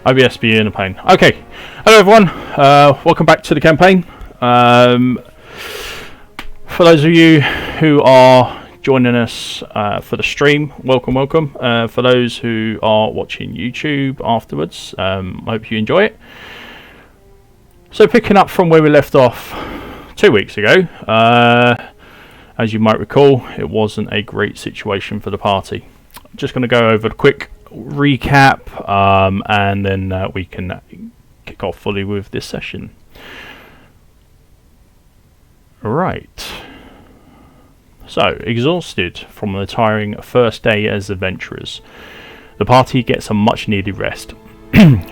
OBS being a pain. Okay, hello everyone. Welcome back to the campaign. For those of you who are joining us for the stream, welcome. For those who are watching YouTube afterwards, hope you enjoy it. So picking up from where we left off 2 weeks ago, as you might recall, it wasn't a great situation for the party. I'm just going to go over a quick recap and then we can kick off fully with this session. Right. So, exhausted from the tiring first day as adventurers, the party gets a much needed rest,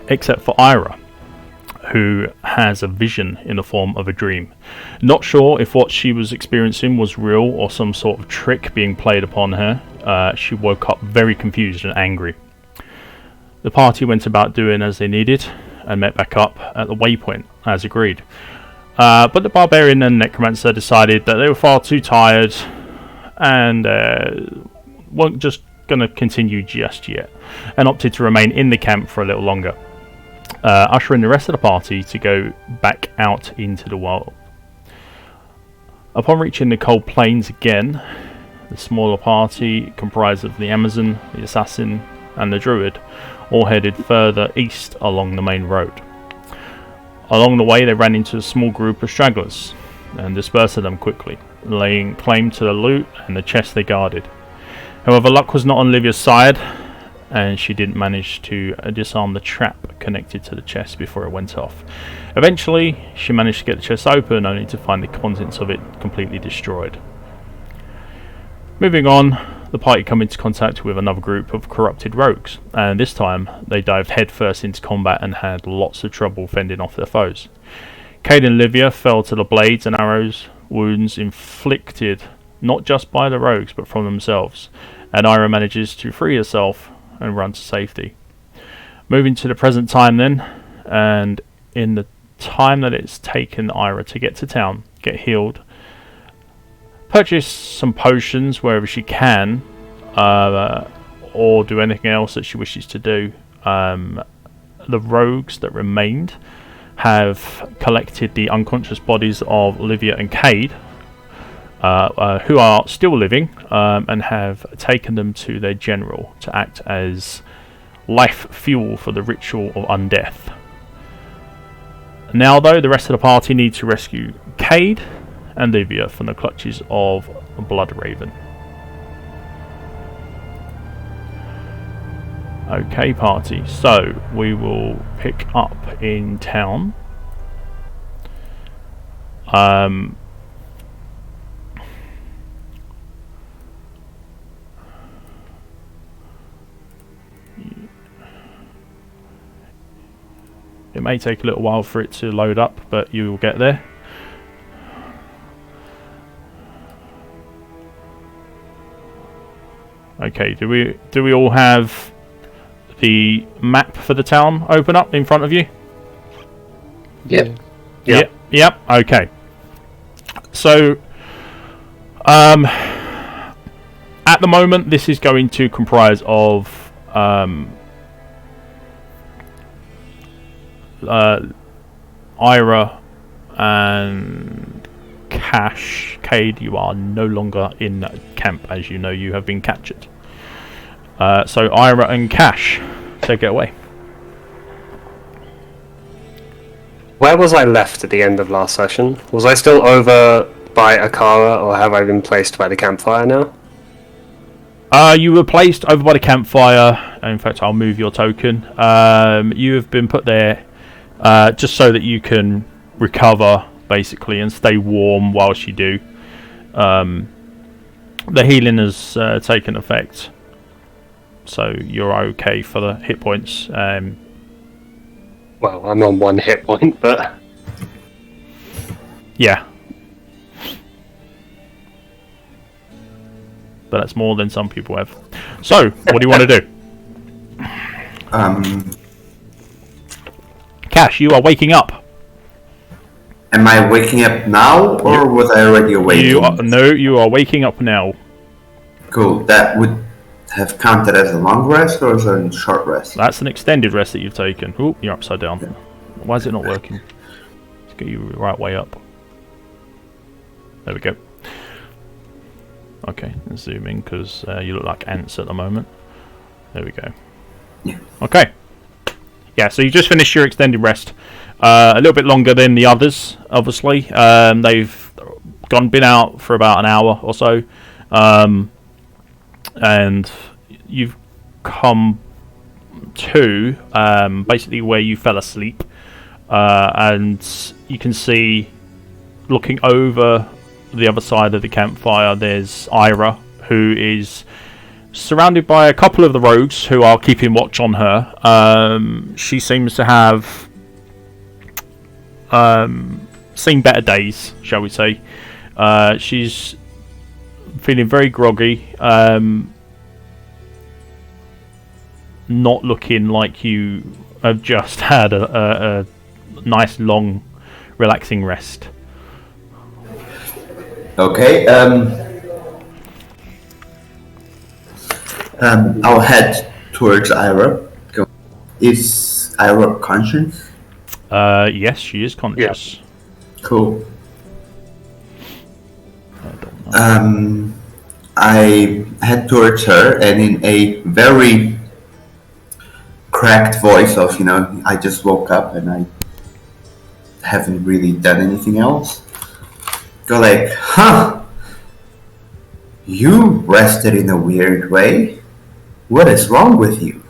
except for Ira, who has a vision in the form of a dream. Not sure if what she was experiencing was real or some sort of trick being played upon her. She woke up very confused and angry. The party went about doing as they needed and met back up at the waypoint as agreed. But the barbarian and necromancer decided that they were far too tired and weren't just going to continue just yet, and opted to remain in the camp for a little longer, ushering the rest of the party to go back out into the world. Upon reaching the cold plains again, the smaller party, comprised of the Amazon, the assassin and the druid, all headed further east along the main road. Along the way they ran into a small group of stragglers and dispersed them quickly, laying claim to the loot and the chest they guarded. However, luck was not on Livia's side, and she didn't manage to disarm the trap connected to the chest before it went off. Eventually, she managed to get the chest open, only to find the contents of it completely destroyed. Moving on, the party come into contact with another group of corrupted rogues, and this time they dived headfirst into combat and had lots of trouble fending off their foes. Cade and Livia fell to the blades and arrows, wounds inflicted not just by the rogues but from themselves, and Ira manages to free herself and run to safety. Moving to the present time then, and in the time that it's taken Ira to get to town, get healed, purchase some potions wherever she can, or do anything else that she wishes to do. The rogues that remained have collected the unconscious bodies of Livia and Cade, who are still living, and have taken them to their general to act as life fuel for the ritual of undeath. Now though, the rest of the party need to rescue Cade and Livia from the clutches of Blood Raven. Okay, party, so we will pick up in town. It may take a little while for it to load up, but you will get there. Okay, do we all have the map for the town open up in front of you? Yep. Yep. Okay. So, at the moment, this is going to comprise of Ira and Cash. Cade, you are no longer in camp, as you know you have been captured. So Ira and Cash, take it away. Where was I left at the end of last session? Was I still over by Akara, or have I been placed by the campfire now? You were placed over by the campfire. In fact, I'll move your token. You have been put there just so that you can recover, basically, and stay warm whilst you do. The healing has taken effect, so you're okay for the hit points. Well, I'm on 1 hit point, but... Yeah. But that's more than some people have. So, what do you want to do? Cash, you are waking up. Am I waking up now, or was I already awake? No, you are waking up now. Cool, that would have counted as a long rest or as a short rest? That's an extended rest that you've taken. Oh, you're upside down. Yeah. Why is it not working? Let's get you the right way up. There we go. Okay, let's zoom in because you look like ants at the moment. There we go. Yeah. Okay. Yeah, so you just finished your extended rest. A little bit longer than the others, obviously. They've been out for about an hour or so. And you've come to basically where you fell asleep. And you can see, looking over the other side of the campfire, there's Ira, who is surrounded by a couple of the rogues who are keeping watch on her. She seems to have seen better days, shall we say. She's feeling very groggy, not looking like you have just had a nice, long, relaxing rest. Okay, I'll head towards Ira. Is Ira conscious? Yes, she is conscious. Yeah. Cool. I don't know. I head towards her, and in a very cracked voice of, I just woke up and I haven't really done anything else, go like, you rested in a weird way. What is wrong with you?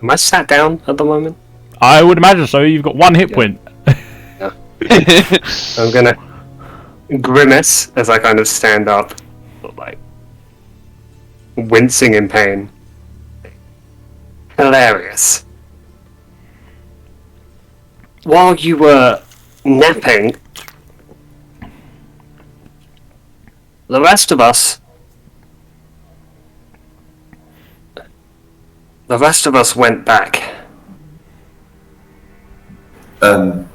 Am I sat down at the moment? I would imagine so. You've got one hit point. Yeah. I'm gonna grimace as I kind of stand up, like wincing in pain. Hilarious. While you were napping, the rest of us went back. And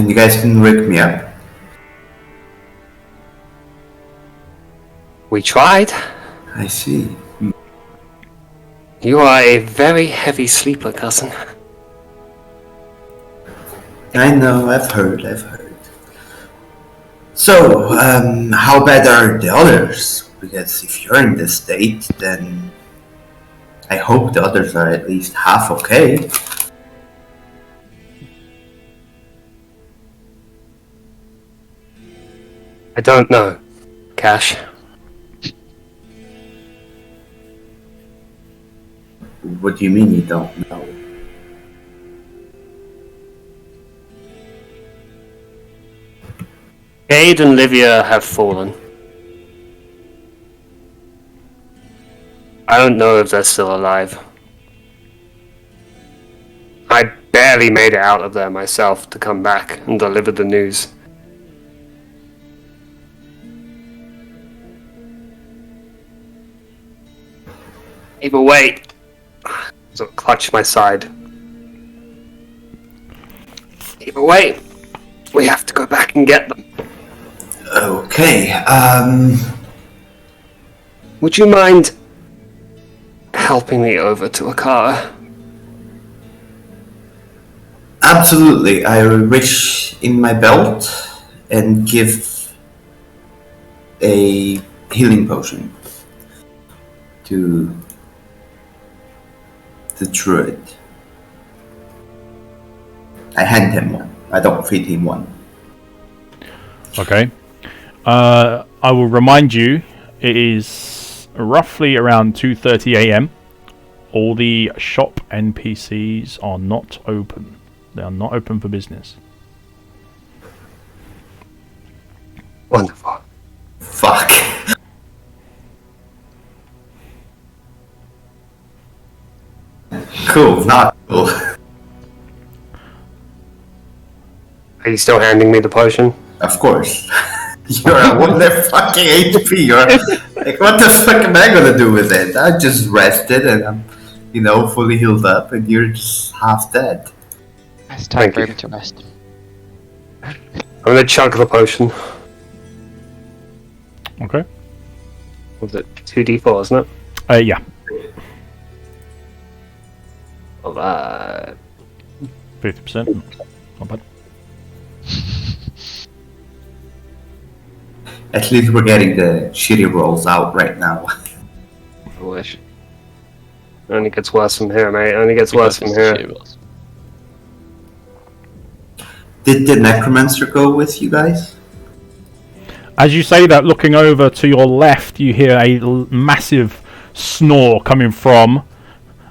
you guys didn't wake me up? We tried. I see. You are a very heavy sleeper, cousin. I know, I've heard. So, how bad are the others? Because if you're in this state, then I hope the others are at least half okay. I don't know, Cash. What do you mean you don't know? Cade and Livia have fallen. I don't know if they're still alive. I barely made it out of there myself to come back and deliver the news. Even wait. So I clutch my side. Either way, we have to go back and get them. Okay, Would you mind helping me over to Akara? absolutely. I reach in my belt and give a healing potion to the druid. I hand him one. I don't feed him one. Okay. I will remind you, it is roughly around 2:30 a.m. All the shop NPCs are not open. They are not open for business. Wonderful. Fuck. Cool, not cool. Are you still handing me the potion? Of course. You're at 1 fucking HP. You're like, what the fuck am I gonna do with it? I just rested and I'm, fully healed up, and you're just half dead. It's time Thank for you. him to rest. I'm gonna chug the potion. Okay. Was it 2d4, isn't it? Yeah. Alright. 50%. Not bad. At least we're getting the shitty rolls out right now. I wish. Only gets worse from here, mate. Only gets worse from here. Did the necromancer go with you guys? As you say that, looking over to your left, you hear a massive snore coming from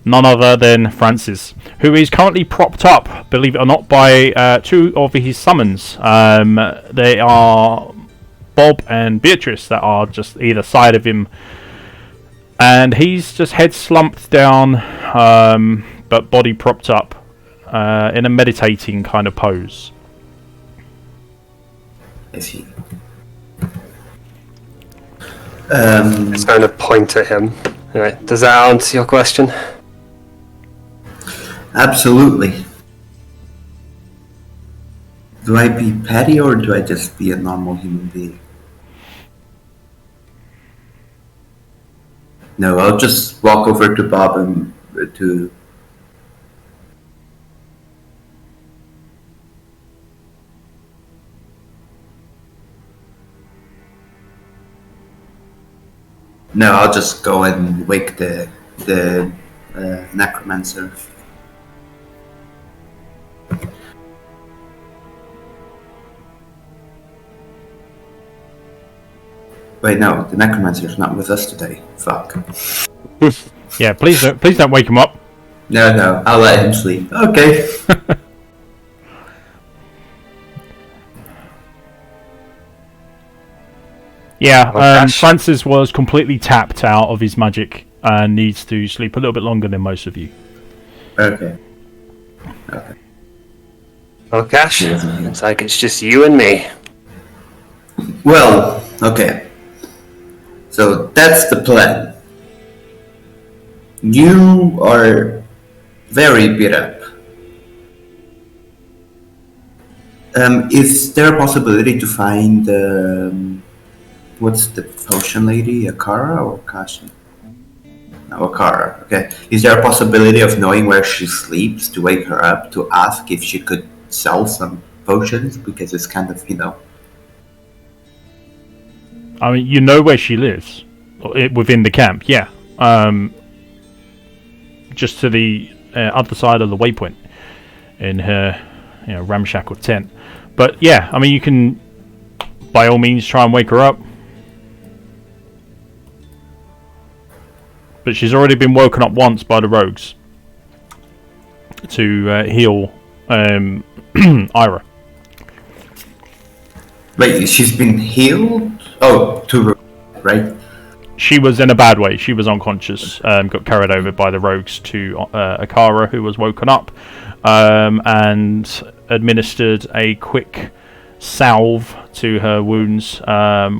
none other than Francis, who is currently propped up, believe it or not, by two of his summons. They are Bob and Beatrice that are just either side of him, and he's just head slumped down, but body propped up in a meditating kind of pose. Is he? Just going to point at him. Right. Does that answer your question? Absolutely. Do I be petty or do I just be a normal human being? No, I'll just walk over to Bob and to... No, I'll just go and wake the necromancer. Wait, no, the necromancer's not with us today. Fuck. Yeah, please don't wake him up. No, I'll let him sleep. Okay. Yeah, Francis was completely tapped out of his magic and needs to sleep a little bit longer than most of you. Okay. Oh, gosh. It's like it's just you and me. Well, okay. So that's the plan. You are very beat up. Is there a possibility to find what's the potion lady? Akara or Kashi? No, Akara. Okay. Is there a possibility of knowing where she sleeps to wake her up to ask if she could sell some potions? Because it's kind of, I mean, you know where she lives within the camp. Yeah. Just to the other side of the waypoint in her, ramshackle tent. But yeah, I mean, you can by all means try and wake her up. But she's already been woken up once by the rogues to heal Ira. Wait, she's been healed? Oh, right? She was in a bad way. She was unconscious, got carried over by the rogues to Akara, who was woken up, and administered a quick salve to her wounds,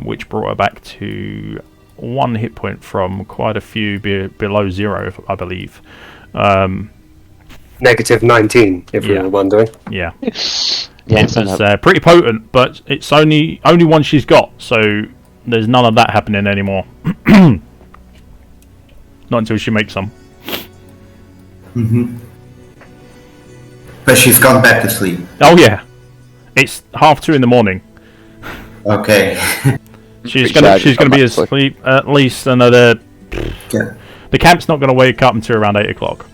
which brought her back to 1 hit point from quite a few below 0, I believe. Negative 19, if you were wondering. Yeah. It was pretty potent, but it's only one she's got, so there's none of that happening anymore. Not until she makes some. Mm-hmm. But she's gone back to sleep. Oh yeah, it's 2:30 in the morning. Okay. She's gonna be asleep at least another. Yeah. The camp's not gonna wake up until around 8 o'clock.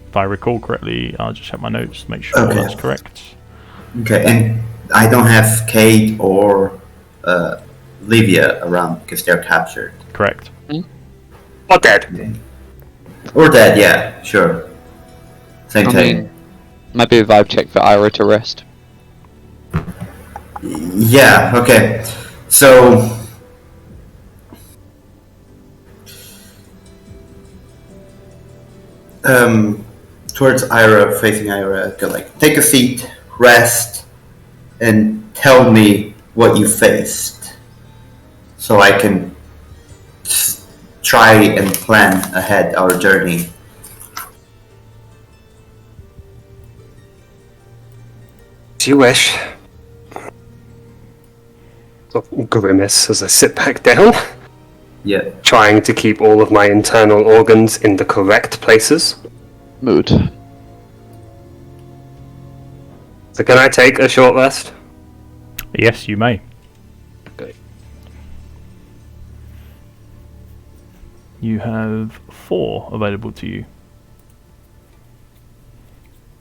If I recall correctly, I'll just check my notes to make sure that's correct. Okay, and I don't have Cade or Livia around because they're captured. Correct. Or dead. Or dead, yeah, sure. Same thing. Might be a vibe check for Ira to rest. Yeah, okay. So... towards Ira, facing Ira, go like, take a seat, rest, and tell me what you faced. So I can try and plan ahead our journey. As you wish. Sort of grimace as I sit back down, Yeah. trying to keep all of my internal organs in the correct places. Mood. So can I take a short rest? Yes, you may. Okay. You have 4 available to you.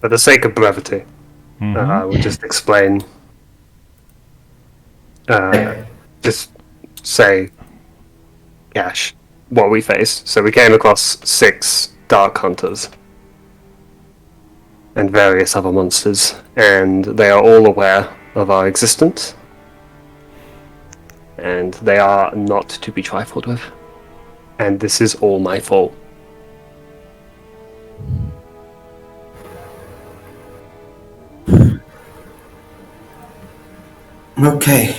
For the sake of brevity, I will just explain. Just say, Gash, what we faced. So we came across 6 Dark Hunters and various other monsters, and they are all aware of our existence, and they are not to be trifled with. And this is all my fault. Okay.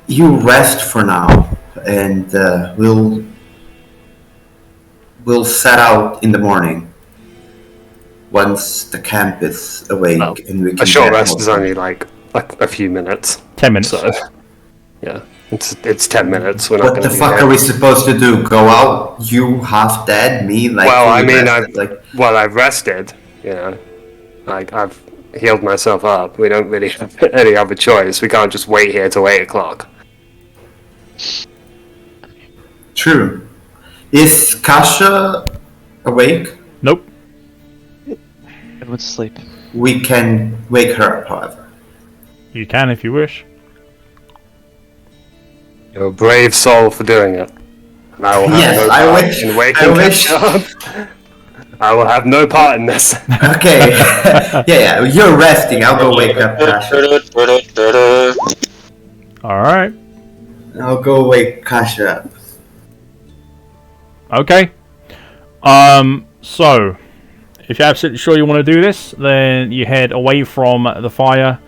You rest for now, and we'll set out in the morning once the camp is awake, Well, and we can. A short get rest more. is only like a few minutes. 10 minutes. So, yeah, it's 10 minutes. We're not What going the to be fuck there. are we supposed to do? Go out? You half dead? Me like? Well, I fully mean, rested? I've rested. You know, like I've healed myself up. We don't really have any other choice. We can't just wait here till 8 o'clock. True. Is Kasha awake? Nope. Everyone's asleep. We can wake her up, however. You can if you wish. You're a brave soul for doing it. And I will have Yes, no I part wish- in waking I wish- Kasha up. I will have no part in this. Okay. yeah, you're resting. I'll go wake up Kasha. Alright. I'll go wake Kasha up. Okay. So, if you're absolutely sure you want to do this, then you head away from the fire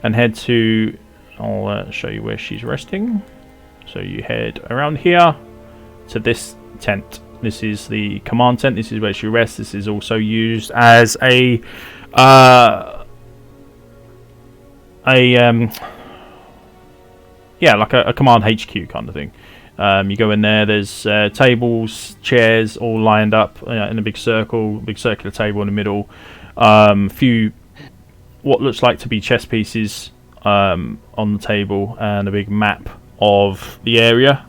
and head to... I'll show you where she's resting. So you head around here to this tent. This is the command tent. This is where she rests. This is also used as a like a command HQ kind of thing. You go in there. There's tables, chairs, all lined up in a big circle, big circular table in the middle. Few what looks like to be chess pieces on the table, and a big map of the area.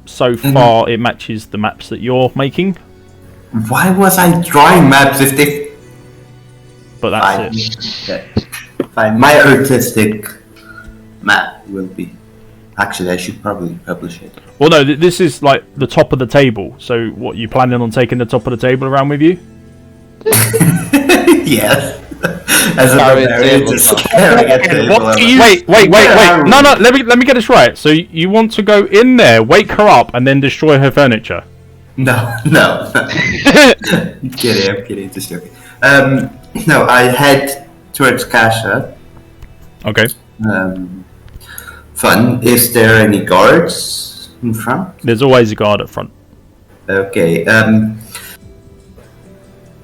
So far, it matches the maps that you're making. Why was I drawing maps if they... But that's it. Okay. Fine. My artistic map will be... Actually, I should probably publish it. Well, no, this is like the top of the table. So, what, you planning on taking the top of the table around with you? Yes. As a Carry a barbarian, table. just carrying a table. What do you... Wait. No, let me get this right. So, you want to go in there, wake her up, and then destroy her furniture? No. I'm kidding, just joking. No, I head towards Kasha. Okay. Fun. Is there any guards in front? There's always a guard up front. Okay.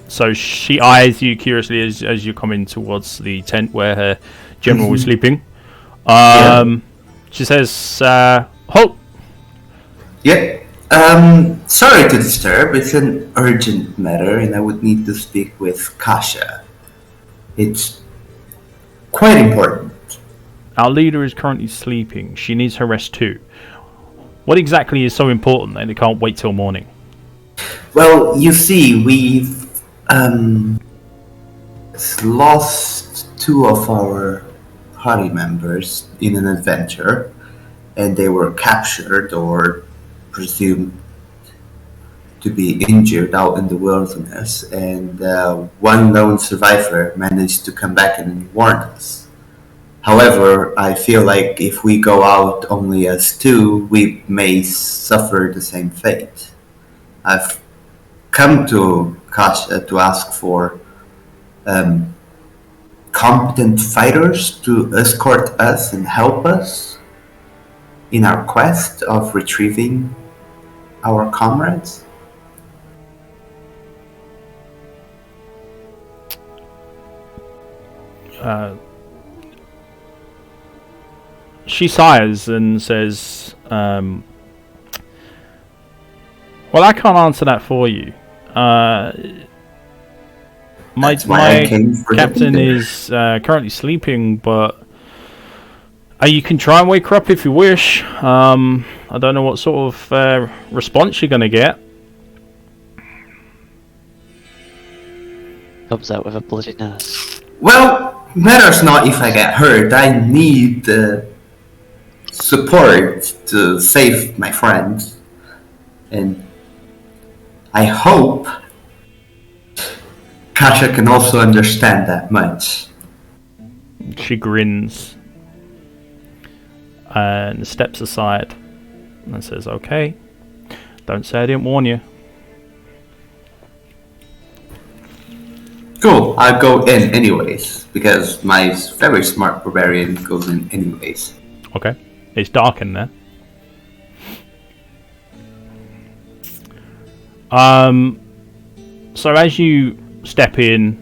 So she eyes you curiously as you're coming towards the tent where her general is sleeping. She says, halt! Yeah. Sorry to disturb. It's an urgent matter, and I would need to speak with Kasha. It's quite important. Our leader is currently sleeping. She needs her rest too. What exactly is so important that it can't wait till morning? Well, you see, we've lost 2 of our party members in an adventure, and they were captured or presumed to be injured out in the wilderness, and one lone survivor managed to come back and warn us. However, I feel like if we go out only as 2, we may suffer the same fate. I've come to Kasha to ask for competent fighters to escort us and help us in our quest of retrieving our comrades. she sighs and says, "Well, I can't answer that for you. My captain is currently sleeping, but you can try and wake her up if you wish. I don't know what sort of response you're going to get." Comes out with a bloody nose. Well, matters not if I get hurt. I need support to save my friends. And I hope Kasha can also understand that much. She grins and steps aside and says, "Okay, don't say I didn't warn you." Cool, I'll go in anyways, because my very smart barbarian goes in anyways. Okay, it's dark in there. So as you step in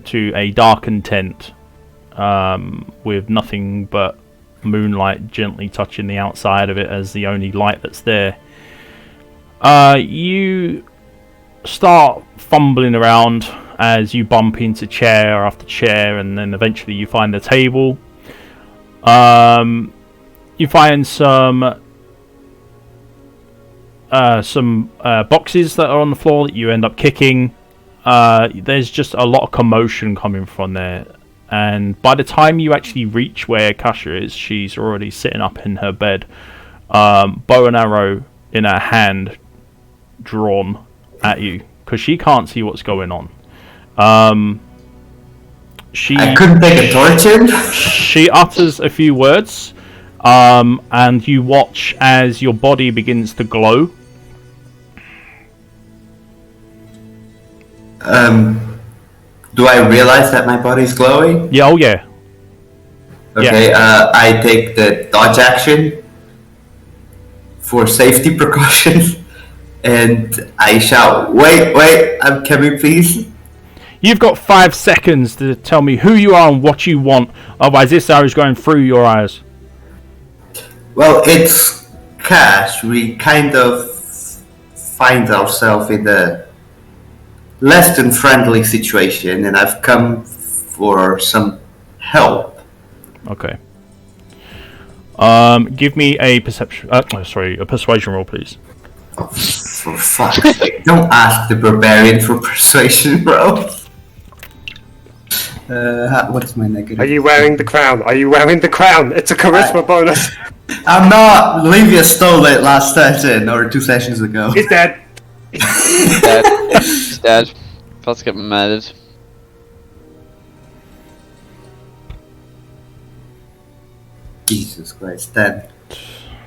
to a darkened tent, with nothing but moonlight gently touching the outside of it as the only light that's there, you start fumbling around as you bump into chair after chair, and then eventually you find the table. You find some boxes that are on the floor that you end up kicking. There's just a lot of commotion coming from there, and by the time you actually reach where Kasha is, she's already sitting up in her bed, bow and arrow in her hand, drawn at you, because she can't see what's going on. I couldn't take a torch in? She utters a few words, and you watch as your body begins to glow. Do I realize that my body's glowing? Yeah, oh yeah. Okay, Yeah. I take the dodge action for safety precautions, and I shout, wait, I'm coming, please. You've got 5 seconds to tell me who you are and what you want, otherwise this arrow is going through your eyes. Well, it's Cash. We kind of find ourselves in a less than friendly situation, and I've come for some help. Okay. Give me a perception. A persuasion roll, please. Oh, for fuck's sake! Don't ask the barbarian for persuasion, bro. What's my negative? Are you wearing the crown? It's a charisma bonus. I'm not. Livia stole it last session or 2 sessions ago. He's dead. He's dead. About to get murdered. Jesus Christ, 10.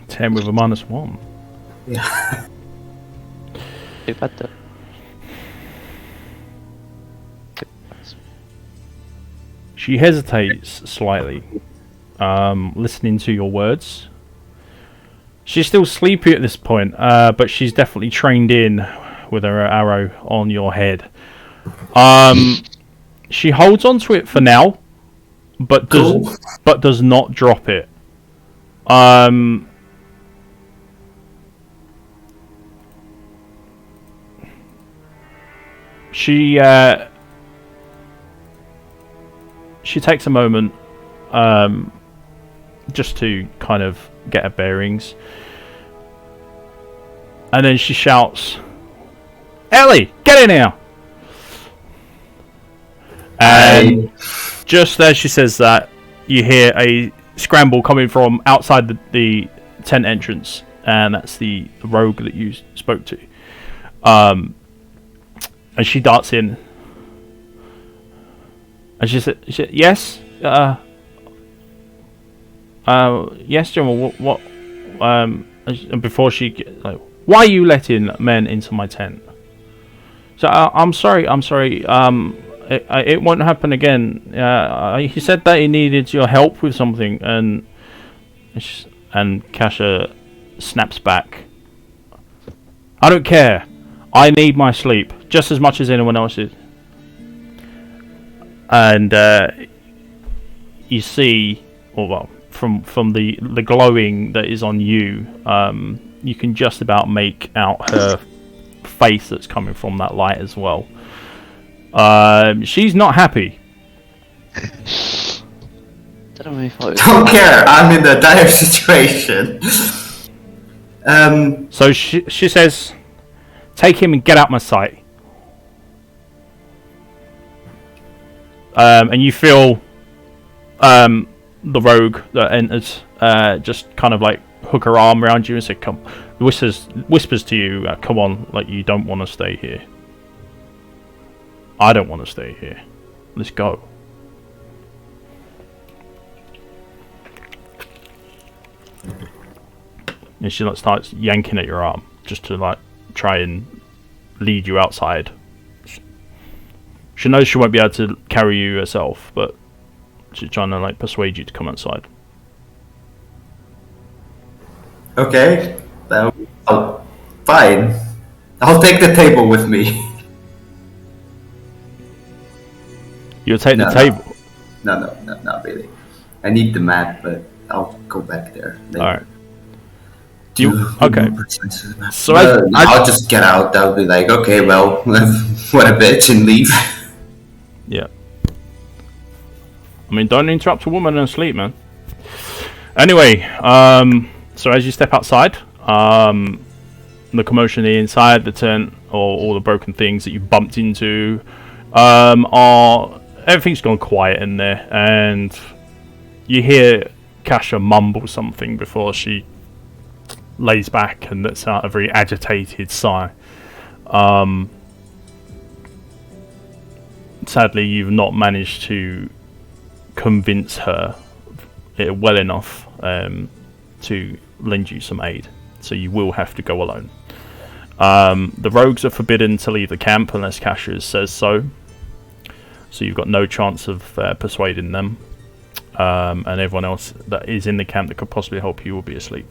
10 with a -1. Yeah. Too bad though. She hesitates slightly, listening to your words. She's still sleepy at this point, but she's definitely trained in with her arrow on your head. She holds onto it for now, but does not drop it. She takes a moment, just to kind of get her bearings, and then she shouts, "Ellie, get in here!" And just as she says that, you hear a scramble coming from outside the tent entrance, and that's the rogue that you spoke to. And she darts in, and she said, "Yes, yes, General. What? And before she, like, why are you letting men into my tent?" So I'm sorry. It won't happen again. He said that he needed your help with something, and Kasha snaps back. "I don't care. I need my sleep just as much as anyone else is." And you see, or well, from the glowing that is on you, you can just about make out her face that's coming from that light as well. She's not happy. Don't know if I Don't care. I'm in a dire situation. So she says, "Take him and get out my sight." And you feel the rogue that enters just kind of like hook her arm around you and say, "Come," whispers to you, "Come on, like you don't want to stay here. I don't want to stay here. Let's go." And she like starts yanking at your arm just to like try and lead you outside. She knows she won't be able to carry you herself, but she's trying to like persuade you to come outside. Okay. Oh, fine. I'll take the table with me. You'll take the No. table. No, not really. I need the map, but I'll go back there later. All right. Okay. So So I'll just get out. I'll be like, okay, well, what a bitch, and leave. Yeah. I mean, don't interrupt a woman in her sleep, man. Anyway, so as you step outside, the commotion inside, the tent, or all the broken things that you bumped into, everything's gone quiet in there, and you hear Kasha mumble something before she lays back and lets out a very agitated sigh. Sadly, you've not managed to convince her well enough to lend you some aid, so you will have to go alone. The rogues are forbidden to leave the camp unless Cassius says so, so you've got no chance of persuading them, and everyone else that is in the camp that could possibly help you will be asleep.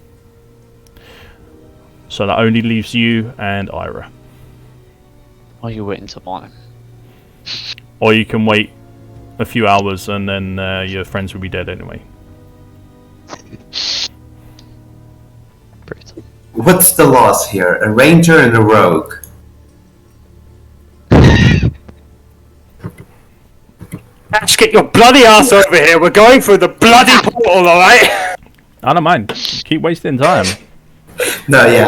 So that only leaves you and Ira. Are you waiting to buy him? Or you can wait a few hours and then your friends will be dead anyway. Brutal. What's the loss here? A ranger and a rogue. Ash, get your bloody ass over here. We're going through the bloody portal, alright? I don't mind. Keep wasting time. No, yeah,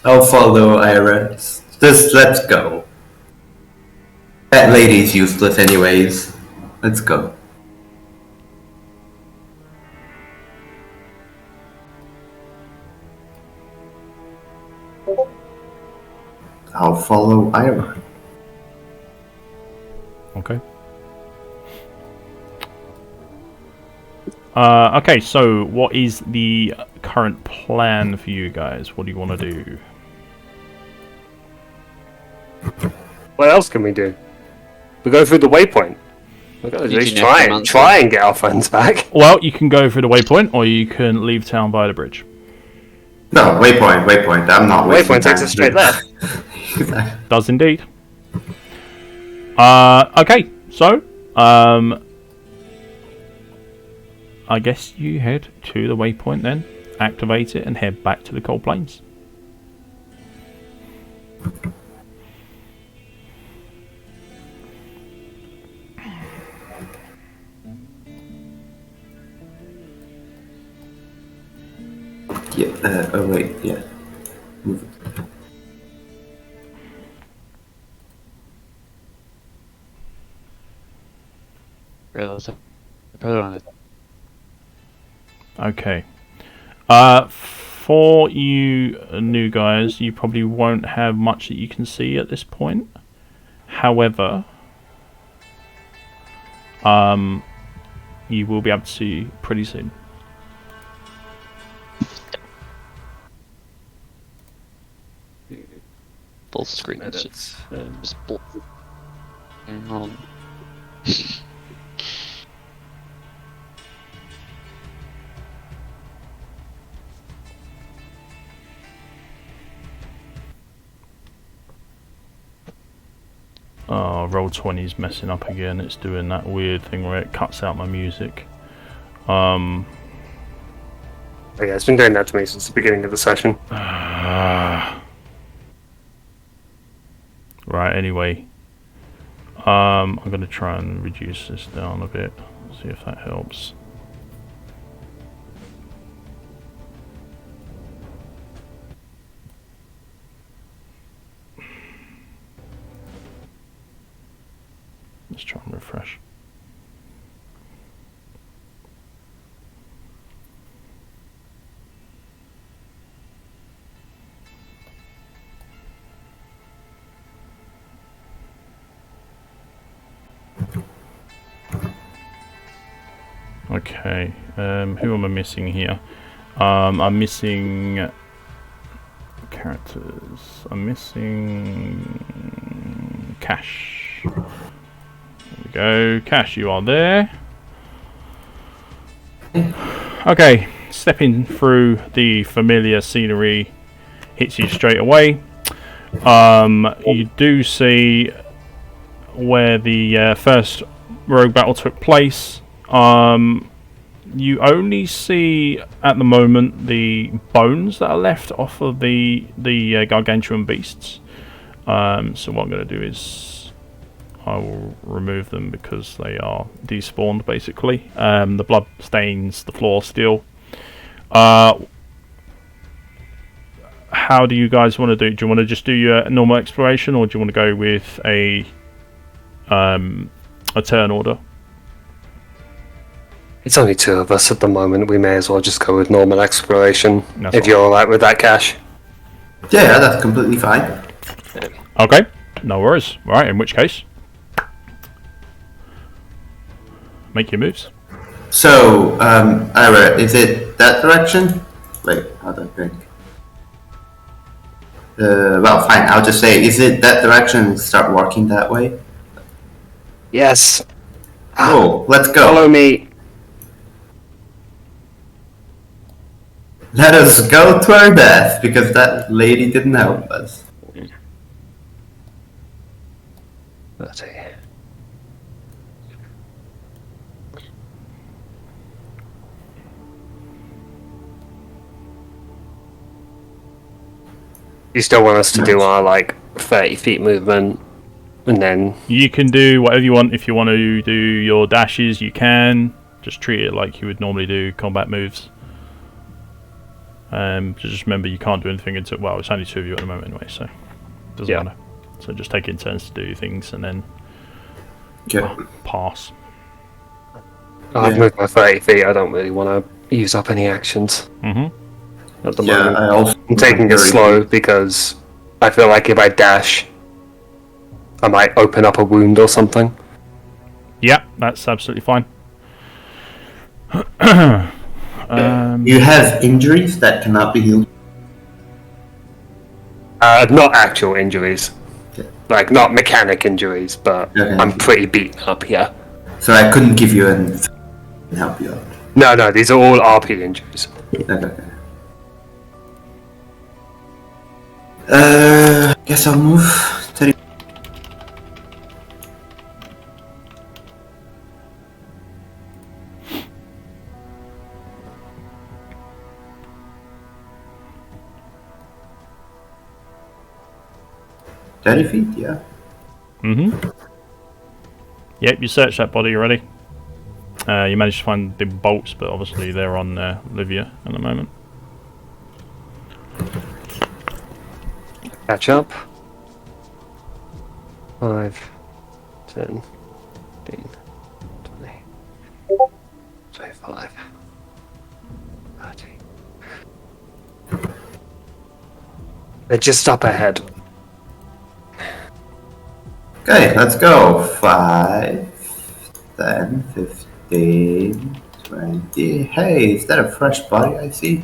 I'll follow Ira. Just let's go. That lady's useless, anyways. Let's go. I'll follow Ira. Okay. Okay, so what is the current plan for you guys? What do you want to do? What else can we do? We go through the waypoint. We gotta at You least can try necromancy. and get our friends back. Well, you can go through the waypoint, or you can leave town via the bridge. No, waypoint. I'm not wasting Waypoint takes time. us straight there. Does indeed. Okay, so, I guess you head to the waypoint then, activate it, and head back to the Cold Plains. Yeah, oh wait, yeah. Move it. Realize I put it on it. Okay. For you new guys, you probably won't have much that you can see at this point. However, you will be able to see pretty soon. Full screen. It's just bull. On. Roll20's messing up again. It's doing that weird thing where it cuts out my music. Oh, yeah, it's been doing that to me since the beginning of the session. Right, anyway. I'm going to try and reduce this down a bit. See if that helps. Let's try and refresh. Okay, who am I missing here? I'm missing characters. I'm missing Cash. There we go. Cash, you are there. Okay, stepping through the familiar scenery hits you straight away. You do see where the first rogue battle took place. You only see at the moment the bones that are left off of the gargantuan beasts. So what I'm going to do is I will remove them because they are despawned basically. The blood stains the floor still. How do you guys want to do? Do you want to just do your normal exploration, or do you want to go with a turn order? It's only two of us at the moment. We may as well just go with normal exploration. That's if fine. you're alright with that, Cash. Yeah, that's completely fine. Okay, no worries. Right, in which case, make your moves. So, Ira, is it that direction? Wait, how do I think? Well, fine. I'll just say, is it that direction and start walking that way? Yes. Cool, let's go. Follow me. Let us go to our death, because that lady didn't help us. 30. You still want us to do our, 30 feet movement, and then... You can do whatever you want. If you want to do your dashes, you can. Just treat it like you would normally do combat moves. Just remember, you can't do anything until... Well, it's only two of you at the moment anyway, so... Doesn't matter. So just take it in turns to do things, and then... Yeah. Pass. I've moved my 30 feet. I don't really want to use up any actions at the moment. I also I'm taking it slow because I feel like if I dash, I might open up a wound or something. Yeah, that's absolutely fine. You have injuries that cannot be healed. Not actual injuries. Okay. Not mechanic injuries, but Okay. I'm pretty beaten up here. So I couldn't give you an help you out. No, these are all RP injuries. Okay. Guess I'll move 30. Feet, yeah. Yep, you searched that body already. You managed to find the bolts, but obviously they're on Livia at the moment. Catch up. 5, 10, 15, 20, 25, 30. They're just up ahead. Okay, let's go. 5, 10, 15, 20. Hey, is that a fresh body I see?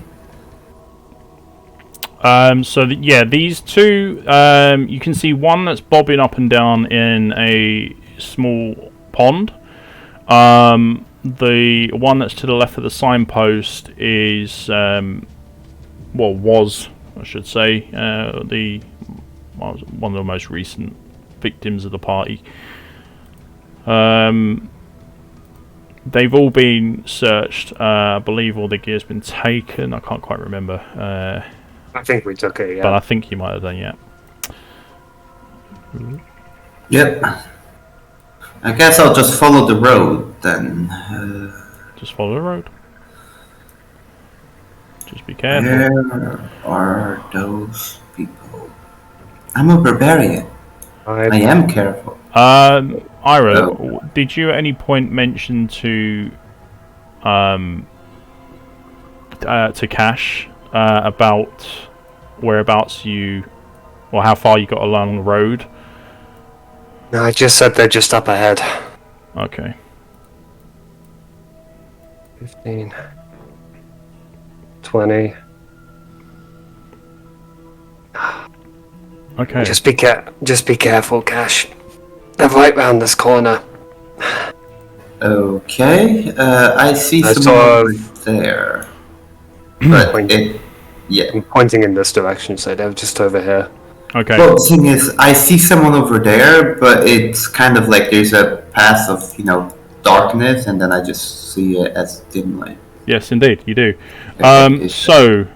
These two, you can see one that's bobbing up and down in a small pond. The one that's to the left of the signpost is, was, I should say, one of the most recent victims of the party. They've all been searched. I believe all the gear's been taken. I can't quite remember. I think we took it, yeah. But I think you might have done, yeah. Yep. I guess I'll just follow the road then. Just follow the road. Just be careful. Where are those people? I'm a barbarian. I am careful. Ira, Oh. did you at any point mention to Cash about whereabouts you, or how far you got along the road? No, I just said they're just up ahead. Okay. 15. 20. Okay. Just be careful, Cash. They're right round this corner. Okay, I see I someone saw- over there. But Pointing. yeah. I'm pointing in this direction, so they're just over here. Okay. Well, the thing is, I see someone over there, but it's kind of like there's a path of, darkness, and then I just see it as dim light. Yes, indeed, you do. Okay. So,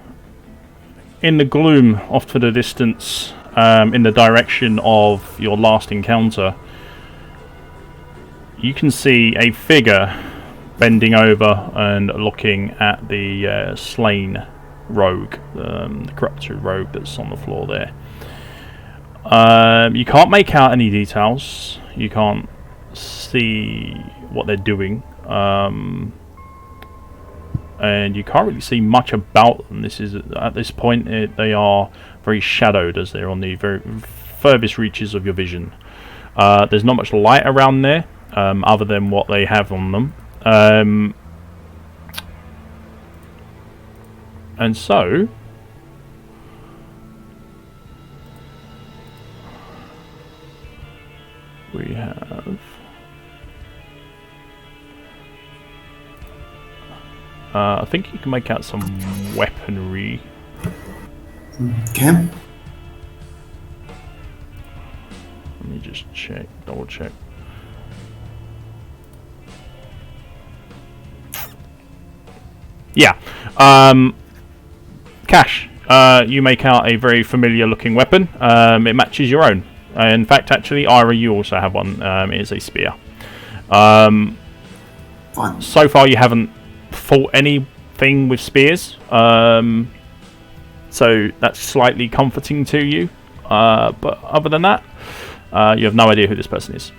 in the gloom off to the distance, in the direction of your last encounter, you can see a figure bending over and looking at the slain rogue, the corrupted rogue that's on the floor there. You can't make out any details. You can't see what they're doing. And you can't really see much about them. This is at this point they are very shadowed as they're on the very furthest reaches of your vision. There's not much light around there other than what they have on them. And so we have I think you can make out some weaponry. Okay. Let me just check, double check. Yeah. Cash, you make out a very familiar looking weapon. It matches your own. In fact, actually, Ira, you also have one. It is a spear. Fun. So far, you haven't fought anything with spears. So that's slightly comforting to you. But other than that, you have no idea who this person is.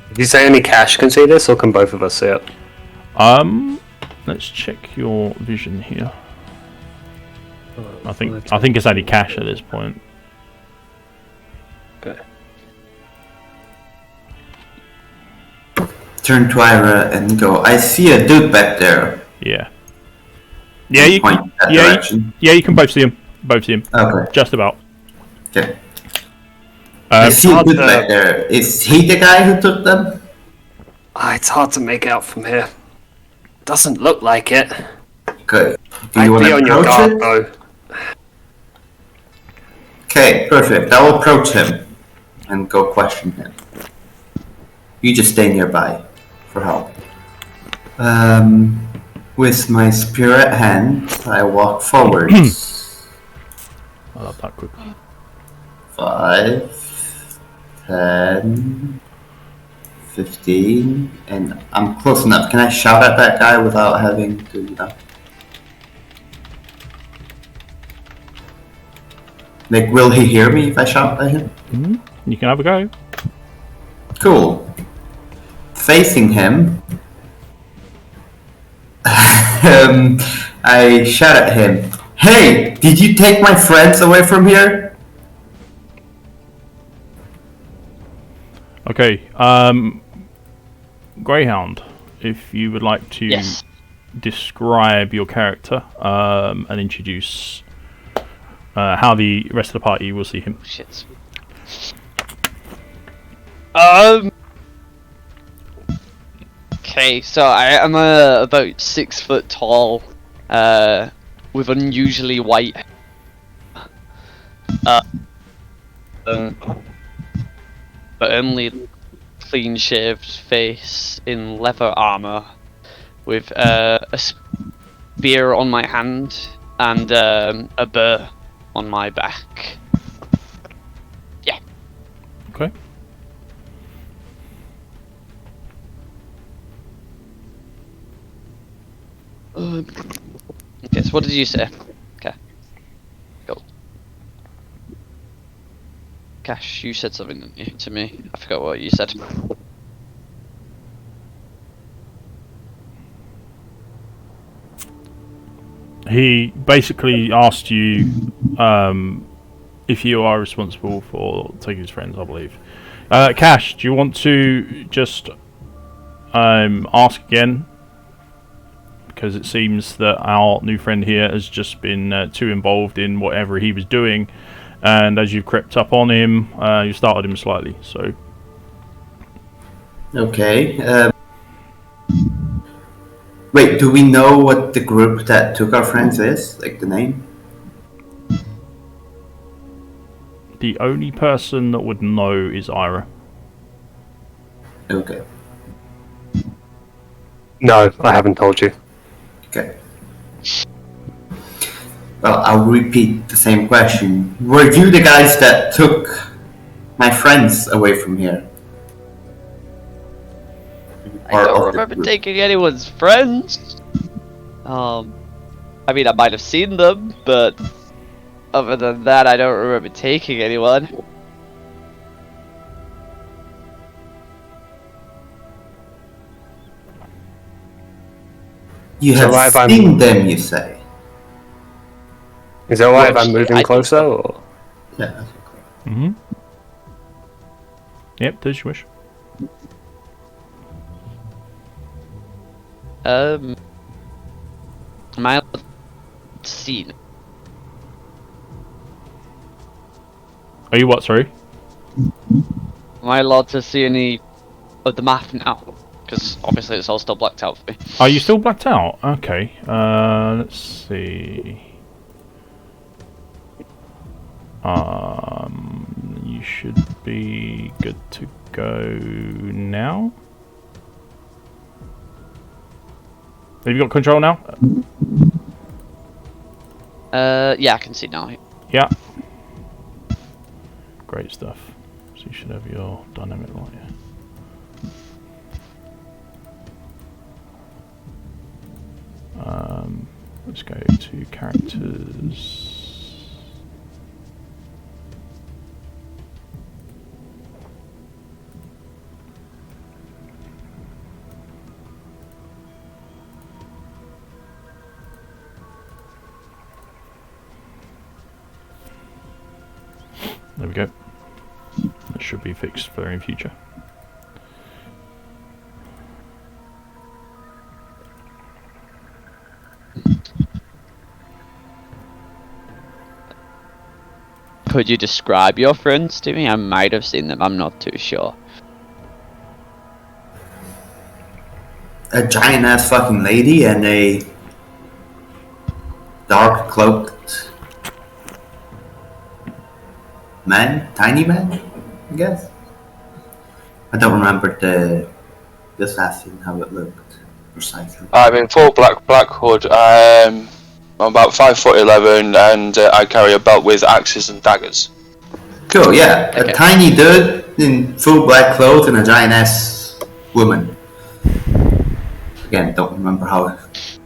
Did you say only Cash can see this, or can both of us see it? Let's check your vision here. I think it's only Cash at this point. Okay. Turn to Ira and go, I see a dude back there. Yeah. Yeah, you Point can. that Yeah, direction. you can both see him. Both see him. Okay. Just about. Okay. I see a hard dude to- back there. Is he the guy who took them? It's hard to make out from here. Doesn't look like it. Okay. Do you I'd want be to on your approach guard, it? though. Okay, perfect. I'll approach him and go question him. You just stay nearby for help. With my spear at hand, I walk forwards. I love that quick. 5, 10, 15, and I'm close enough. Can I shout at that guy without having to, Like, will he hear me if I shout at him? You can have a go. Cool. Facing him, I shout at him, "Hey, did you take my friends away from here?" Okay. Greyhound, if you would like to Yes. describe your character and introduce how the rest of the party will see him. Shit. Okay, so I am about 6 foot tall, with unusually white. But only clean-shaved face in leather armor, with a spear on my hand and a burr on my back. Yeah. Okay. Okay, so what did you say? Okay. Go. Cash, you said something, didn't you, to me? I forgot what you said. He basically asked you if you are responsible for taking his friends, I believe. Cash, do you want to just ask again? Because it seems that our new friend here has just been too involved in whatever he was doing, and as you've crept up on him, you started him slightly. So, Okay. Wait, do we know what the group that took our friends is? Like the name? the only person that would know is Ira. Okay. No, I haven't told you. Okay. Well, I'll repeat the same question. Were you the guys that took my friends away from here? I don't remember taking anyone's friends. I mean, I might have seen them, but other than that, I don't remember taking anyone. You So have if seen them, you say? Is it alright if I'm Well, moving I- closer? Or? Yeah, that's okay. Mm-hmm. Yep, does you wish. Am I allowed to see? Are you what, sorry? Am I allowed to see any of the map now? Because obviously it's all still blacked out for me. Are you still blacked out? Okay, let's see. You should be good to go now. Have you got control now? Yeah, I can see now. Yeah. Great stuff. So you should have your dynamic light. Let's go to characters. There we go. That should be fixed for in future. Could you describe your friends to me? I might have seen them, I'm not too sure. A giant ass fucking lady and a dark cloaked man, tiny man, I guess. I don't remember the assassin, how it looked precisely. I'm in full black hood. I'm about 5'11", and I carry a belt with axes and daggers. Cool, yeah. Okay. A tiny dude in full black clothes and a giant ass woman. Again, don't remember how it looks.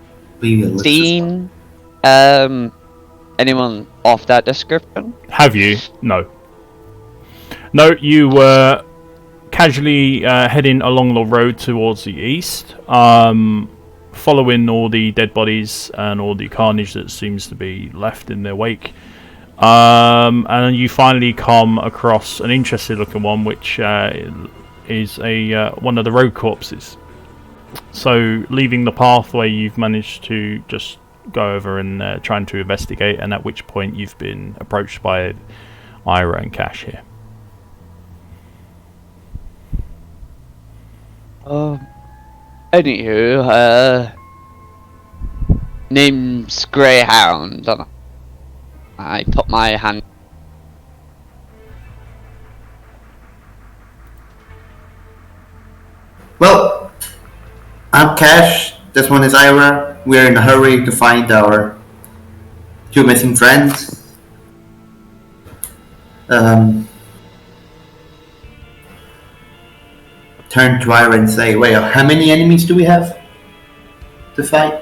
Seen anyone of that description? Have you? No. No, you were casually heading along the road towards the east, following all the dead bodies and all the carnage that seems to be left in their wake. And you finally come across an interesting looking one, which is one of the road corpses. So, leaving the pathway, you've managed to just go over and trying to investigate, and at which point you've been approached by Ira and Cash here. Anywho, name's Greyhound. I put my hand. I'm Cash. This one is Ira. We're in a hurry to find our 2 missing friends. Turn to Ira and say, "Wait, how many enemies do we have to fight?"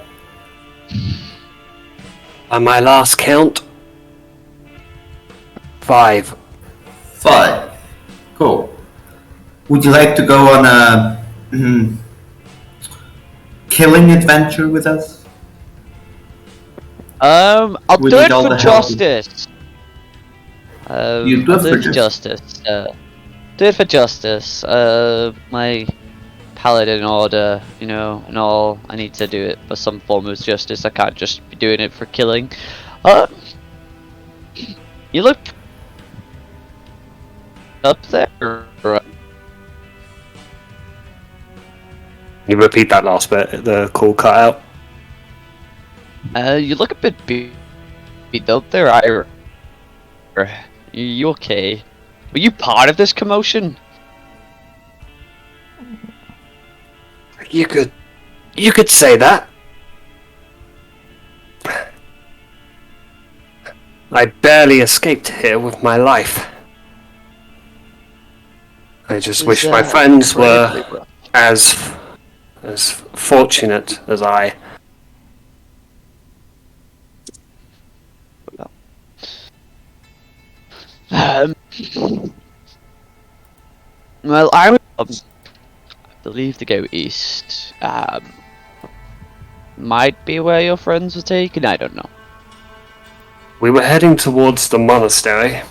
On my last count, 5. 5. Cool. Would you like to go on a killing adventure with us? I'll We do need it all for the help. justice. You do I'll it do for it for justice. Do it for justice. My Paladin order, you know, and all. I need to do it for some form of justice. I can't just be doing it for killing. You look up there. You repeat that last bit, the call cut out. You look a bit beat up there, Ira. You okay? Were you part of this commotion? You could say that. I barely escaped here with my life. I just wish my friends were as fortunate as I. Well, I believe to go east. Might be where your friends were taken. I don't know. We were heading towards the monastery.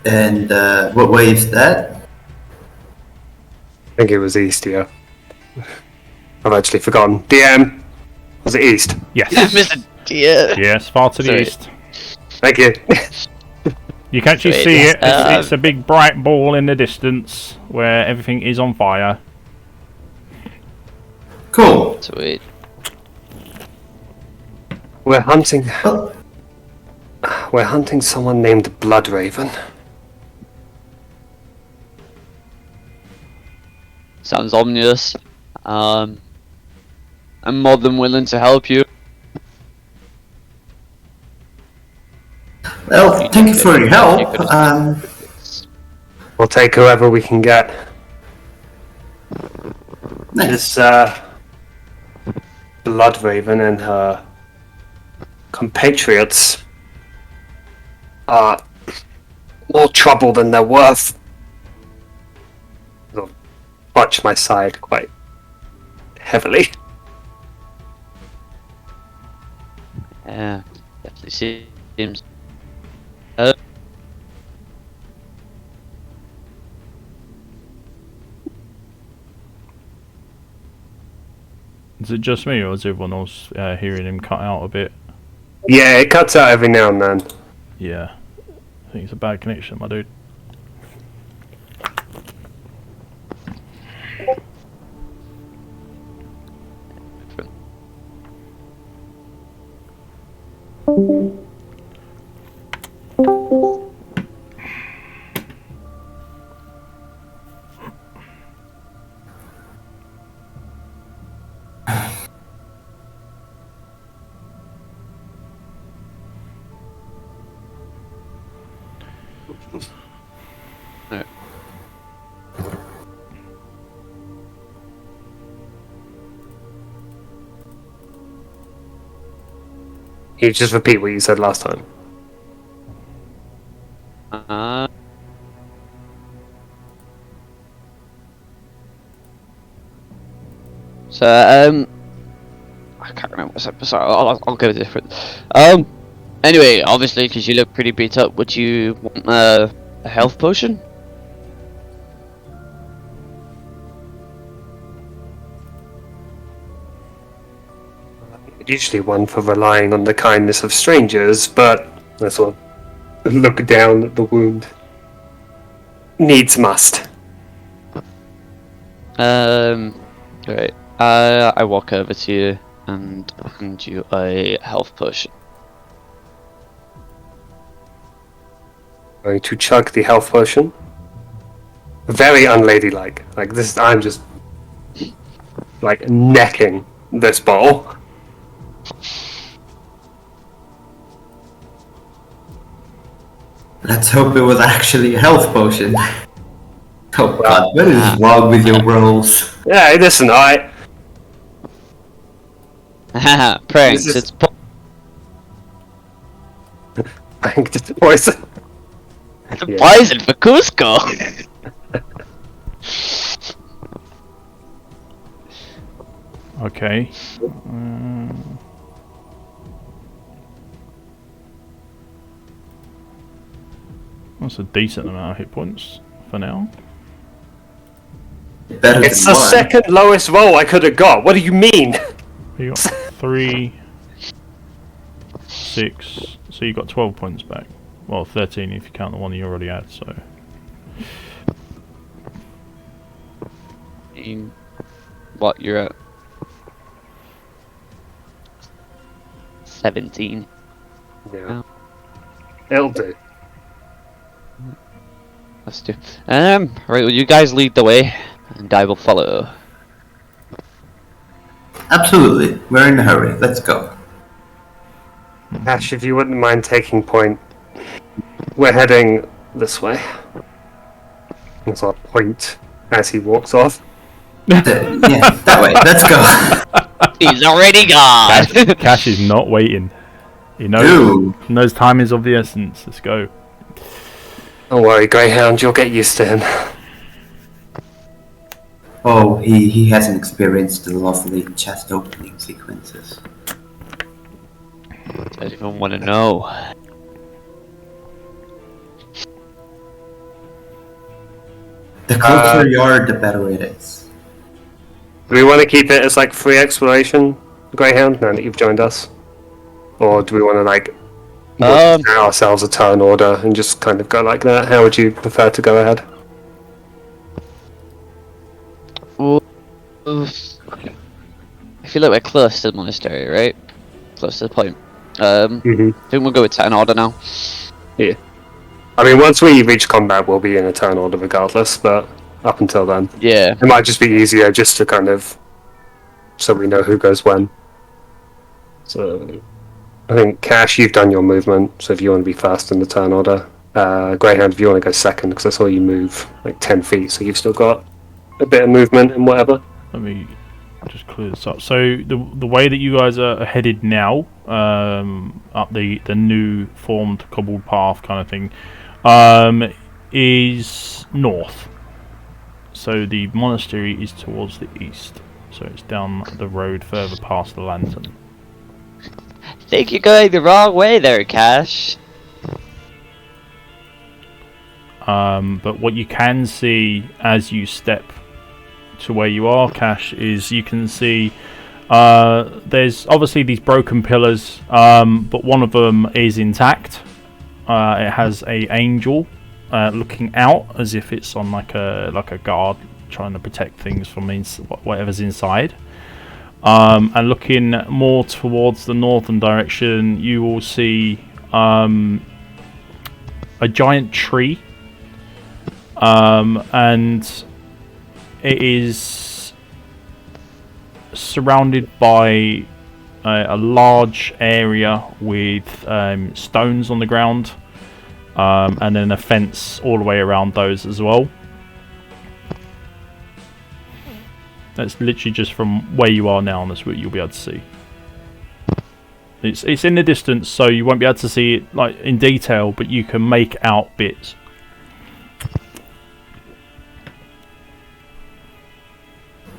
And what way is that? I think it was east, yeah. I've actually forgotten. DM, was it east? Yes. Mr. Dear. Yes, far to the Sorry. east. Thank you. You can actually Sweet. see it. It's a big bright ball in the distance where everything is on fire. Cool. Sweet. We're hunting. Oh, We're hunting someone named Bloodraven. Sounds ominous. I'm more than willing to help you. well, thank you for your help. We'll take whoever we can get. Nice. This Bloodraven and her compatriots are more trouble than they're worth. They'll watch my side quite heavily. Yeah, definitely seems. Is it just me, or is everyone else hearing him cut out a bit? Yeah, it cuts out every now and then. Yeah. I think it's a bad connection, my dude. You just repeat what you said last time. So, I can't remember what's episode. I'll go different. Anyway, obviously, because you look pretty beat up, would you want a health potion? Usually one for relying on the kindness of strangers, but I sort of look down at the wound. Needs must. Right. I walk over to you and hand you a health potion. Going to chug the health potion. very unladylike. Like this, I'm just like necking this bottle. Let's hope it was actually a health potion. Oh Well, god, what is wrong with your rolls? Yeah, listen, I Haha, pranks. This is- It's think it's poison. Yeah. poison for Cusco. Okay. That's a decent amount of hit points for now. Better It's than the one. second lowest roll I could have got. What do you mean? You got 3, 6, so you got 12 points back. Well, 13 if you count the one you already had, so. What, you're at? 17. Yeah. It'll do. Let's do. Right, well, you guys lead the way, and I will follow. Absolutely. We're in a hurry. Let's go. Ash, if you wouldn't mind taking point, we're heading this way. That's our point as he walks off. Yeah, that way. Let's go. He's already gone! Cash is not waiting. He Ooh. knows time is of the essence. Let's go. Don't worry, Greyhound, you'll get used to him. Oh, he hasn't experienced the lovely chest opening sequences. Don't even want to know. The closer you are, the better it is. Do we want to keep it as like free exploration, Greyhound, now that you've joined us? Or do we want to like work ourselves a turn order and just kind of go like that? How would you prefer to go ahead? I feel like we're close to the monastery, right? Close to the point. I Mm-hmm. think we'll go with turn order now. Yeah. I mean, once we reach combat, we'll be in a turn order regardless, but up until then, Yeah. it might just be easier just to kind of, so we know who goes when. So, I think, Cash, you've done your movement, so if you want to be first in the turn order. Greyhound, if you want to go second, because I saw you move like 10 feet, so you've still got a bit of movement and whatever. Let me just clear this up. So the way that you guys are headed now, up the new formed cobbled path kind of thing, is north. So the monastery is towards the east. So it's down the road further past the lantern. Think you're going the wrong way there, Cash. But what you can see as you step to where you are, Cash, is you can see there's obviously these broken pillars, but one of them is intact. It has a angel looking out as if it's on like a guard trying to protect things from whatever's inside. And looking more towards the northern direction, you will see a giant tree, and it is surrounded by a large area with stones on the ground, and then a fence all the way around those as well. That's literally just from where you are now, and that's what you'll be able to see. It's in the distance, so you won't be able to see it like in detail, but you can make out bits.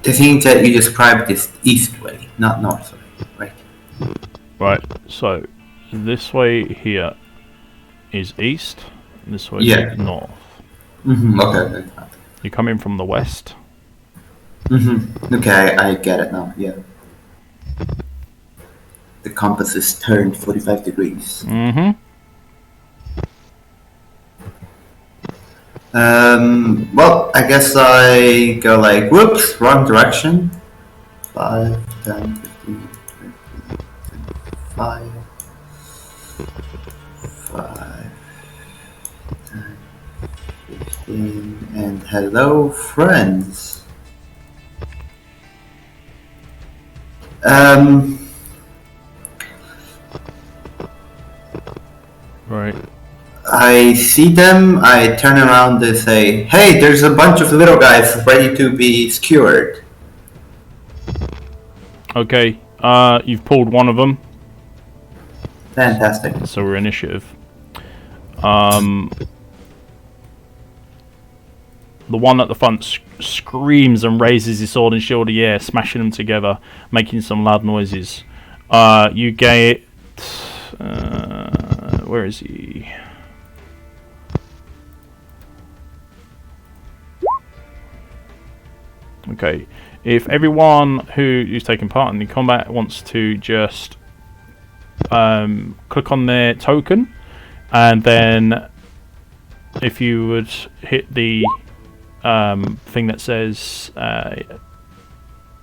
The thing that you described is east way, not north way, right? Right, so this way here is east, and this way Yeah. is north. Okay. You come in from the west. Okay, I get it now, yeah. The compass is turned 45 degrees. Well, I guess I go like, whoops, wrong direction. 5, 10, 15, 20, 25, 5, 10, 15. And hello, friends. Right. I see them, I turn around and say, hey, there's a bunch of little guys ready to be skewered. Okay. You've pulled one of them. Fantastic. So we're initiative. The one at the front screams and raises his sword and shield in the air, smashing them together, making some loud noises. You get... where is he? Okay. If everyone who's taking part in the combat wants to just click on their token, and then if you would hit the thing that says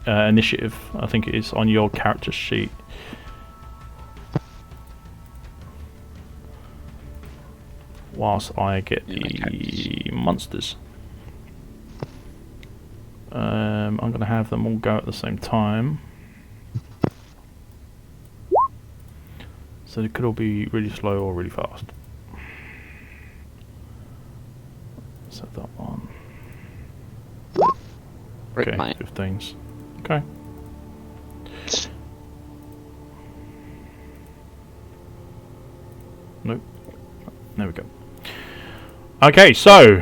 initiative, I think it is on your character sheet. Whilst I get the monsters. I'm going to have them all go at the same time. So they could all be really slow or really fast. So that one. Okay, 15s. Okay. Nope. There we go. Okay, so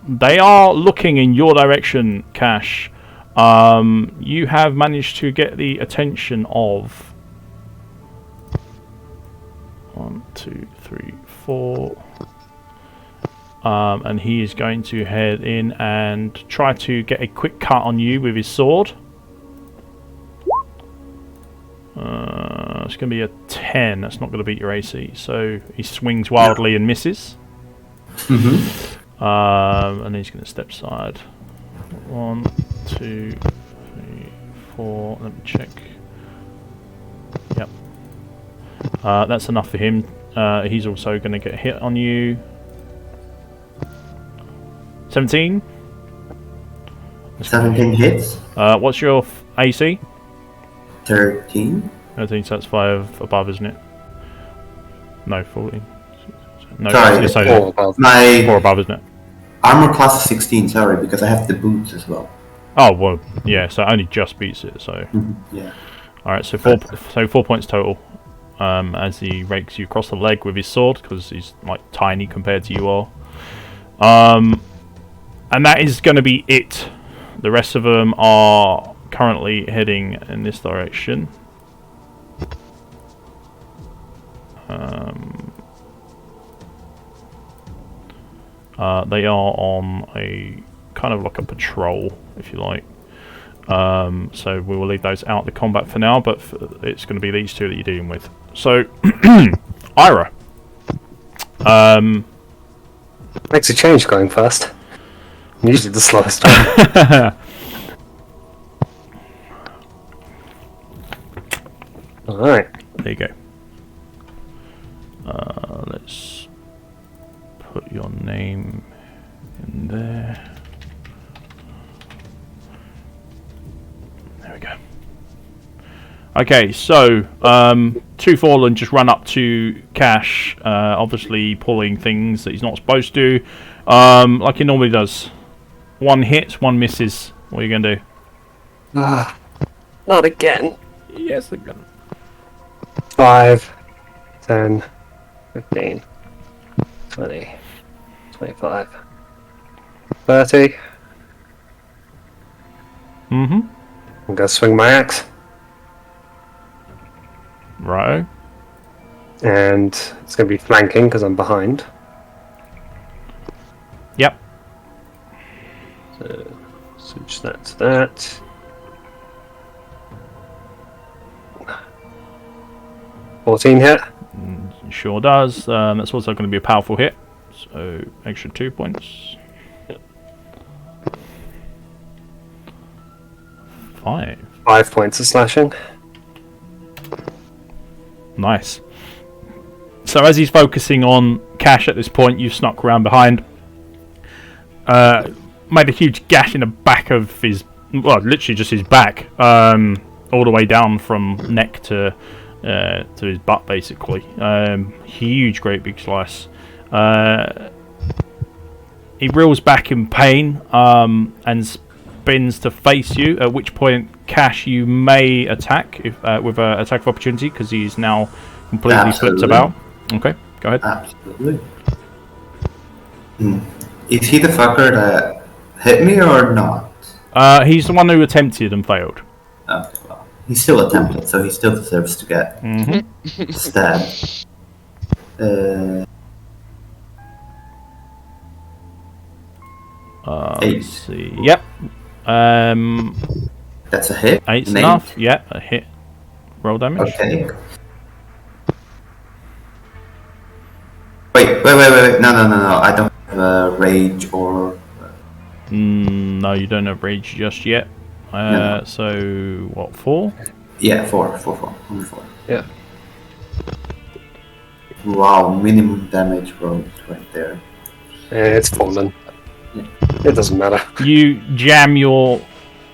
they are looking in your direction, Cash. You have managed to get the attention of 1, 2, 3, 4. And he is going to head in and try to get a quick cut on you with his sword. It's going to be a 10. That's not going to beat your AC. So he swings wildly and misses. And he's going to step aside. 1, 2, 3, 4. Let me check. Yep. That's enough for him. He's also going to get hit on you. 17. 17 hits. What's your AC? 13. 13, so that's 5 above, isn't it? No, 14. No, Sorry, it's 4 above. 4 above, isn't it? Armor class is 16, sorry, because I have the boots as well. Oh, well, yeah, so it only just beats it, so... Yeah. Alright, so 4 points total. As he rakes you across the leg with his sword, because he's, like, tiny compared to you all. And that is going to be it. The rest of them are currently heading in this direction. They are on a kind of like a patrol, if you like. So we will leave those out of the combat for now, but it's going to be these two that you're dealing with. So, Ira. Makes a change going first. I'm usually the slowest one. Alright. There you go. Let's put your name in there. There we go. Okay, so Two Fallen just run up to Cash, obviously pulling things that he's not supposed to, like he normally does. 1 hits, 1 misses. What are you gonna do? Not again. Yes, again. 5, 10, 15, 20, 25, 30. Mm-hmm. I'm gonna swing my axe. Righto. And it's gonna be flanking because I'm behind. Yep. So switch that to that. 14 hit. Sure does. That's also going to be a powerful hit. So extra 2 points. Yep. 5. 5 points of slashing. Nice. So as he's focusing on Cash at this point, you've snuck around behind. Made a huge gash in the back of his, well, literally just his back, all the way down from neck to his butt, basically. Huge, great big slice. He reels back in pain and spins to face you. At which point, Cash, you may attack with an attack of opportunity because he's now completely flipped about. Okay, go ahead. Absolutely. Is he the fucker that hit me or not? He's the one who attempted and failed. Okay, well, he still attempted, so he still deserves to get stabbed. Let's see. Yep. That's a hit. 8's enough. Yep, a hit. Roll damage. Okay. Wait. No. I don't have rage or... No, you don't have rage just yet. No. So, what, 4? Yeah, 4. Only 4. Yeah. Wow, minimum damage rolled right there. It's fallen. It doesn't matter. You jam your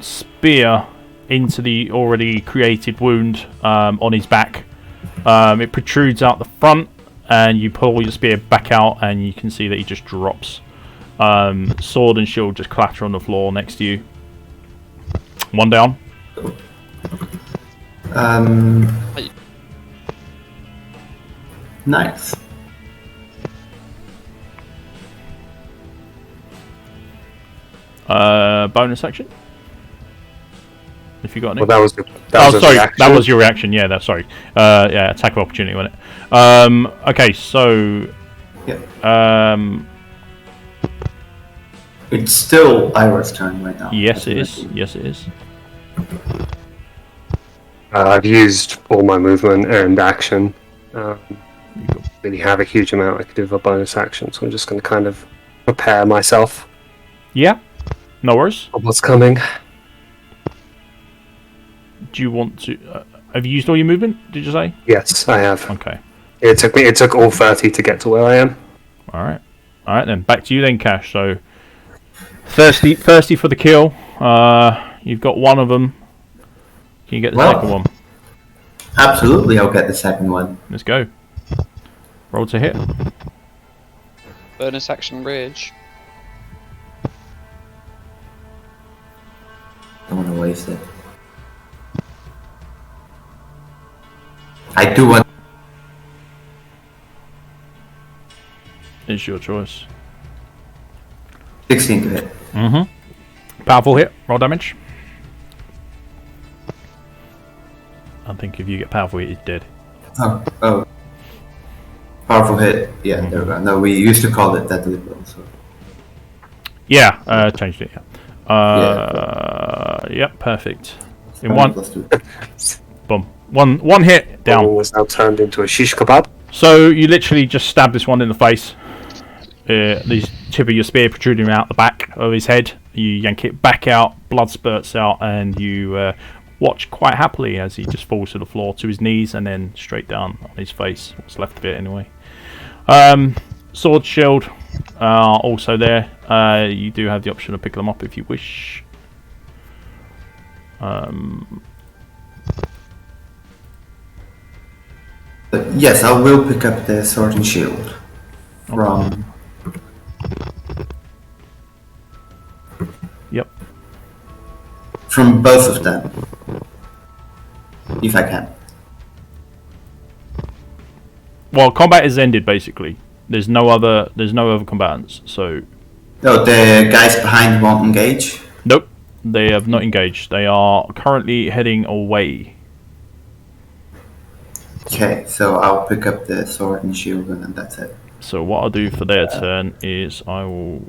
spear into the already created wound on his back. It protrudes out the front, and you pull your spear back out, and you can see that he just drops. Sword and shield just clatter on the floor next to you. One down. Nice. Bonus action. If you got any. Well, that was the sorry, reaction. that was your reaction. Yeah, that's sorry. Yeah, attack of opportunity, wasn't it? Okay, so. Yeah. It's still Ira's turn right now. Yes, it is. Yes, it is. I've used all my movement and action. Really have a huge amount I could do with a bonus action, so I'm just going to kind of prepare myself. Yeah, no worries. On what's coming. Do you want to? Have you used all your movement? Did you say? Yes, I have. Okay. It took all 30 to get to where I am. All right then. Back to you then, Cash. So thirsty for the kill. You've got one of them. Can you get the second one? Absolutely, I'll get the second one. Let's go. Roll to hit. Bonus action rage. Don't want to waste it. I do want. It's your choice. 16 to hit. Powerful hit. Roll damage. I think if you get powerful hit, he's dead. Oh. Powerful hit. Yeah, there we go. No, we used to call it deadly blow. So. Yeah, changed it. Yeah. Yep, perfect. In one. Boom. One hit down. Was now turned into a shish kebab. So you literally just stab this one in the face. The tip of your spear protruding out the back of his head. You yank it back out, blood spurts out, and you watch quite happily as he just falls to the floor to his knees and then straight down on his face. What's left of it anyway. Sword, shield are also there. You do have the option to pick them up if you wish. Yes, I will pick up the sword and shield from. Yep. From both of them, if I can. Well, combat is ended basically. There's no other combatants. So. Oh, the guys behind won't engage. Nope, they have not engaged. They are currently heading away. Okay, so I'll pick up the sword and shield and then that's it. So what I'll do for their turn is I will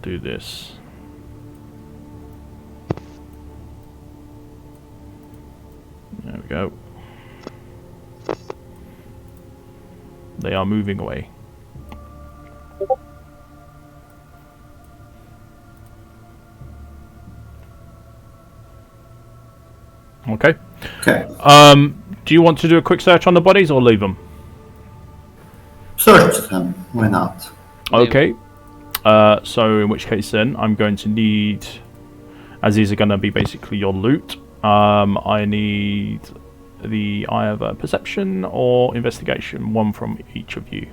do this. There we go. They are moving away. Okay. Okay. Do you want to do a quick search on the bodies or leave them? Why not? Okay. So in which case then, I'm going to need, as these are going to be basically your loot, I need the either perception or investigation, one from each of you.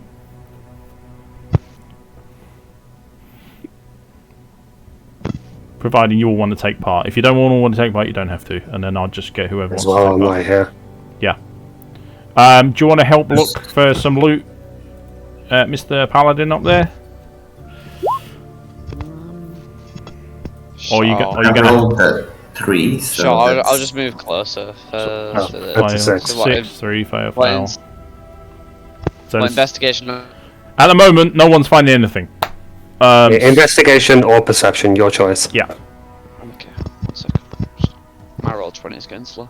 Providing you all want to take part. If you don't all want to take part, you don't have to, and then I'll just get whoever As wants well, to I'm take part. right here. Yeah. Do you want to help look for some loot, Mr. Paladin up there? Or you Sure. are you I gonna? rolled a 3, so Sure, I'll that's- just move closer. Oh, To the, that's a 6. so what, 6, 3, fail, what, fail. in- So what it's- investigation? at the moment, no one's finding anything. Investigation or perception, your choice. Yeah. Okay, 1 second. My roll 20 is getting slow.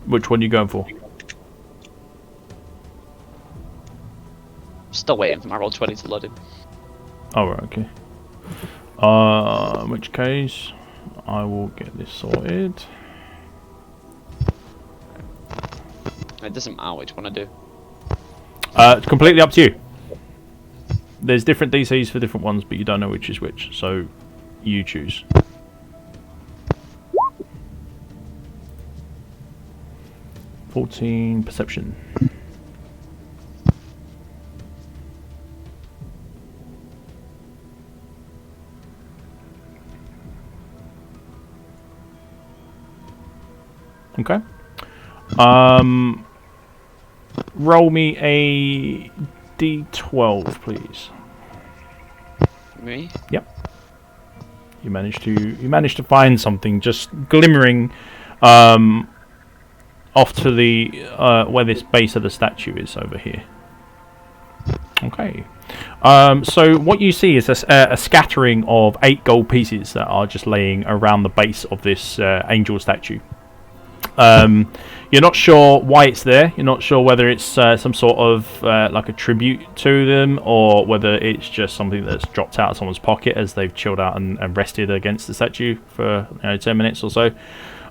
Which one are you going for? Still waiting for my roll 20 to load in. Oh, right, okay. In which case, I will get this sorted. It doesn't matter which one I do. It's completely up to you. There's different DCs for different ones, but you don't know which is which, so you choose. (14) perception. Okay. Roll me a D12, please. Me? You managed to find something just glimmering off to the where this base of the statue is over here. Okay. So what you see is a scattering of 8 gold pieces that are just laying around the base of this angel statue. You're not sure why it's there. You're not sure whether it's some sort of like a tribute to them, or whether it's just something that's dropped out of someone's pocket as they've chilled out and rested against the statue for 10 minutes or so.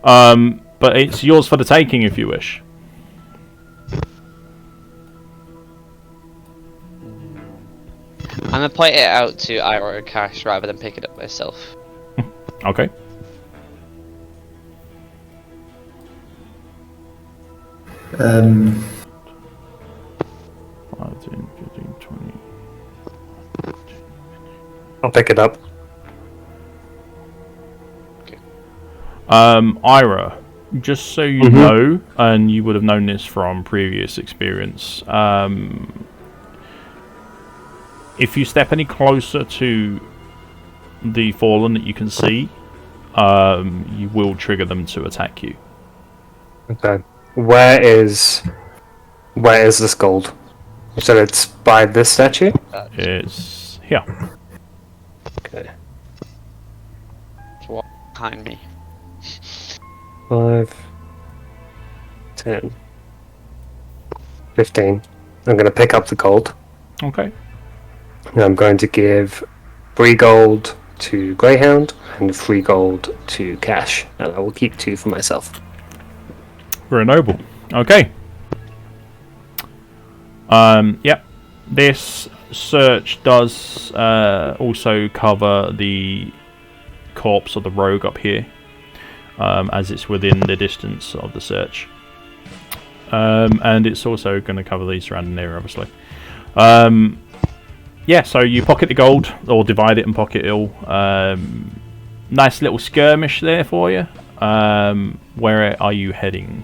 But it's yours for the taking if you wish. I'm gonna point it out to Ira and Cash rather than pick it up myself. Okay. Um, 5, 10, 15, 20. I'll pick it up. Ira, just so you know, and you would have known this from previous experience, if you step any closer to the fallen that you can see, you will trigger them to attack you. Okay. Where is this gold? You said it's by this statue? It's here. Okay. It's what behind me. 5, 10, 15. I'm going to pick up the gold. Okay. And I'm going to give 3 gold to Greyhound and 3 gold to Cash. And I will keep 2 for myself. Very noble. Okay. Yep. This search does also cover the corpse of the rogue up here, as it's within the distance of the search. And it's also going to cover the surrounding area, obviously. Yeah, so you pocket the gold, or divide it and pocket it all. Nice little skirmish there for you. Where are you heading?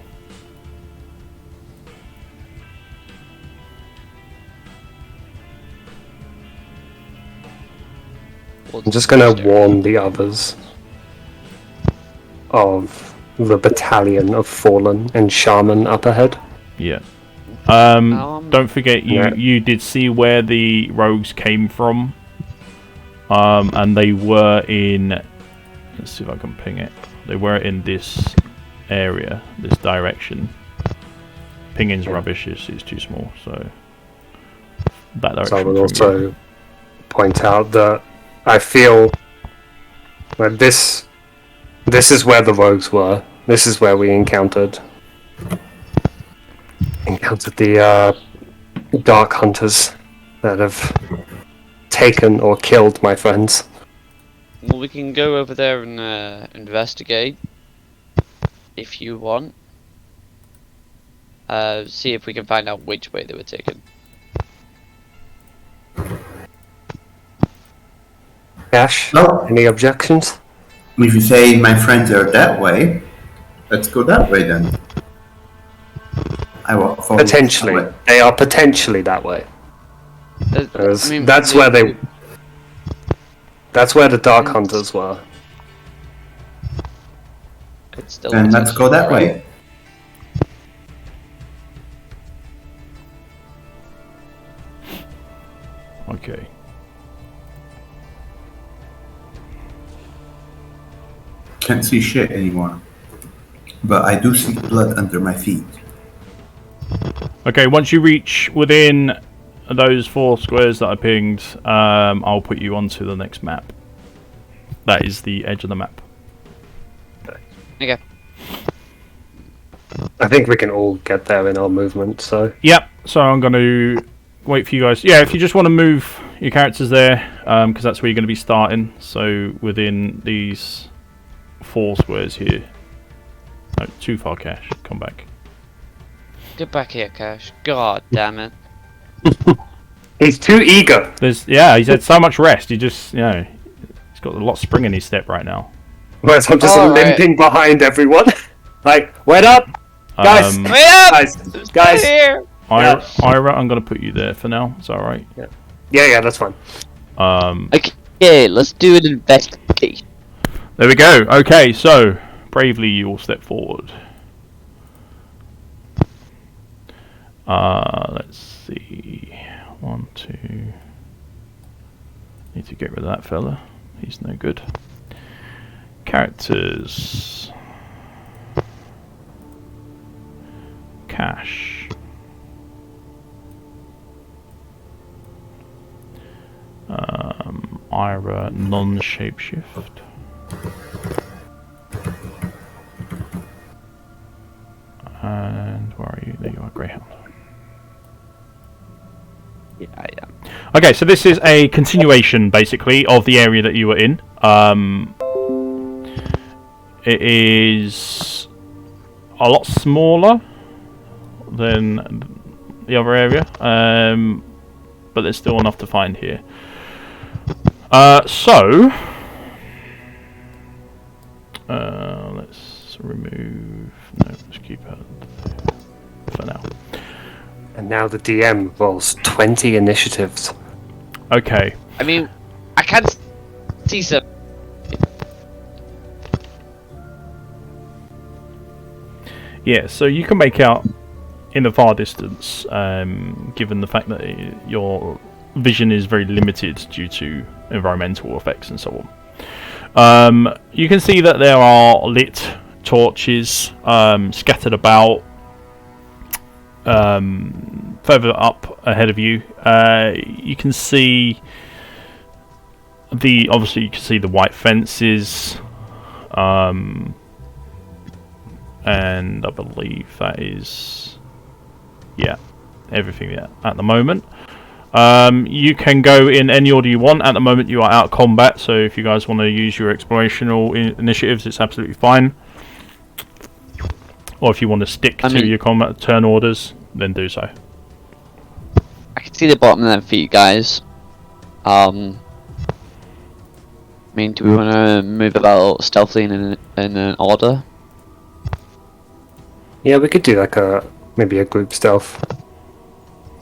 I'm just going to warn the others of the battalion of Fallen and Shaman up ahead. Yeah. Don't forget, you did see where the rogues came from, and they were in Let's see if I can ping it. They were in this area, this direction. Pinging's rubbish, it's too small, so that direction. So I would also point out that I feel that this is where the rogues were. This is where we encountered the dark hunters that have taken or killed my friends. Well, we can go over there and investigate if you want. See if we can find out which way they were taken. Ash, No. any objections? If you say my friends are that way, let's go that way then. I will follow Potentially. that way. They are potentially that way. I mean, That's where the dark hunters were. It's still Then let's go that right? way. Okay. Can't see shit anymore. But I do see blood under my feet. Okay, once you reach within those 4 squares that I pinged, I'll put you onto the next map. That is the edge of the map. Okay. I think we can all get there in our movement, so... Yep, so I'm going to wait for you guys. Yeah, if you just want to move your characters there, because that's where you're going to be starting. So within these 4 squares here. No, too far, Cash. Come back. Get back here, Cash. God damn it. He's too eager. He's had so much rest. He just, he's got a lot of spring in his step right now. Whereas I'm just Alright. limping behind everyone. Like, wait up! Guys! Um, Wait up! Guys! Here! Ira, I'm going to put you there for now. Is that alright? Yeah, that's fine. Okay, let's do an investigation. There we go. Okay, so bravely you all step forward. Let's see. 1, 2. Need to get rid of that fella. He's no good. Characters. Cash. Ira, non-shapeshift. And where are you? There you are, Greyhound. Yeah, I am. Okay, so this is a continuation, basically, of the area that you were in. It is a lot smaller than the other area, but there's still enough to find here. Let's remove... No, let's keep it for now. And now the DM rolls 20 initiatives. Okay. I mean, I can't see some. Yeah, so you can make out in the far distance, given the fact that your vision is very limited due to environmental effects and so on. You can see that there are lit torches scattered about further up ahead of you. You can see obviously you can see the white fences, and I believe that is everything at the moment. You can go in any order you want. At the moment you are out of combat, so if you guys want to use your explorational initiatives, it's absolutely fine. Or if you want to stick to your combat turn orders, then do so. I can see the bottom of them for you guys. I mean, do we want to move about stealthily in an order? Yeah, we could do like maybe a group stealth.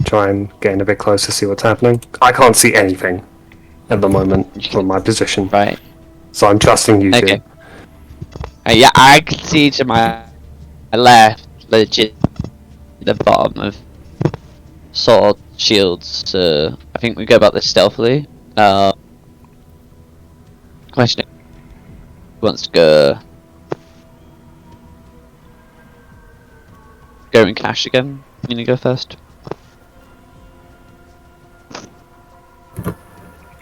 Try and get in a bit closer, see what's happening. I can't see anything at the moment from my position. Right. So I'm trusting you two. Yeah, I can see to my left, legit, the bottom of sword, shields. So I think we go about this stealthily. Question: wants to go? Go and Cash again. You gonna go first?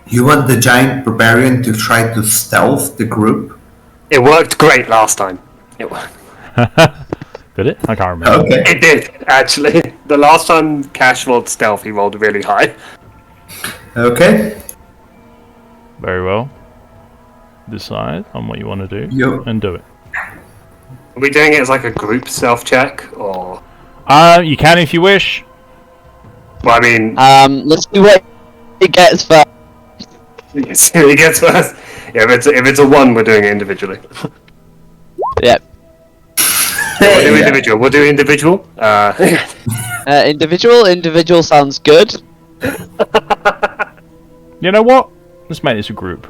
You want the giant barbarian to try to stealth the group? It worked great last time. It worked. Did it? I can't remember. Okay. It did, actually. The last time Cash rolled stealth, he rolled really high. Okay. Very well. Decide on what you want to do Yo. and do it. Are we doing it as like a group self-check, or... You can if you wish. Well, I mean... Let's do what it gets first. He gets first. Yeah, if it's a 1, we're doing it individually. Yep. We'll do individual. We'll do individual. Individual sounds good. You know what? Let's make this a group.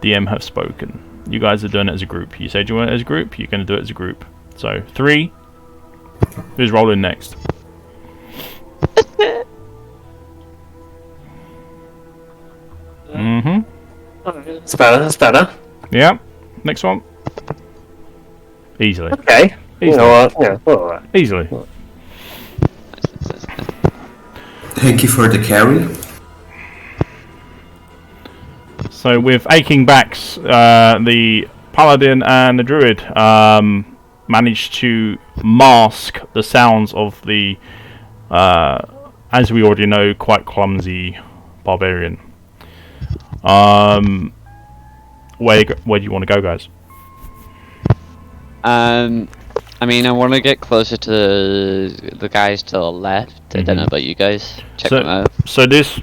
DM have spoken. You guys are doing it as a group. You said you want it as a group. You're going to do it as a group. So 3. Who's rolling next? That's better. That's better. Yeah. Next one. Easily. Okay. You Easily. know what? Yeah. All right. Easily. Thank you for the carry. So with aching backs, the Paladin and the Druid managed to mask the sounds of the, as we already know, quite clumsy barbarian. Where do you want to go, guys? I mean, I want to get closer to the guys to the left. I don't know about you guys. Check them out. So this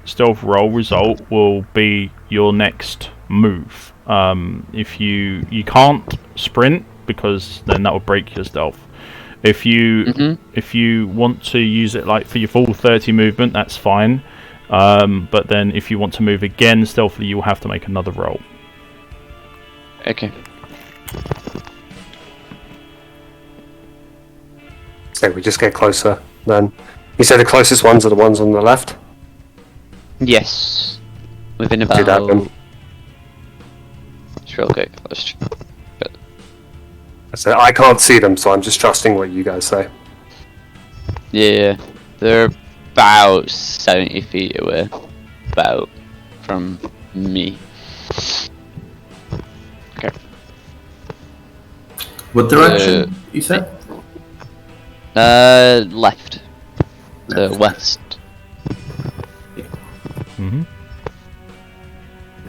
stealth roll result will be your next move. If you can't sprint, because then that will break your stealth. If you want to use it like for your full 30 movement, that's fine. But then if you want to move again stealthily, you will have to make another roll. Okay. So we just get closer then. You said the closest ones are the ones on the left? Yes. Within Do that about... then. It's real quick. Let's... So I can't see them, so I'm just trusting what you guys say. Yeah. They're about 70 feet away. About. From me. Okay. What direction you said? Left. The west.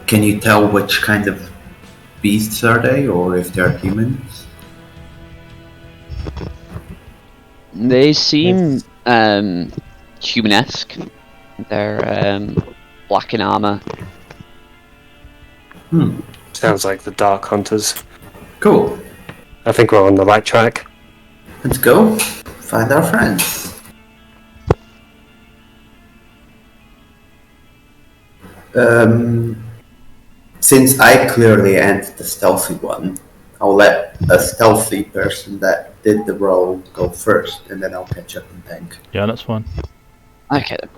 Can you tell which kind of beasts are they, or if they're humans? They seem humanesque. They're black in armor. Sounds like the Dark Hunters. Cool. I think we're on the right track. Let's go find our friends. Since I clearly am the stealthy one, I'll let a stealthy person that did the roll go first, and then I'll catch up and tank. Yeah, that's fine. Okay then.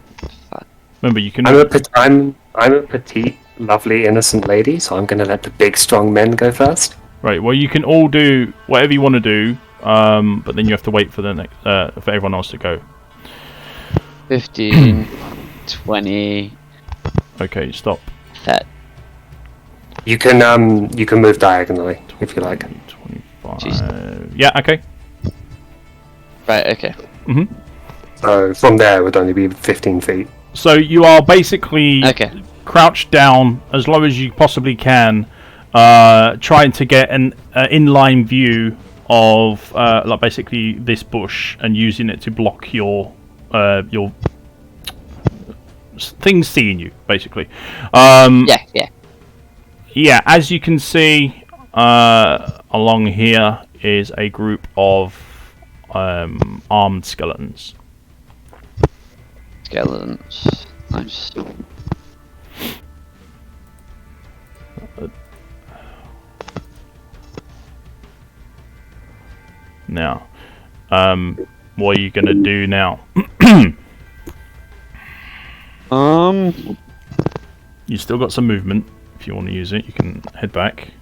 Fine. Remember, you can. I'm a petite, lovely, innocent lady, so I'm going to let the big, strong men go first. Right. Well, you can all do whatever you want to do, but then you have to wait for the next, for everyone else to go. 15, 20, Okay, stop. 30. You can move diagonally if you like. 25. Yeah. Okay. Right, okay. So from there it would only be 15 feet. So you are basically Okay. crouched down as low as you possibly can, trying to get an inline view of like basically this bush and using it to block your things seeing you, basically. Yeah. Yeah, as you can see, along here is a group of armed skeletons. Skeletons. Nice. Now, what are you gonna do now? You still got some movement. If you want to use it, you can head back.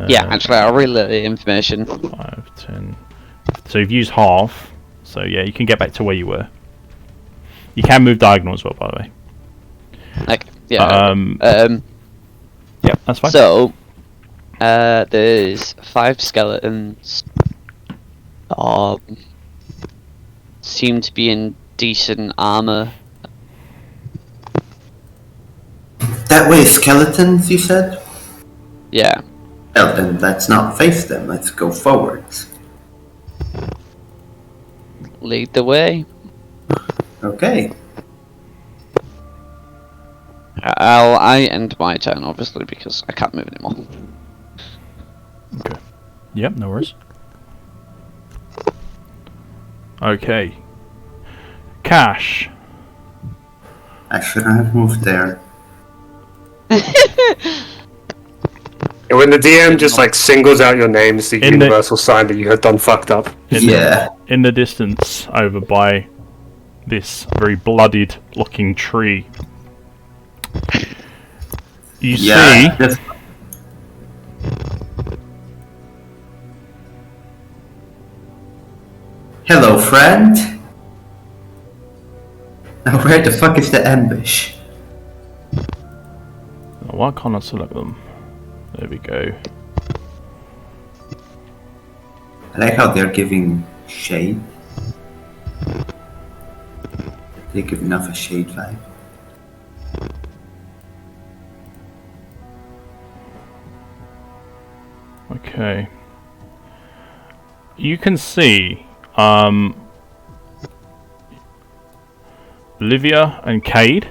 Yeah, actually, I'll relay the information. 5, 10. So you've used half. So yeah, you can get back to where you were. You can move diagonal as well, by the way. Okay, yeah. Yeah, that's fine. So, there's 5 skeletons. Seem to be in decent armor. That way, skeletons, you said? Yeah. Well, then let's not face them. Let's go forwards. Lead the way. Okay. I end my turn, obviously, because I can't move anymore. Okay. Yep, no worries. Okay. Cash. I shouldn't have moved there. And when the DM just like singles out your name, it's the In the- universal sign that you have done fucked up. In the distance, over by this very bloodied looking tree, you see Just... Hello, friend. Now, where the fuck is the ambush? why can't I select them? There we go. I like how they're giving shade. They give enough a shade vibe. Okay. You can see Livia and Cade.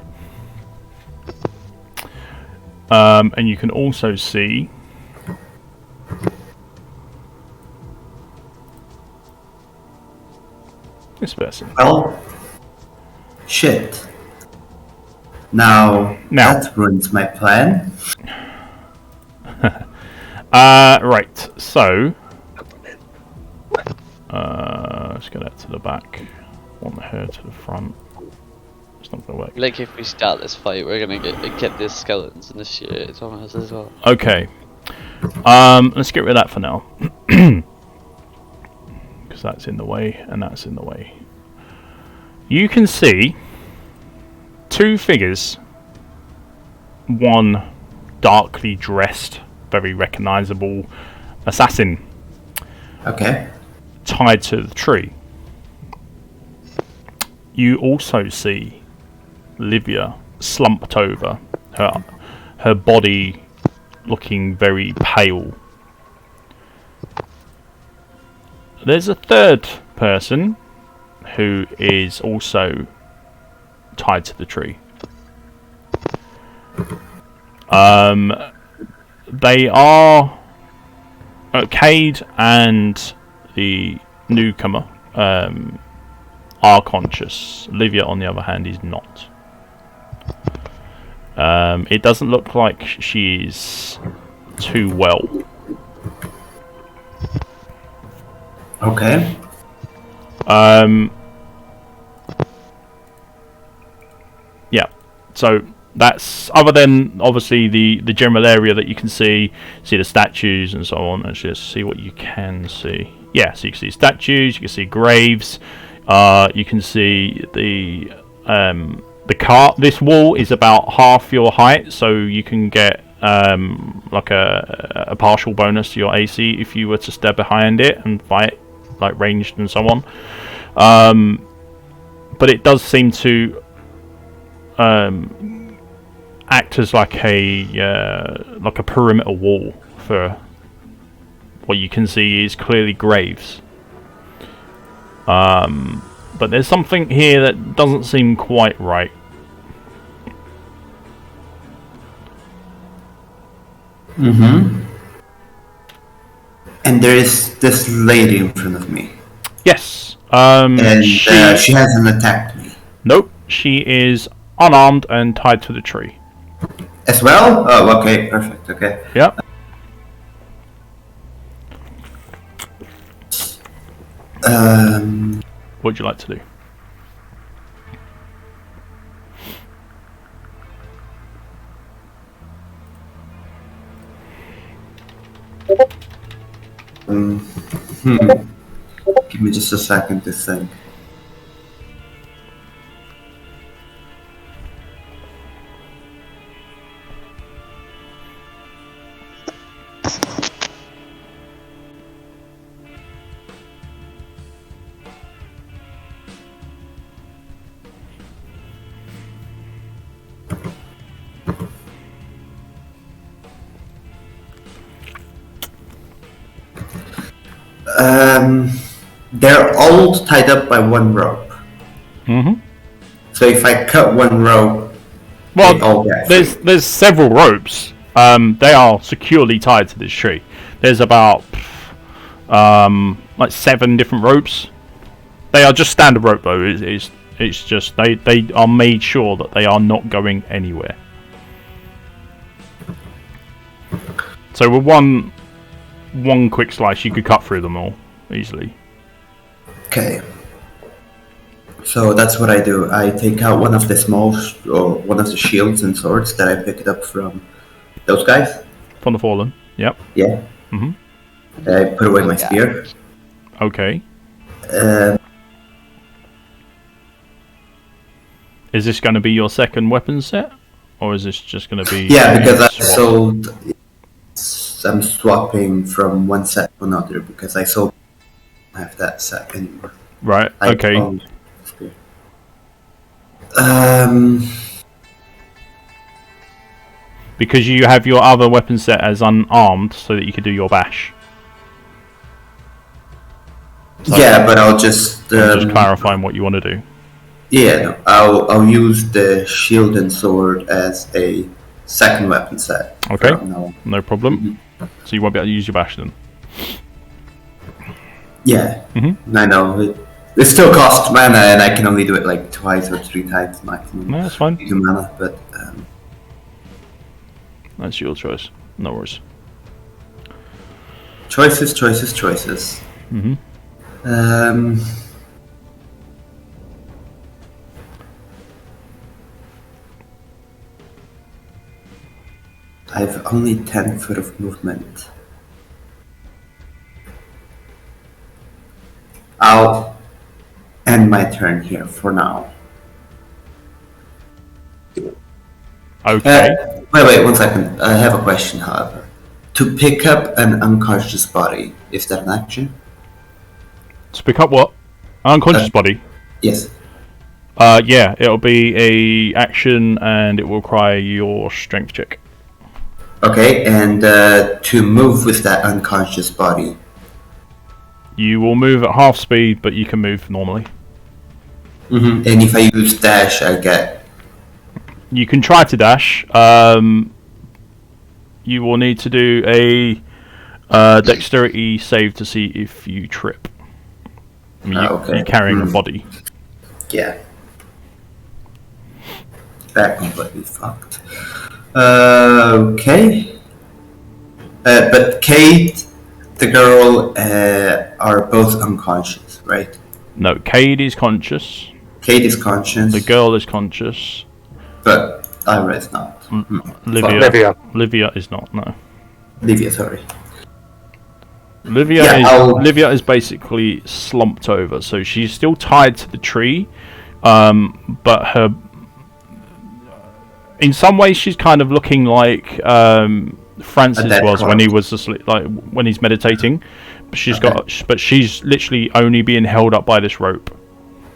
And you can also see this person. Well, shit. Now that ruins my plan. Right, so let's get that to the back. Want her to the front. It's not gonna work. Like, if we start this fight, we're gonna get the skeletons and the shit on us as well. Okay. Let's get rid of that for now. Because that's in the way, and that's in the way. You can see 2 figures. One darkly dressed, very recognizable assassin. Okay. Tied to the tree. You also see Livia slumped over, her body looking very pale. There's a third person who is also tied to the tree. They are Cade and the newcomer are conscious. Livia, on the other hand, is not. It doesn't look like she is too well. Okay. Yeah. So that's, other than obviously the general area that you can see the statues and so on, and just see what you can see. Yeah, so you can see statues, you can see graves, you can see the cart. This wall is about half your height, so you can get like a partial bonus to your AC if you were to step behind it and fight, like ranged and so on. But it does seem to act as like a perimeter wall for what you can see is clearly graves. But there's something here that doesn't seem quite right. Mm-hmm. And there is this lady in front of me. Yes. And she hasn't attacked me. Nope. She is unarmed and tied to the tree. As well? Oh, okay. Perfect. Okay. Yep. What would you like to do? Give me just a second to think. They're all tied up by one rope. Mm-hmm. So if I cut one rope, Well, they all get free. there's several ropes. They are securely tied to this tree. There's about like 7 different ropes. They are just standard rope though. It's just they are made sure that they are not going anywhere. So with one quick slice, you could cut through them all easily. Okay. So that's what I do. I take out one of the or one of the shields and swords that I picked up from those guys. From the fallen. Yep. Yeah. Mhm. I put away my spear. Okay. Uh, Is this going to be your second weapon set, or is this just going to be? yeah, because I swap? sold. I'm swapping from one set to another because I sold. I don't have that set anymore. Right. I Okay. own spear. Um. Because you have your other weapon set as unarmed, so that you could do your bash. So Yeah, but I'll just. I'm just clarifying what you want to do. Yeah, no, I'll use the shield and sword as a second weapon set. Okay. from now on. No problem. So you won't be able to use your bash then. Yeah, Mhm. I know. It still costs mana, and I can only do it like twice or 3 times maximum. No, that's fine. Use mana, but That's your choice. No worries. choices. Mhm. I've only 10 foot of movement. I'll end my turn here for now. Okay. Wait, 1 second. I have a question, however. To pick up an unconscious body, is that an action? To pick up what? Unconscious body. Yes. Yeah, it'll be a action, and it will require your strength check. Okay, and to move with that unconscious body. You will move at half speed, but you can move normally. And if I use dash, I get. You can try to dash. You will need to do a dexterity save to see if you trip. I mean, Okay. you're carrying a body. Yeah. That completely fucked. Okay. But Cade, the girl, are both unconscious, right? No, Cade is conscious. Cade is conscious. The girl is conscious. But Ira is not. Livia is not. No. Livia, sorry. Livia is basically slumped over, so she's still tied to the tree, but her. In some ways, she's kind of looking like Francis was when he was asleep, like when he's meditating. But she's literally only being held up by this rope.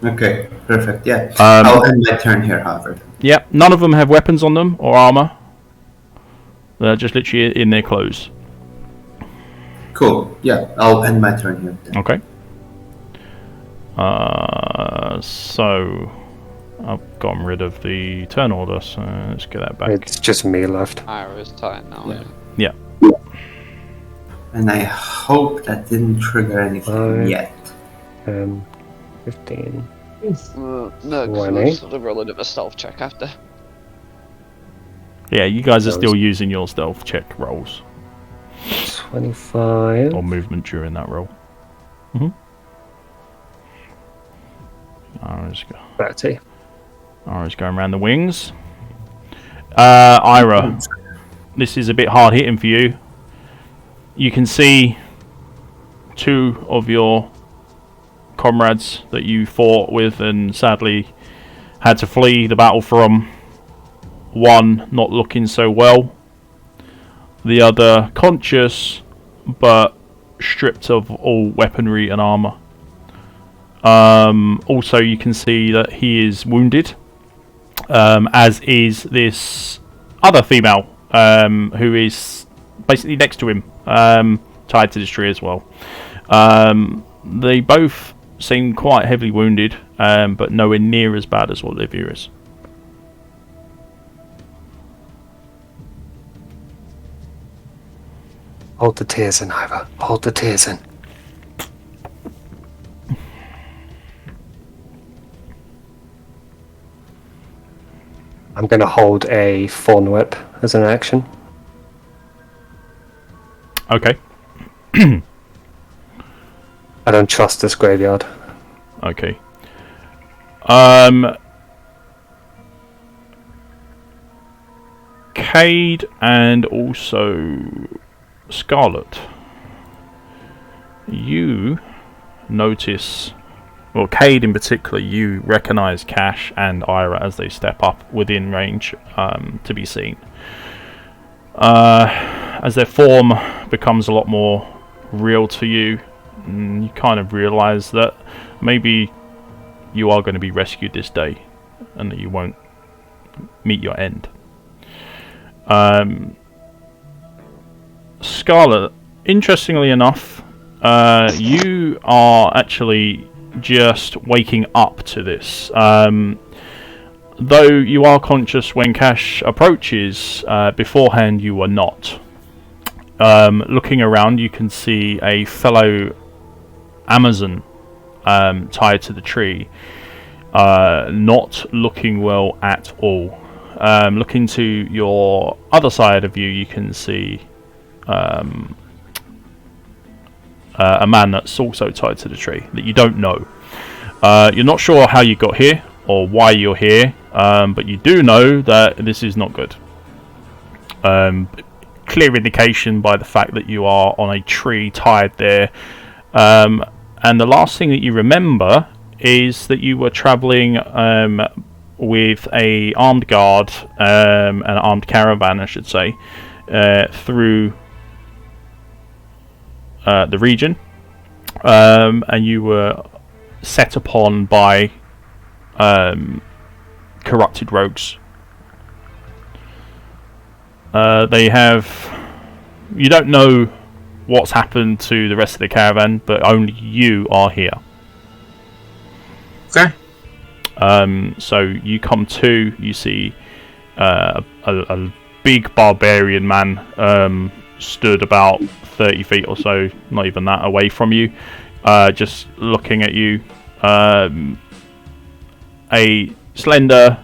Okay, perfect. Yeah, I'll end my turn here, however. Yeah, none of them have weapons on them or armor. They're just literally in their clothes. Cool. Yeah, I'll end my turn here. Then. Okay. So I've gotten rid of the turn order, so let's get that back. It's just me left. Ira's time now. Yeah. Yeah. And I hope that didn't trigger anything yet. 15. No, because One, we'll eh? sort of roll a stealth check after. Yeah, you guys are still using your stealth check rolls 25. or movement during that roll. Ira's 30. going around the wings. Ira, this is a bit hard hitting for you. You can see 2 of your comrades that you fought with and sadly had to flee the battle from. One not looking so well, the other conscious but stripped of all weaponry and armour. Also you can see that he is wounded, as is this other female who is basically next to him, tied to this tree as well. They both seem quite heavily wounded, but nowhere near as bad as what Livia is. Hold the tears in, Ivor. Hold the tears in. I'm going to hold a Thorn Whip as an action. Okay. I don't trust this graveyard. Okay. Cade and also Scarlet, you notice, well, Cade in particular, you recognise Cash and Ira as they step up within range to be seen. As their form becomes a lot more real to you, you kind of realise that maybe you are going to be rescued this day and that you won't meet your end. Scarlet, interestingly enough, you are actually just waking up to this. Though you are conscious when Cash approaches, beforehand you were not. Looking around, you can see a fellow Amazon tied to the tree, not looking well at all. Looking to your other side of you can see a man that's also tied to the tree that you don't know. You're not sure how you got here or why you're here, but you do know that this is not good. Clear indication by the fact that you are on a tree tied there, and the last thing that you remember is that you were travelling with a armed guard, an armed caravan I should say, through the region, and you were set upon by corrupted rogues. They have... You don't know what's happened to the rest of the caravan, but only you are here. Okay. So you come to, you see a big barbarian man stood about 30 feet or so, not even that, away from you, just looking at you. A slender,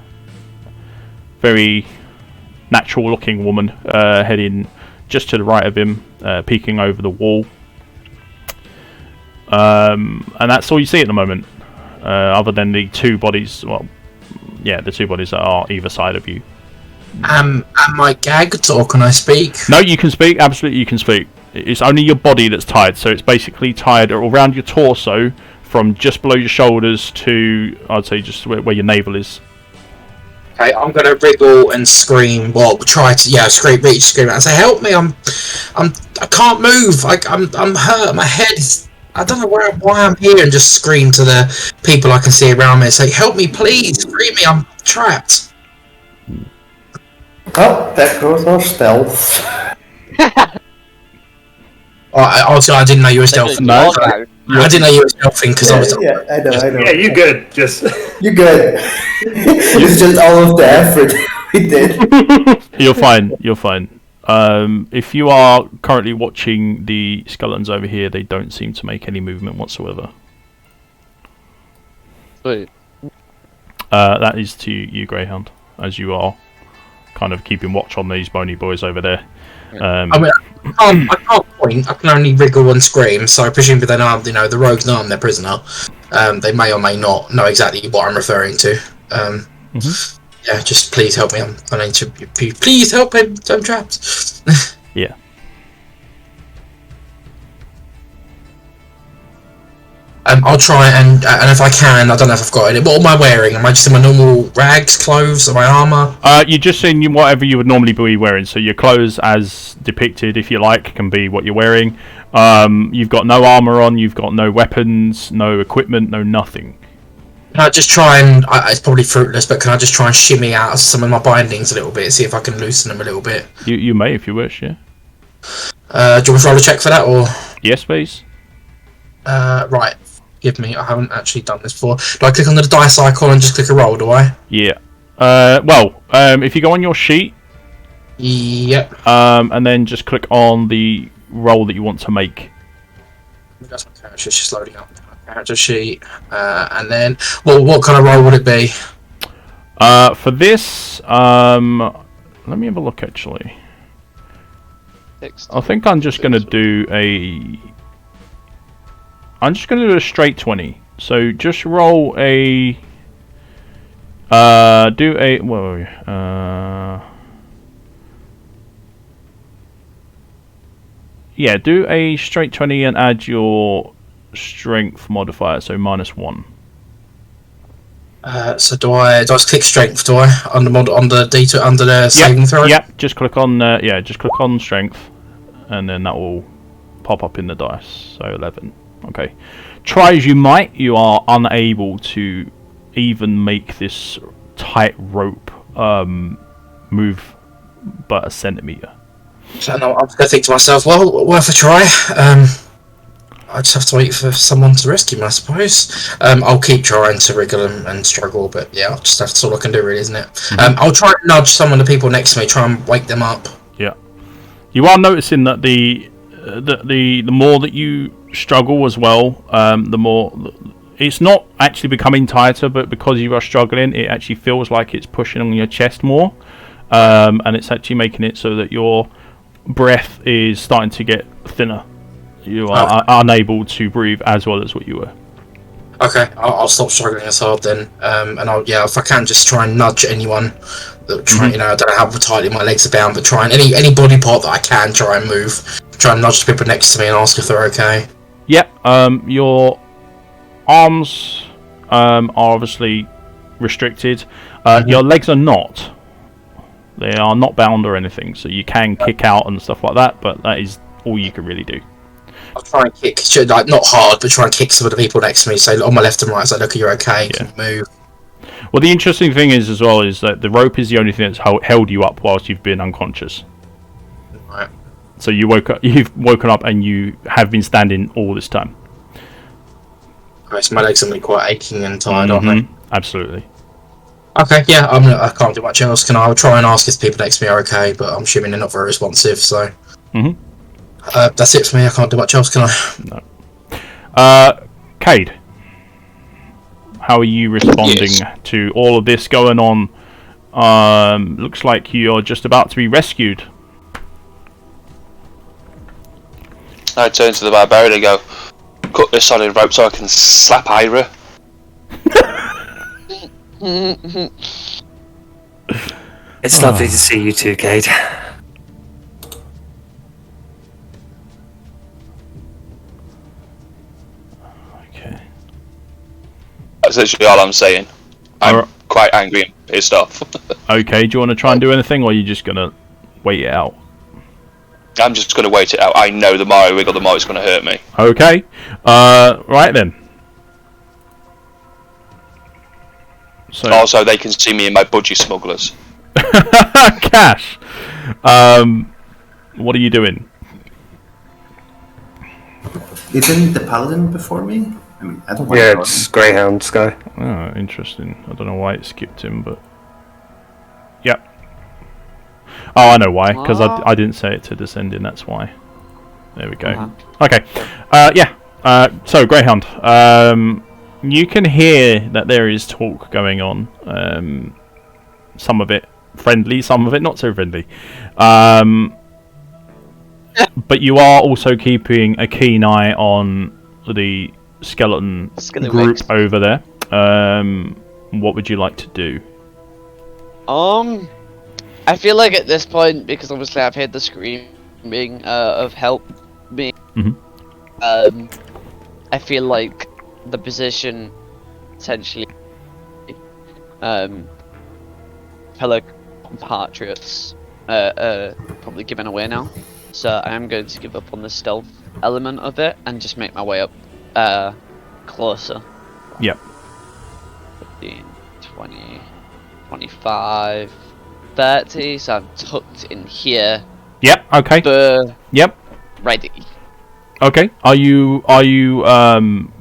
very natural looking woman heading just to the right of him, peeking over the wall. And that's all you see at the moment, other than the 2 bodies, well, yeah, the 2 bodies that are either side of you. Am I gagged or can I speak? No, you can speak, absolutely you can speak. It's only your body that's tied, so it's basically tied around your torso from just below your shoulders to, I'd say, just where your navel is. Okay, I'm gonna wriggle and scream. Well, try to scream out and say, "Help me! I can't move. I'm hurt. My head is. I don't know why I'm here." And just scream to the people I can see around me and say, "Help me, please! Free me! I'm trapped." Oh, that goes our stealth. I didn't know you were stealthing. No. I didn't know you were stealthing because I was. Yeah, I know. Yeah, you good. Just You're good. It's just all of the effort we did. You're fine. If you are currently watching the skeletons over here, they don't seem to make any movement whatsoever. Sweet. That is to you, Greyhound, as you are kind of keeping watch on these bony boys over there. I can't point. I can only wriggle and scream. So I presume that the rogues know I'm their prisoner. They may or may not know exactly what I'm referring to. Yeah, just please help me. I need to. Please help me. I'm trapped. Yeah. I'll try and if I can, I don't know if I've got it. What am I wearing? Am I just in my normal rags, clothes, or my armor? You're just in whatever you would normally be wearing. So your clothes, as depicted, if you like, can be what you're wearing. You've got no armor on. You've got no weapons, no equipment, no nothing. Can I just try and... it's probably fruitless, but can I just try and shimmy out some of my bindings a little bit, see if I can loosen them a little bit? You may, if you wish, yeah. Do you want me to roll a check for that, or...? Yes, please. Right. Give me... I haven't actually done this before. Do I click on the dice icon and just click a roll, do I? Yeah. If you go on your sheet... Yep. And then just click on the roll that you want to make. That's my character, it's just loading up. Character sheet, and then what kind of role would it be? For this, let me have a look actually. I think I'm just going to do a straight 20. So just roll a do a straight 20 and add your strength modifier, so -1. So do I just click strength? Do I under the saving throw? Yep. Just click on strength, and then that will pop up in the dice. So 11. Okay. Try as you might, you are unable to even make this tight rope move but a centimeter. So no, I'm gonna think to myself, well, worth a try. I just have to wait for someone to rescue me, I suppose. I'll keep trying to wriggle and struggle, but yeah, that's all I can do, really, isn't it? Mm-hmm. I'll try and nudge some of the people next to me, try and wake them up. Yeah, you are noticing that the more that you struggle as well, the more it's not actually becoming tighter, but because you are struggling, it actually feels like it's pushing on your chest more, and it's actually making it so that your breath is starting to get thinner. You are unable to breathe as well as what you were. Okay, I'll stop struggling as hard then, and if I can, just try and nudge anyone. That try, I don't know how tightly my legs are bound, but try and any body part that I can try and move. Try and nudge the people next to me and ask if they're okay. Yep. Your arms are obviously restricted. Your legs are not. They are not bound or anything, so you can kick out and stuff like that. But that is all you can really do. I'll try and kick, like not hard, but try and kick some of the people next to me. Say on my left and right, say, "Look, you're okay. Can you move?" Well, the interesting thing is as well is that the rope is the only thing that's held you up whilst you've been unconscious. Right. So you've woken up and you have been standing all this time. Okay, so my legs are going to be quite aching and tired, aren't they? Absolutely. Okay, yeah, I can't do much else. I'll try and ask if the people next to me are okay, but I'm assuming they're not very responsive, so... that's it for me. I can't do much else, can I? No. Cade, how are you responding to all of this going on? Looks like you're just about to be rescued. I turn to the barbarian and go, cut this solid rope so I can slap Ira. It's lovely to see you too, Cade. Okay. That's literally all I'm saying. I'm quite angry and pissed off. Okay, do you want to try and do anything, or are you just going to wait it out? I'm just going to wait it out. I know the more I wiggle, the more it's going to hurt me. Okay. Right then. So Also, they can see me in my budgie smugglers. Cash. What are you doing? Isn't the Paladin before me? I mean, I don't want Yeah, it's Greyhound Sky. Oh, interesting. I don't know why it skipped him, but... Yep. Oh, I know why, because I didn't say it to descending, that's why. There we go. Okay. So, Greyhound. You can hear that there is talk going on. Some of it friendly, some of it not so friendly. But you are also keeping a keen eye on the skeleton group over there. What would you like to do? I feel like at this point, because obviously I've heard the screaming of help me, I feel like the position essentially fellow compatriots probably given away now, so I am going to give up on the stealth element of it and just make my way up closer. Yep. 15, 20, 25, 30, so I'm tucked in here. Yep. Okay. Yep. Ready. Okay. Are you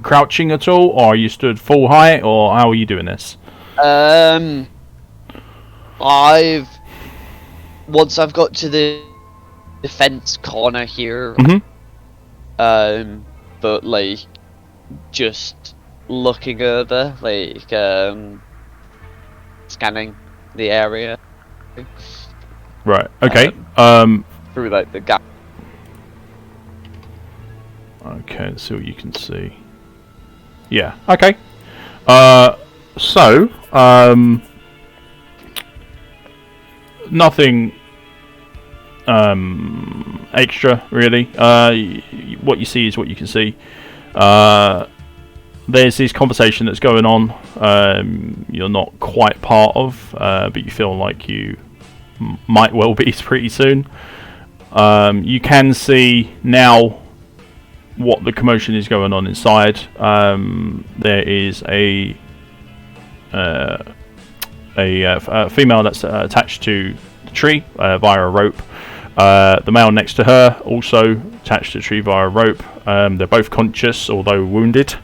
crouching at all, or are you stood full height, or how are you doing this? Once I've got to the defense corner here, but like just looking over, like scanning the area. Right. Okay. Through like the gap. Okay. Let's see what you can see. Yeah. Okay. So nothing extra really. What you see is what you can see. There's this conversation that's going on. You're not quite part of, but you feel like you might well be pretty soon. You can see now what the commotion is going on inside. There is a female that's attached to the tree via a rope. The male next to her also attached to the tree via a rope. They're both conscious, although wounded.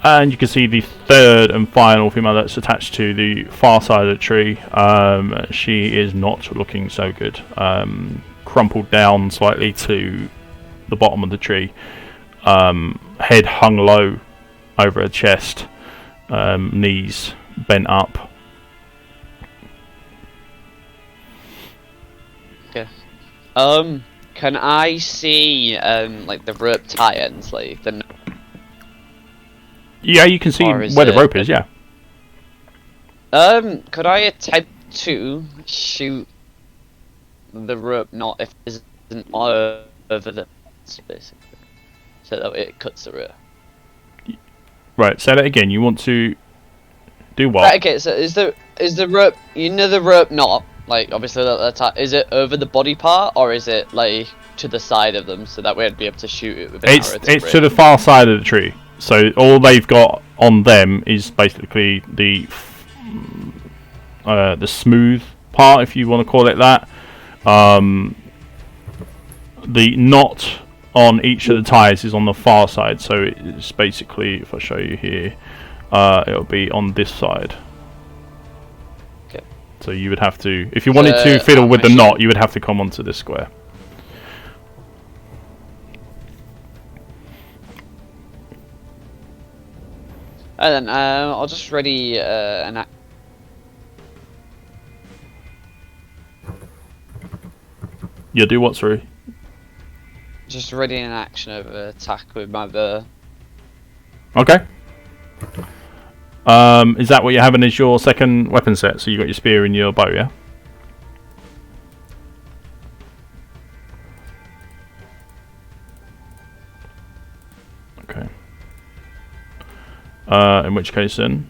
And you can see the third and final female that's attached to the far side of the tree. She is not looking so good. Crumpled down slightly to the bottom of the tree. Head hung low over her chest. Knees bent up. Okay. Can I see like the rope tie-ins, like the? Yeah, you can see where the rope is. Yeah. Could I attempt to shoot the rope knot if it isn't over the basically, so that it cuts the rope? Right. Say that again. You want to do what? Right, okay. So is the rope? You know the rope knot. Like obviously is it over the body part or is it like to the side of them so that way I'd be able to shoot it with an arrow? It's to the far side of the tree. So all they've got on them is basically the smooth part, if you want to call it that. The knot on each of the ties is on the far side, so it's basically, if I show you here, it'll be on this side. Okay. So you would have to, if you wanted to fiddle with the knot, you would have to come onto this square. And then I'll just ready an. Yeah, do what, sorry? Just ready an action of attack with my bow. Okay. Is that what you're having as your second weapon set? So you got your spear and your bow, yeah? Okay. In which case then,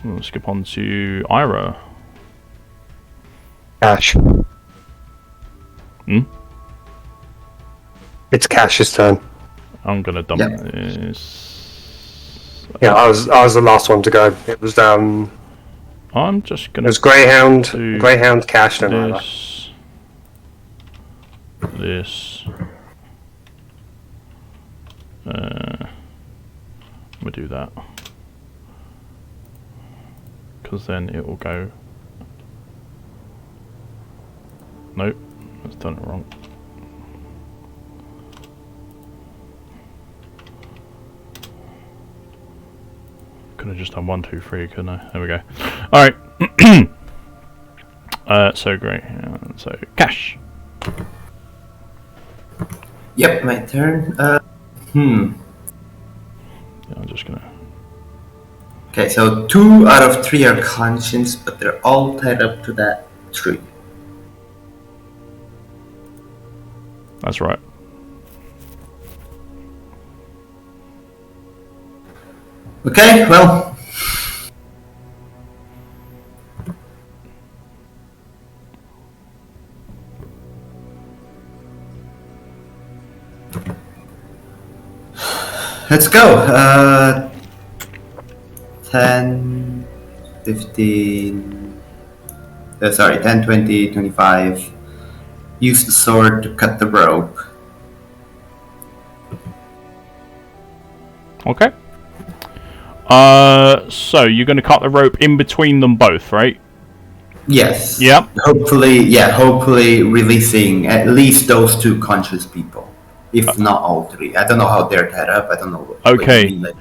we'll skip on to Ira. Cash. It's Cash's turn. I'm gonna dump Yep. this. Yeah, I was the last one to go. It was I'm just it gonna. was Greyhound, do Cash, and Ira. This. We'll do that. Because then it will go. Nope, that's done it wrong. Could have just done 1, 2, 3, couldn't I? There we go. Alright. So great. So, Cash. Yep, my turn. Yeah, I'm just gonna. Okay, so 2 out of 3 are conscious, but they're all tied up to that tree. That's right. Okay, well. Let's go. 10, 15. Sorry, 10, 20, 25. Use the sword to cut the rope. Okay. So you're going to cut the rope in between them both, right? Yes. Yep. Hopefully releasing at least those two conscious people, if not all three. I don't know how they're tied up. I don't know what Okay. you mean,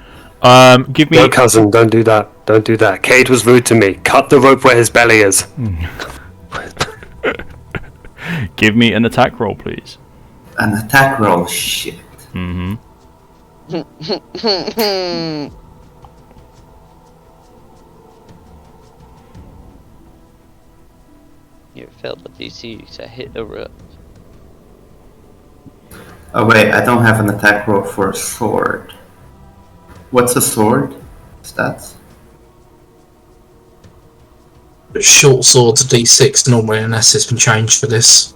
Give me. No, cousin, don't do that. Don't do that. Cade was rude to me. Cut the rope where his belly is. Give me an attack roll, please. An attack roll, shit. Mm-hmm. You failed the DC to hit a rope. Oh wait, I don't have an attack roll for a sword. What's a sword? Stats? Short sword's a D6 normally, unless it's been changed for this.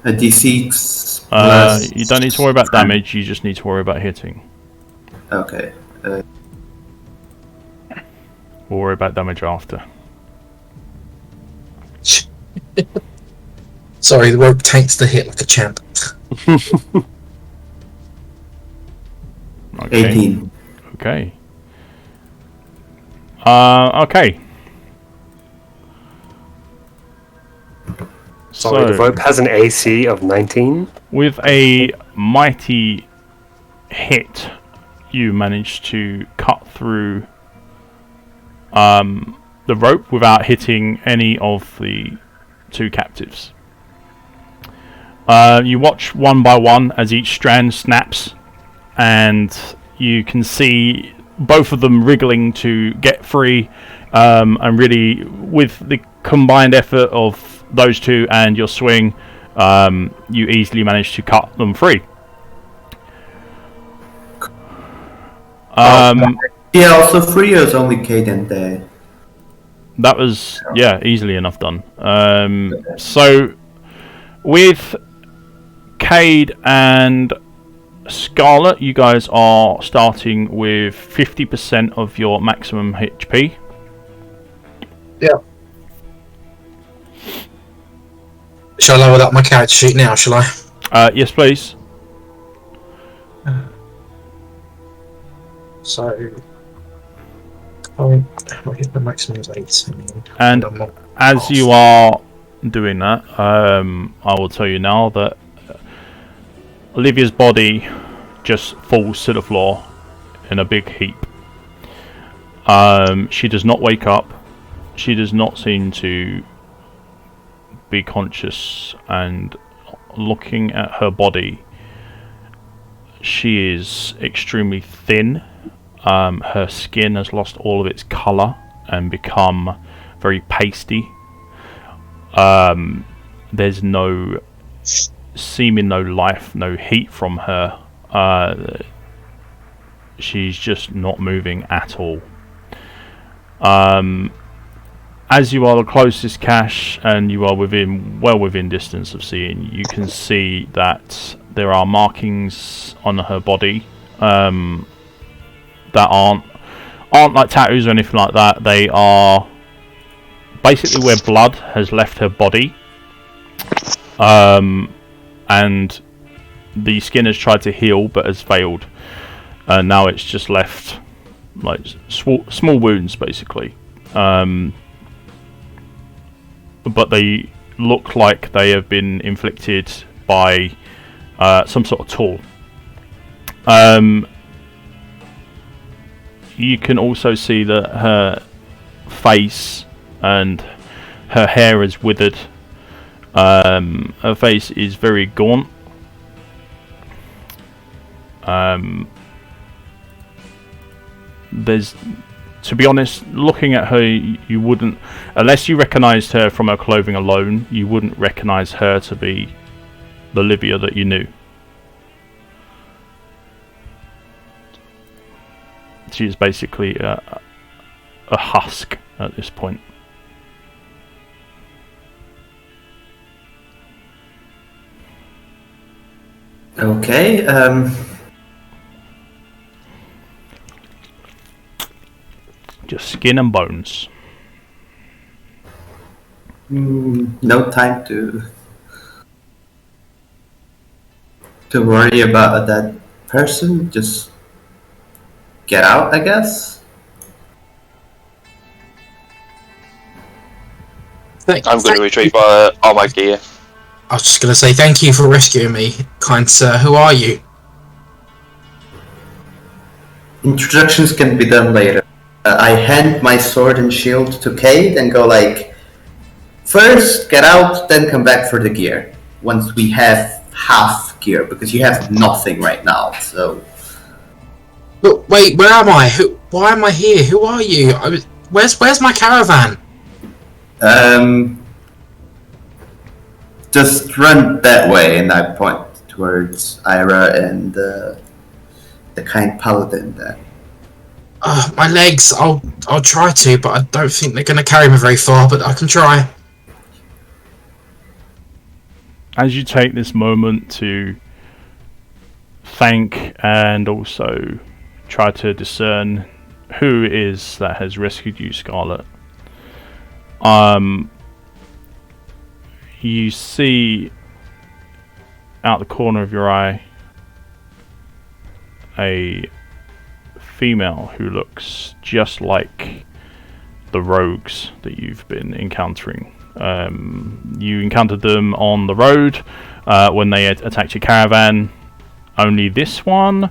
A D6 plus... You don't need to worry about damage. You just need to worry about hitting. Okay. We'll worry about damage after. Sorry, the rope taints the hit like a champ. Okay. 18. Okay. Okay. Sorry, the rope has an AC of 19. With a mighty hit, you manage to cut through the rope without hitting any of the two captives. You watch one by one as each strand snaps, and you can see both of them wriggling to get free, and really, with the combined effort of those two and your swing, you easily manage to cut them free. Yeah, also free is only Cade and Livia. That was, easily enough done. So, with Cade and Scarlet, you guys are starting with 50% of your maximum HP. Yeah. Shall I lower up my character sheet now, shall I? Yes, please. So... I hit the maximum is 8. And as you are doing that, I will tell you now that Olivia's body just falls to the floor in a big heap. She does not wake up. She does not seem to be conscious, and looking at her body, she is extremely thin. Her skin has lost all of its colour and become very pasty. There's seeming no life, no heat from her. She's just not moving at all. As you are the closest, Cash, and you are well within distance of seeing, you can see that there are markings on her body that aren't like tattoos or anything like that. They are basically where blood has left her body, and the skin has tried to heal but has failed, and now it's just left like small wounds basically, but they look like they have been inflicted by some sort of tool. You can also see that her face and her hair is withered. Her face is very gaunt. To be honest, looking at her, you wouldn't, unless you recognised her from her clothing alone, you wouldn't recognise her to be the Livia that you knew. She is basically a husk at this point. Okay. Just skin and bones. No time to worry about that person. Just get out, I guess. I'm going to retrieve all my gear. I was just going to say thank you for rescuing me, kind sir. Who are you? Introductions can be done later. I hand my sword and shield to Cade and go like, first get out, then come back for the gear. Once we have half gear, because you have nothing right now. So. But wait, where am I? Why am I here? Who are you? Where's my caravan? Just run that way, and I point towards Ira and the kind Paladin there. My legs. I'll try to, but I don't think they're going to carry me very far. But I can try. As you take this moment to thank and also try to discern who it is that has rescued you, Scarlet, you see out the corner of your eye a female who looks just like the rogues that you've been encountering. You encountered them on the road when they attacked your caravan. Only this one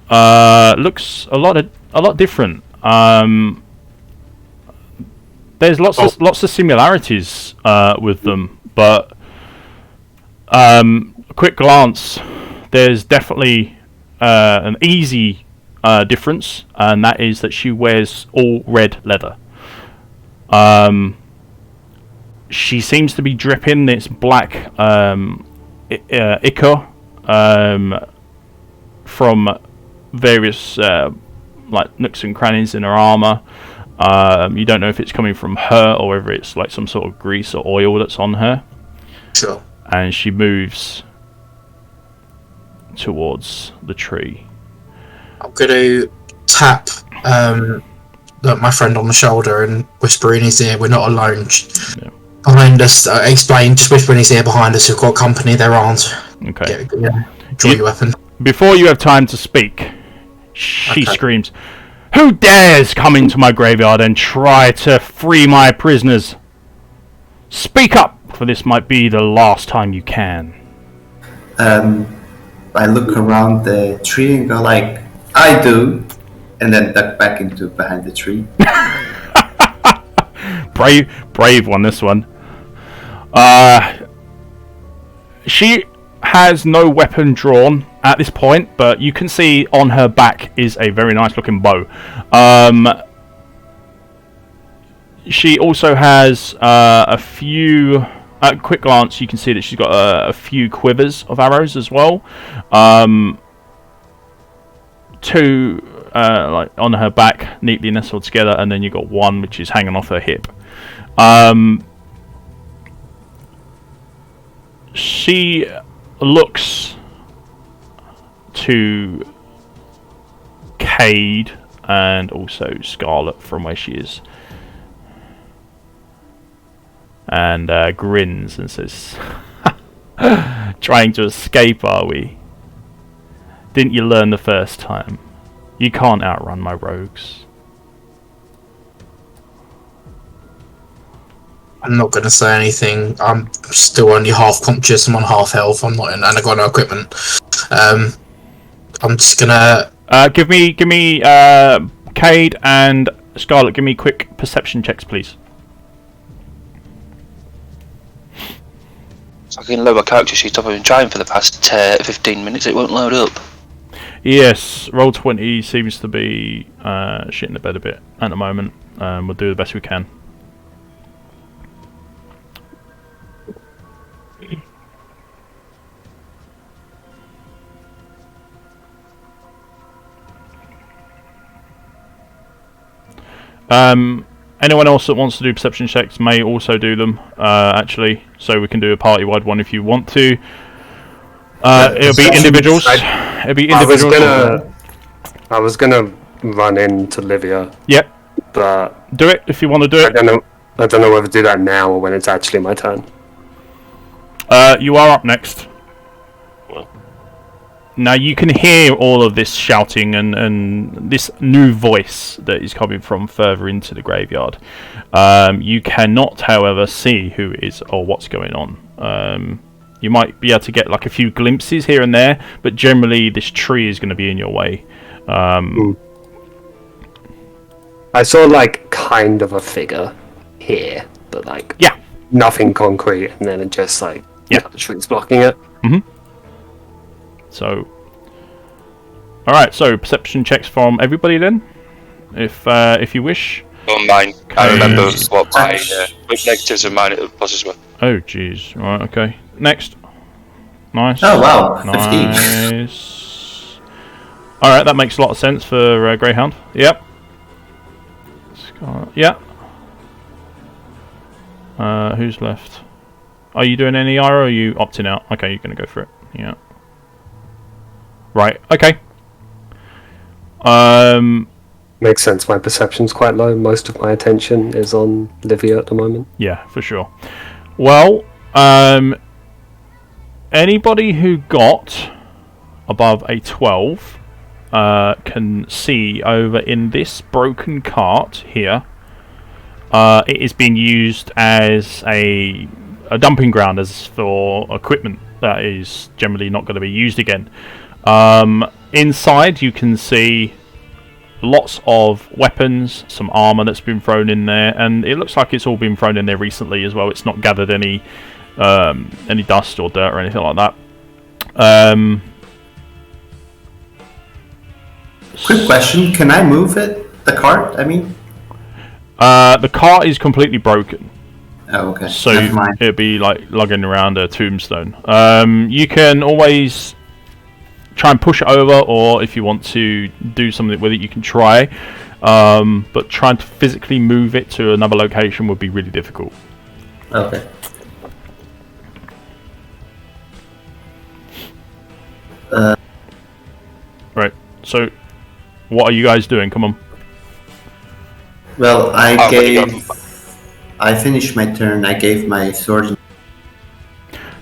looks a lot different. There's lots of similarities with them, but a quick glance, there's definitely an easy difference, and that is that she wears all red leather. She seems to be dripping this black ichor from various like nooks and crannies in her armor. You don't know if it's coming from her or whether it's like some sort of grease or oil that's on her. Sure. And she moves towards the tree. I'm going to tap my friend on the shoulder and whisper in his ear, we're not alone. Yeah. Behind us, explain, just whisper in his ear behind us, we've got company, they're armed. Okay. Draw your weapon. Before you have time to speak, she screams, "Who dares come into my graveyard and try to free my prisoners? Speak up, for this might be the last time you can." I look around the tree and go like, I do, and then duck back into behind the tree. brave one, this one. She has no weapon drawn at this point, but you can see on her back is a very nice looking bow. She also has a few. At a quick glance, you can see that she's got a few quivers of arrows as well. Two like on her back, neatly nestled together, and then you've got one which is hanging off her hip. She looks to Cade and also Scarlet from where she is, and grins and says, "Trying to escape, are we? Didn't you learn the first time? You can't outrun my rogues." I'm not going to say anything. I'm still only half conscious. I'm on half health. I'm not in, and I got no equipment. I'm just gonna give me Cade and Scarlet. Give me quick perception checks, please. I can load my character sheet up. I've been trying for the past 15 minutes. It won't load up. Yes, roll 20 seems to be shitting the bed a bit at the moment. We'll do the best we can. Anyone else that wants to do perception checks may also do them, actually. So we can do a party-wide one if you want to. It'll be individuals. It'll be individuals. I was gonna run into Livia. Yep. But do it if you want to do it. I don't know whether to do that now or when it's actually my turn. You are up next. Now you can hear all of this shouting and this new voice that is coming from further into the graveyard. You cannot, however, see who is or what's going on. You might be able to get like a few glimpses here and there, but generally this tree is going to be in your way. I saw like kind of a figure here, but like nothing concrete, and then it just like the tree's blocking it. So, all right. So perception checks from everybody then, if you wish. On mine, I remember what my negatives and mine pluses were. Oh jeez. All right. Okay. Next. Nice. Oh wow. 15. Nice. All right. That makes a lot of sense for Greyhound. Yep. Yeah. Who's left? Are you doing any IRA or are you opting out? Okay, you're going to go for it. Yeah. Right, okay. Makes sense. My perception's quite low. Most of my attention is on Livia at the moment. Yeah, for sure. Well, anybody who got above a 12 can see over in this broken cart here. It is being used as a dumping ground as for equipment that is generally not going to be used again. Inside you can see lots of weapons, some armor that's been thrown in there, and it looks like it's all been thrown in there recently as well. It's not gathered any dust or dirt or anything like that. Quick question, can I move it? The cart, I mean? The cart is completely broken. Oh, okay. So it'd be like lugging around a tombstone. You can always try and push it over, or if you want to do something with it, you can try. But trying to physically move it to another location would be really difficult. Okay. Right. So, what are you guys doing? Come on. Well, I finished my turn. I gave my sword.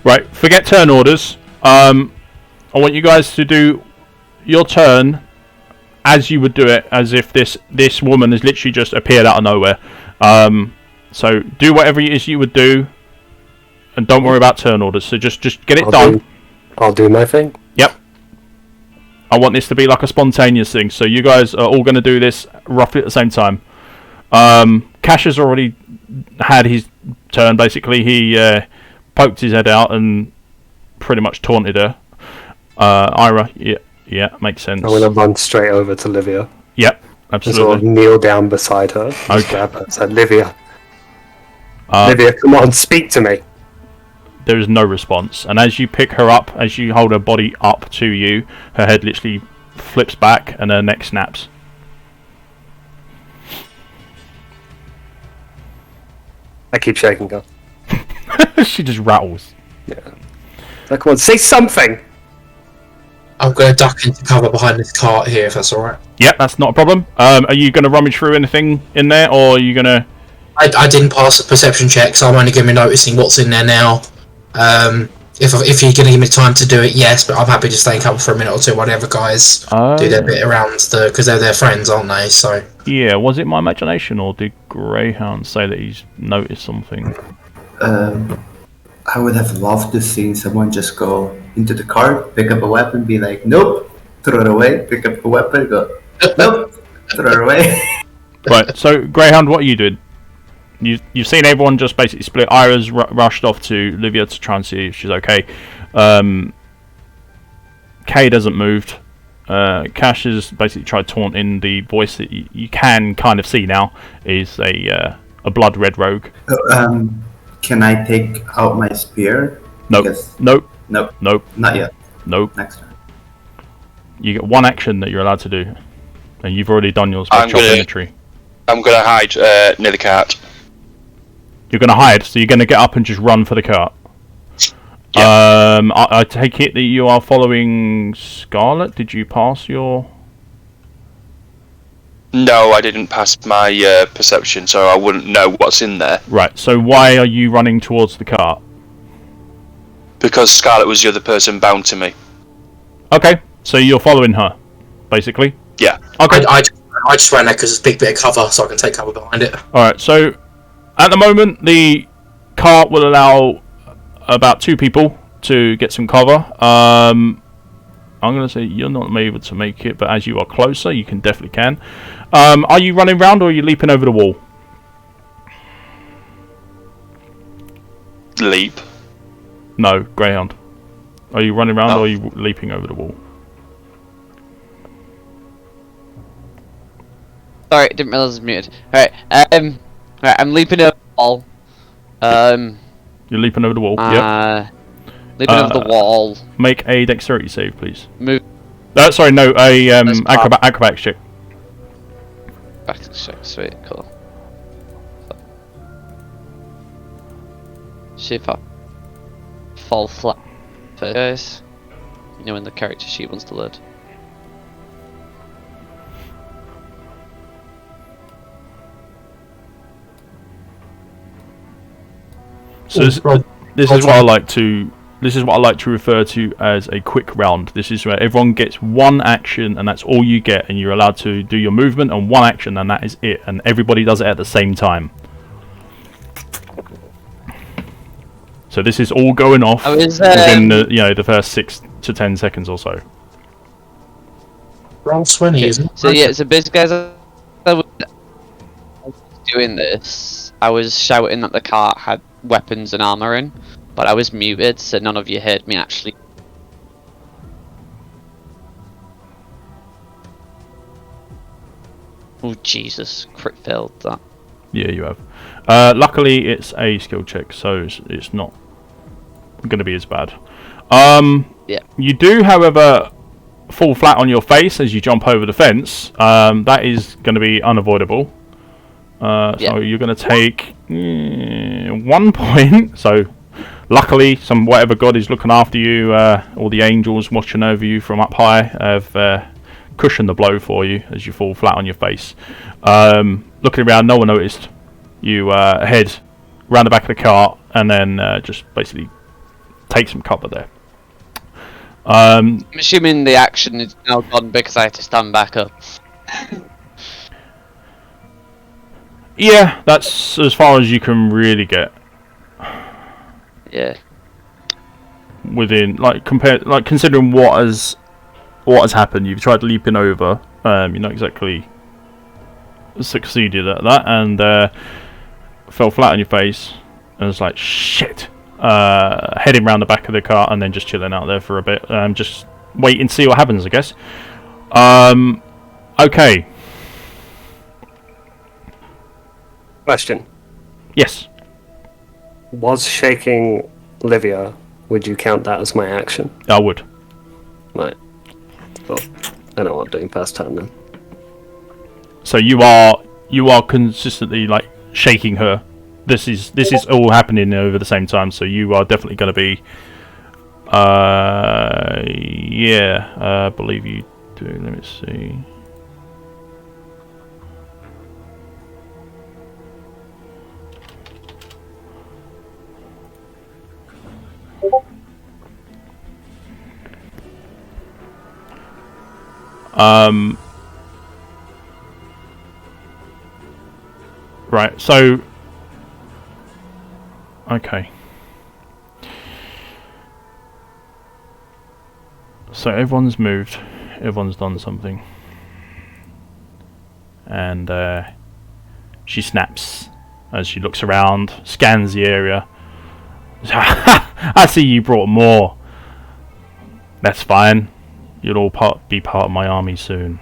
Right. Forget turn orders. I want you guys to do your turn as you would do it, as if this woman has literally just appeared out of nowhere. So do whatever it is you would do, and don't worry about turn orders. So just get it done. I'll do my thing. Yep. I want this to be like a spontaneous thing. So you guys are all going to do this roughly at the same time. Cash has already had his turn. Basically, he poked his head out and pretty much taunted her. Ira, yeah, makes sense. I'm gonna run straight over to Livia. Yep, absolutely. Sort of kneel down beside her. Okay. Grab her and say, Livia, Livia, come on, speak to me. There is no response, and as you pick her up, as you hold her body up to you, her head literally flips back and her neck snaps. I keep shaking her. She just rattles. Yeah. Like, come on, say something. I'm going to duck into cover behind this cart here, if that's alright. Yep, that's not a problem. Are you going to rummage through anything in there, or are you going to... I didn't pass the perception check, so I'm only going to be noticing what's in there now. If you're going to give me time to do it, yes, but I'm happy to stay in cover for a minute or two while the other guys do their bit around because they're their friends, aren't they? So yeah, was it my imagination, or did Greyhound say that he's noticed something? I would have loved to see someone just go into the cart, pick up a weapon, be like, nope, throw it away, pick up a weapon, go, nope, throw it away. Right, so Greyhound, what are you doing? You've seen everyone just basically split. Ira's rushed off to Livia to try and see if she's okay. Cade hasn't moved. Cash has basically tried taunting. The voice that you can kind of see now is a blood red rogue. Can I take out my spear? Nope. Nope. Nope. Nope. Not yet. Nope. Next turn. You get one action that you're allowed to do, and you've already done yours by chopping the tree. I'm going to hide near the cart. You're going to hide, so you're going to get up and just run for the cart. Yeah. I take it that you are following Scarlet. Did you pass your... No, I didn't pass my perception, so I wouldn't know what's in there. Right, so why are you running towards the cart? Because Scarlet was the other person bound to me. Okay, so you're following her, basically? Yeah. Okay. I just ran there because it's a big bit of cover, so I can take cover behind it. Alright, so at the moment, the cart will allow about 2 people to get some cover. I'm going to say you're not able to make it, but as you are closer, you definitely can. Are you running round or are you leaping over the wall? Leap. No, Greyhound. Are you running round or are you leaping over the wall? Sorry, didn't realise I was muted. Alright, right, I'm leaping over the wall. You're leaping over the wall, yep. Leaping over the wall. Make a dexterity save, please. Move. Sorry, no, a acrobatics check. Acrobatics check, sweet, cool. See if I fall flat first, guys. You know when the character sheet wants to load. So this is what I like to refer to as a quick round. This is where everyone gets one action and that's all you get, and you're allowed to do your movement and one action and that is it, and everybody does it at the same time. So this is all going off within the first 6 to 10 seconds or so. Roll 20, isn't it? So yeah, so basically as I was doing this, I was shouting that the cart had weapons and armor in, but I was muted, so none of you heard me actually. Oh Jesus, crit failed that. Yeah, you have. Luckily, it's a skill check, so it's not going to be as bad. Yeah. You do, however, fall flat on your face as you jump over the fence. That is going to be unavoidable. So you're going to take 1 point. So luckily, whatever god is looking after you, all the angels watching over you from up high, have cushioned the blow for you as you fall flat on your face. Looking around, no one noticed. You head round the back of the cart and then just basically take some cover there. I'm assuming the action is now gone because I had to stand back up. Yeah, that's as far as you can really get. Yeah. Within, considering what has happened, you've tried leaping over. You're not exactly succeeded at that, and fell flat on your face, and it's like shit. Heading round the back of the cart and then just chilling out there for a bit. Just wait and see what happens, I guess. Okay. Question. Yes. Was shaking Livia, would you count that as my action? I would. Right. Well, I know what I'm doing past turn then. So you are consistently shaking her. This is all happening over the same time, so you are definitely going to be I believe you do. Let me see. Right, so okay. So everyone's moved, everyone's done something. And she snaps as she looks around, scans the area. I see you brought more. That's fine. You'll all be part of my army soon.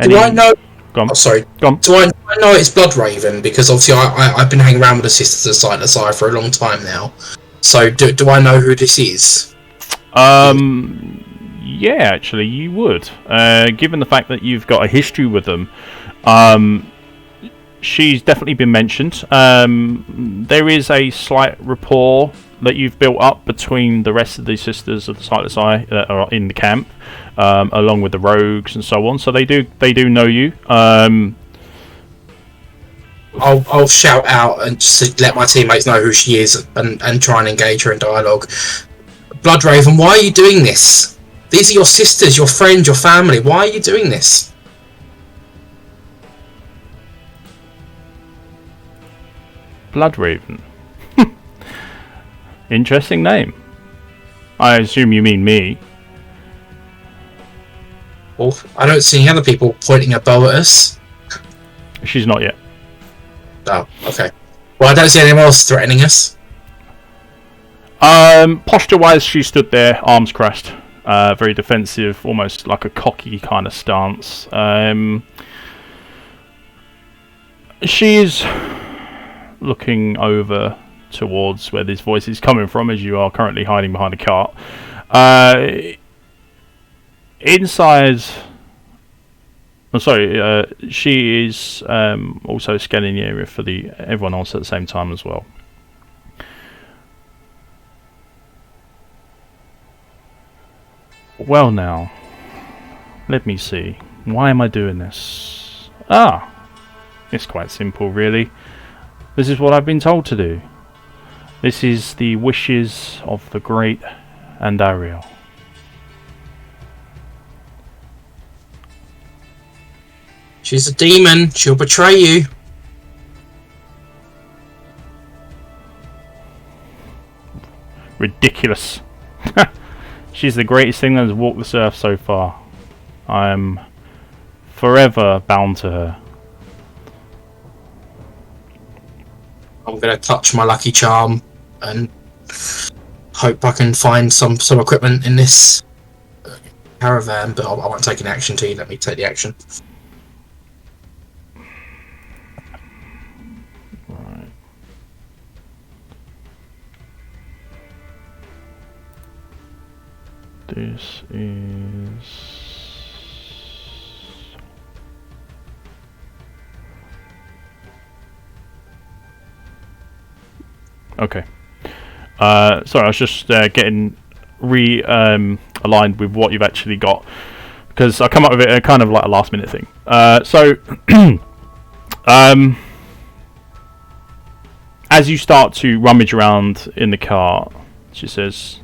Do I know? Go on. Oh, sorry. Go on. Do I know it's Bloodraven? Because obviously I've been hanging around with the Sisters of Silent Sire for a long time now. So do I know who this is? Yeah, actually, you would. Given the fact that you've got a history with them, she's definitely been mentioned. There is a slight rapport that you've built up between the rest of the Sisters of the Sightless Eye that are in the camp, along with the rogues and so on. So they do know you. I'll shout out and just let my teammates know who she is and try and engage her in dialogue. Bloodraven, why are you doing this? These are your sisters, your friends, your family. Why are you doing this? Bloodraven. Interesting name. I assume you mean me. Well, I don't see any other people pointing a bow at us. She's not yet. Oh, okay. Well, I don't see anyone else threatening us. Posture-wise, she stood there, arms crossed, very defensive, almost like a cocky kind of stance. She's looking over towards where this voice is coming from, as you are currently hiding behind a cart. Inside... she is also scanning the area for everyone else at the same time as well. Well now, let me see. Why am I doing this? It's quite simple really. This is what I've been told to do. This is the wishes of the great Andariel. She's a demon. She'll betray you. Ridiculous. She's the greatest thing that has walked this earth so far. I am forever bound to her. I'm going to touch my lucky charm and hope I can find some equipment in this caravan, but I won't take an action till you let me take the action. Right. This is... Okay. Sorry, I was just getting aligned with what you've actually got, because I come up with it kind of like a last minute thing. As you start to rummage around in the cart, she says,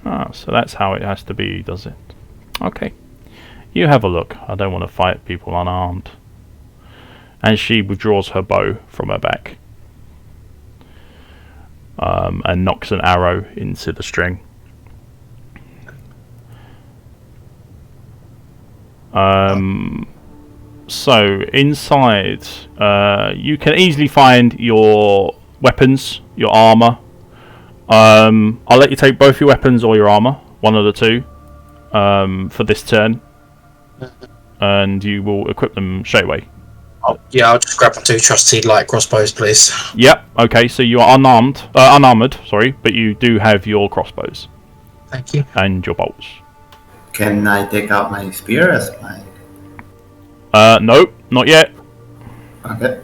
so that's how it has to be, does it? Okay. You have a look. I don't want to fight people unarmed. And she withdraws her bow from her back. And knocks an arrow into the string. So inside, you can easily find your weapons, your armor. I'll let you take both your weapons or your armor, one of the two, for this turn, and you will equip them straight away. I'll just grab my two trusty light crossbows, please. Yep. Okay. So you are unarmored. Sorry, but you do have your crossbows. Thank you. And your bolts. Can I take out my spear as my... Nope, not yet. Okay.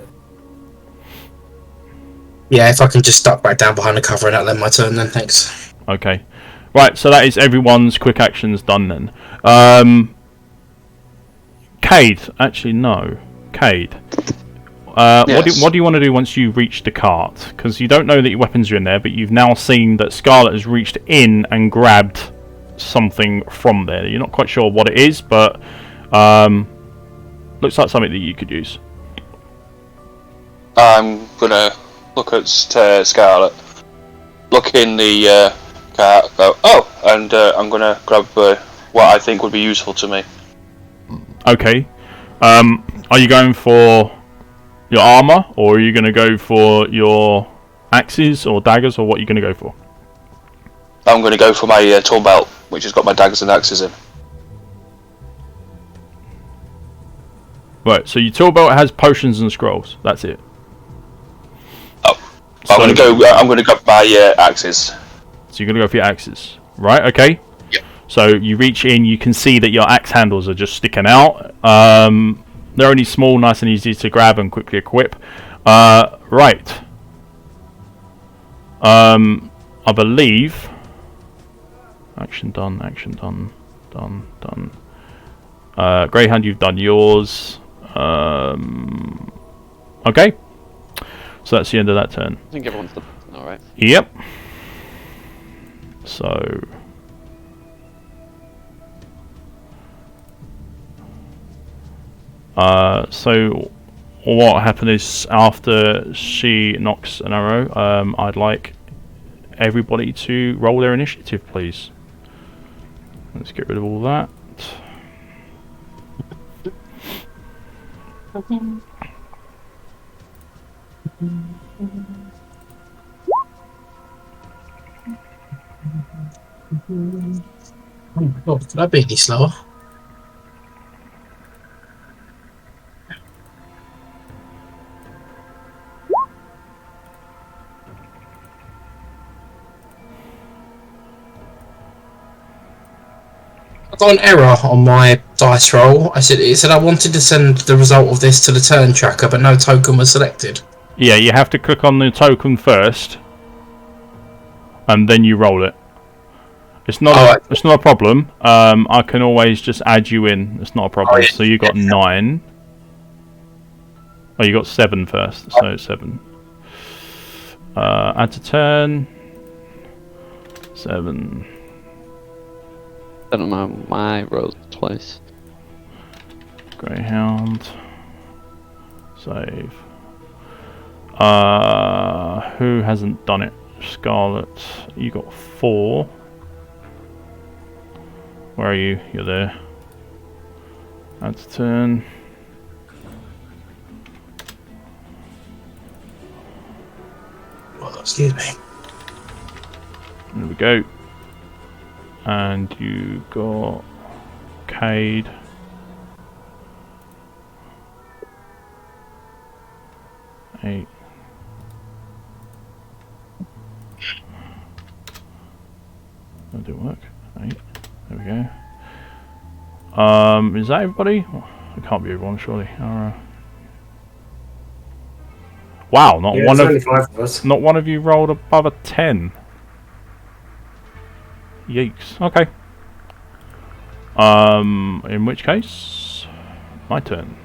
Yeah, if I can just duck back down behind the cover and that'll end my turn then, thanks. Okay. Right, so that is everyone's quick actions done then. Cade. Actually, no. Cade. Yes. What do you want to do once you reach the cart? Because you don't know that your weapons are in there, but you've now seen that Scarlet has reached in and grabbed something from there. You're not quite sure what it is, but looks like something that you could use. I'm gonna look at Scarlet, look in the cart, go, and I'm gonna grab what I think would be useful to me. Okay. Are you going for your armor, or are you going to go for your axes or daggers, or what are you going to go for? I'm going to go for my tool belt, which has got my daggers and axes in. Right, so your tool belt has potions and scrolls. That's it. Oh, so I'm going to grab my axes. So you're going to go for your axes. Right, okay. Yep. So you reach in, you can see that your axe handles are just sticking out. They're only small, nice and easy to grab and quickly equip. Right. I believe... Action done, done. Greyhound, you've done yours. Okay. So that's the end of that turn. I think everyone's done. Alright. Yep. So... so what happened is after she knocks an arrow, I'd like everybody to roll their initiative, please. Let's get rid of all that. Oh my god, could I be any slower? I got an error on my dice roll. It said I wanted to send the result of this to the turn tracker, but no token was selected. Yeah, you have to click on the token first, and then you roll it. It's not. It's not a problem. I can always just add you in. It's not a problem. Oh, yeah. So you got 9. Oh, you got 7 first. So 7. Add to turn. 7. I don't know. My rolled twice. Greyhound. Save. Who hasn't done it? Scarlet. You got 4. Where are you? You're there. Add to turn. Oh, excuse me. There we go. And you got Cade. Eight. That didn't work. 8. There we go. Is that everybody? Oh, it can't be everyone, surely. Wow, not Yeah, one there's only of 5 of us. not one of you rolled above a 10. Yeeks. Okay. In which case, my turn.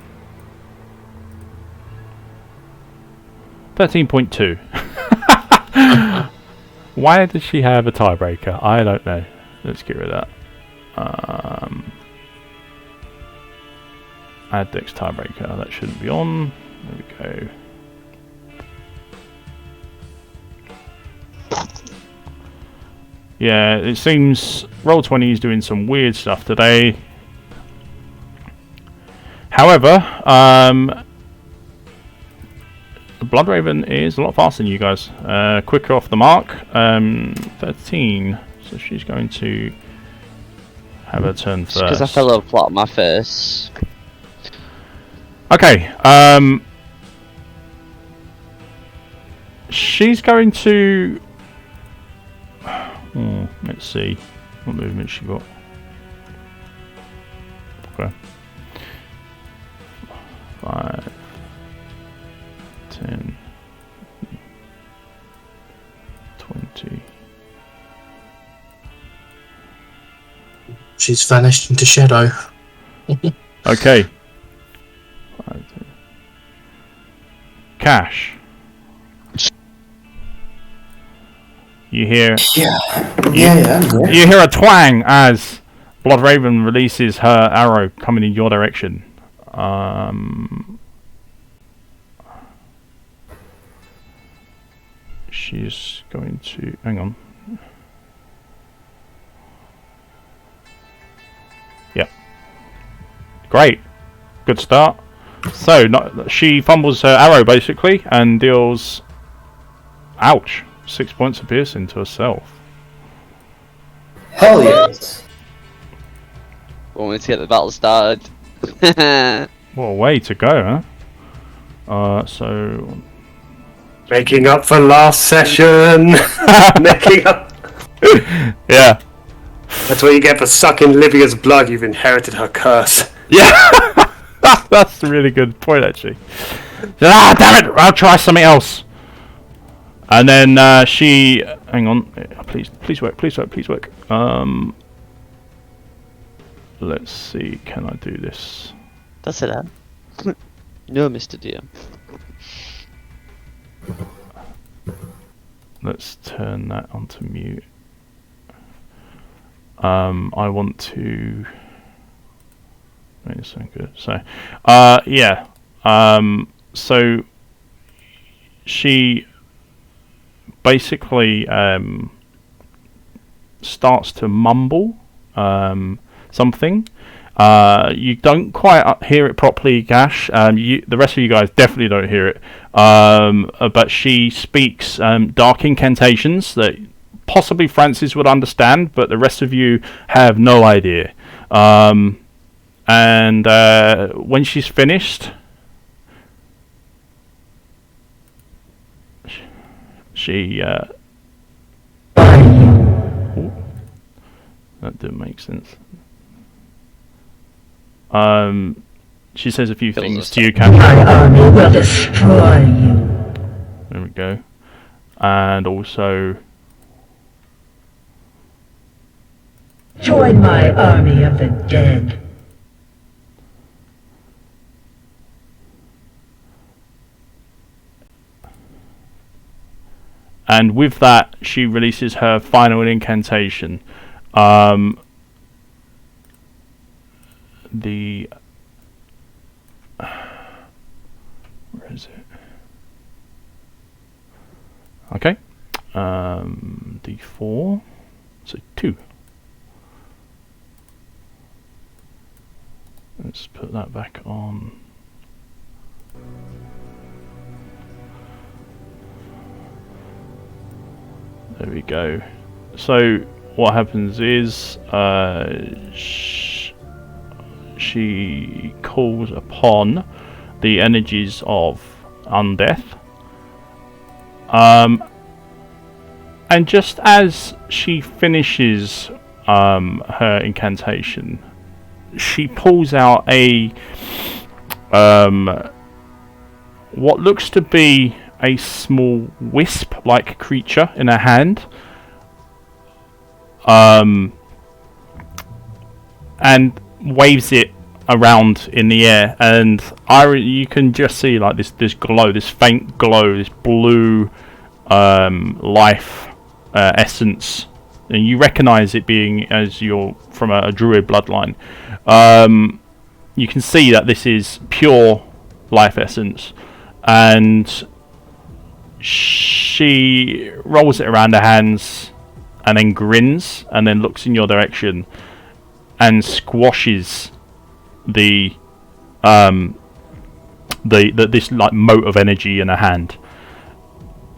13.2. Why does she have a tiebreaker? I don't know. Let's get rid of that. Add Dex tiebreaker. That shouldn't be on. There we go. Yeah, it seems Roll20 is doing some weird stuff today. However, Bloodraven is a lot faster than you guys. Quicker off the mark. 13. So she's going to have her turn first. Because I fell over flat on my face. Okay. She's going to... let's see what movement she got. Okay. 5, 10, 20. She's vanished into shadow. Okay. 5, 10. Cash. You hear? Yeah, I'm there. You hear a twang as Bloodraven releases her arrow coming in your direction. She's going to hang on. Yep. Great. Good start. So she fumbles her arrow basically and deals. Ouch. 6 points of piercing to herself. Hell yes. Want me to get the battle started? What a way to go, huh? So Making up for last session. Making up. yeah. That's what you get for sucking Livia's blood. You've inherited her curse. Yeah, that's a really good point, actually. Ah, damn it! I'll try something else. And then she, hang on, please work. Let's see, can I do this? That's it, no, Mr. DM. Let's turn that onto mute. I want to. It's so good. So, yeah. So she basically starts to mumble something. You don't quite hear it properly, Gash. The rest of you guys definitely don't hear it. But she speaks dark incantations that possibly Francis would understand, but the rest of you have no idea. And when she's finished, she that didn't make sense. She says a few things to you, Captain. My army will destroy you. There we go. And also, Join my army of the dead. and with that, she releases her final incantation. Where is it? Okay. D4. So 2. Let's put that back on. There we go. So what happens is she calls upon the energies of undeath. And just as she finishes her incantation, she pulls out a what looks to be a small wisp-like creature in her hand, and waves it around in the air, and you can just see like this glow, this faint glow, this blue life essence, and you recognize it being, as you're from a druid bloodline, you can see that this is pure life essence, and she rolls it around her hands and then grins and then looks in your direction and squashes this like mote of energy in her hand.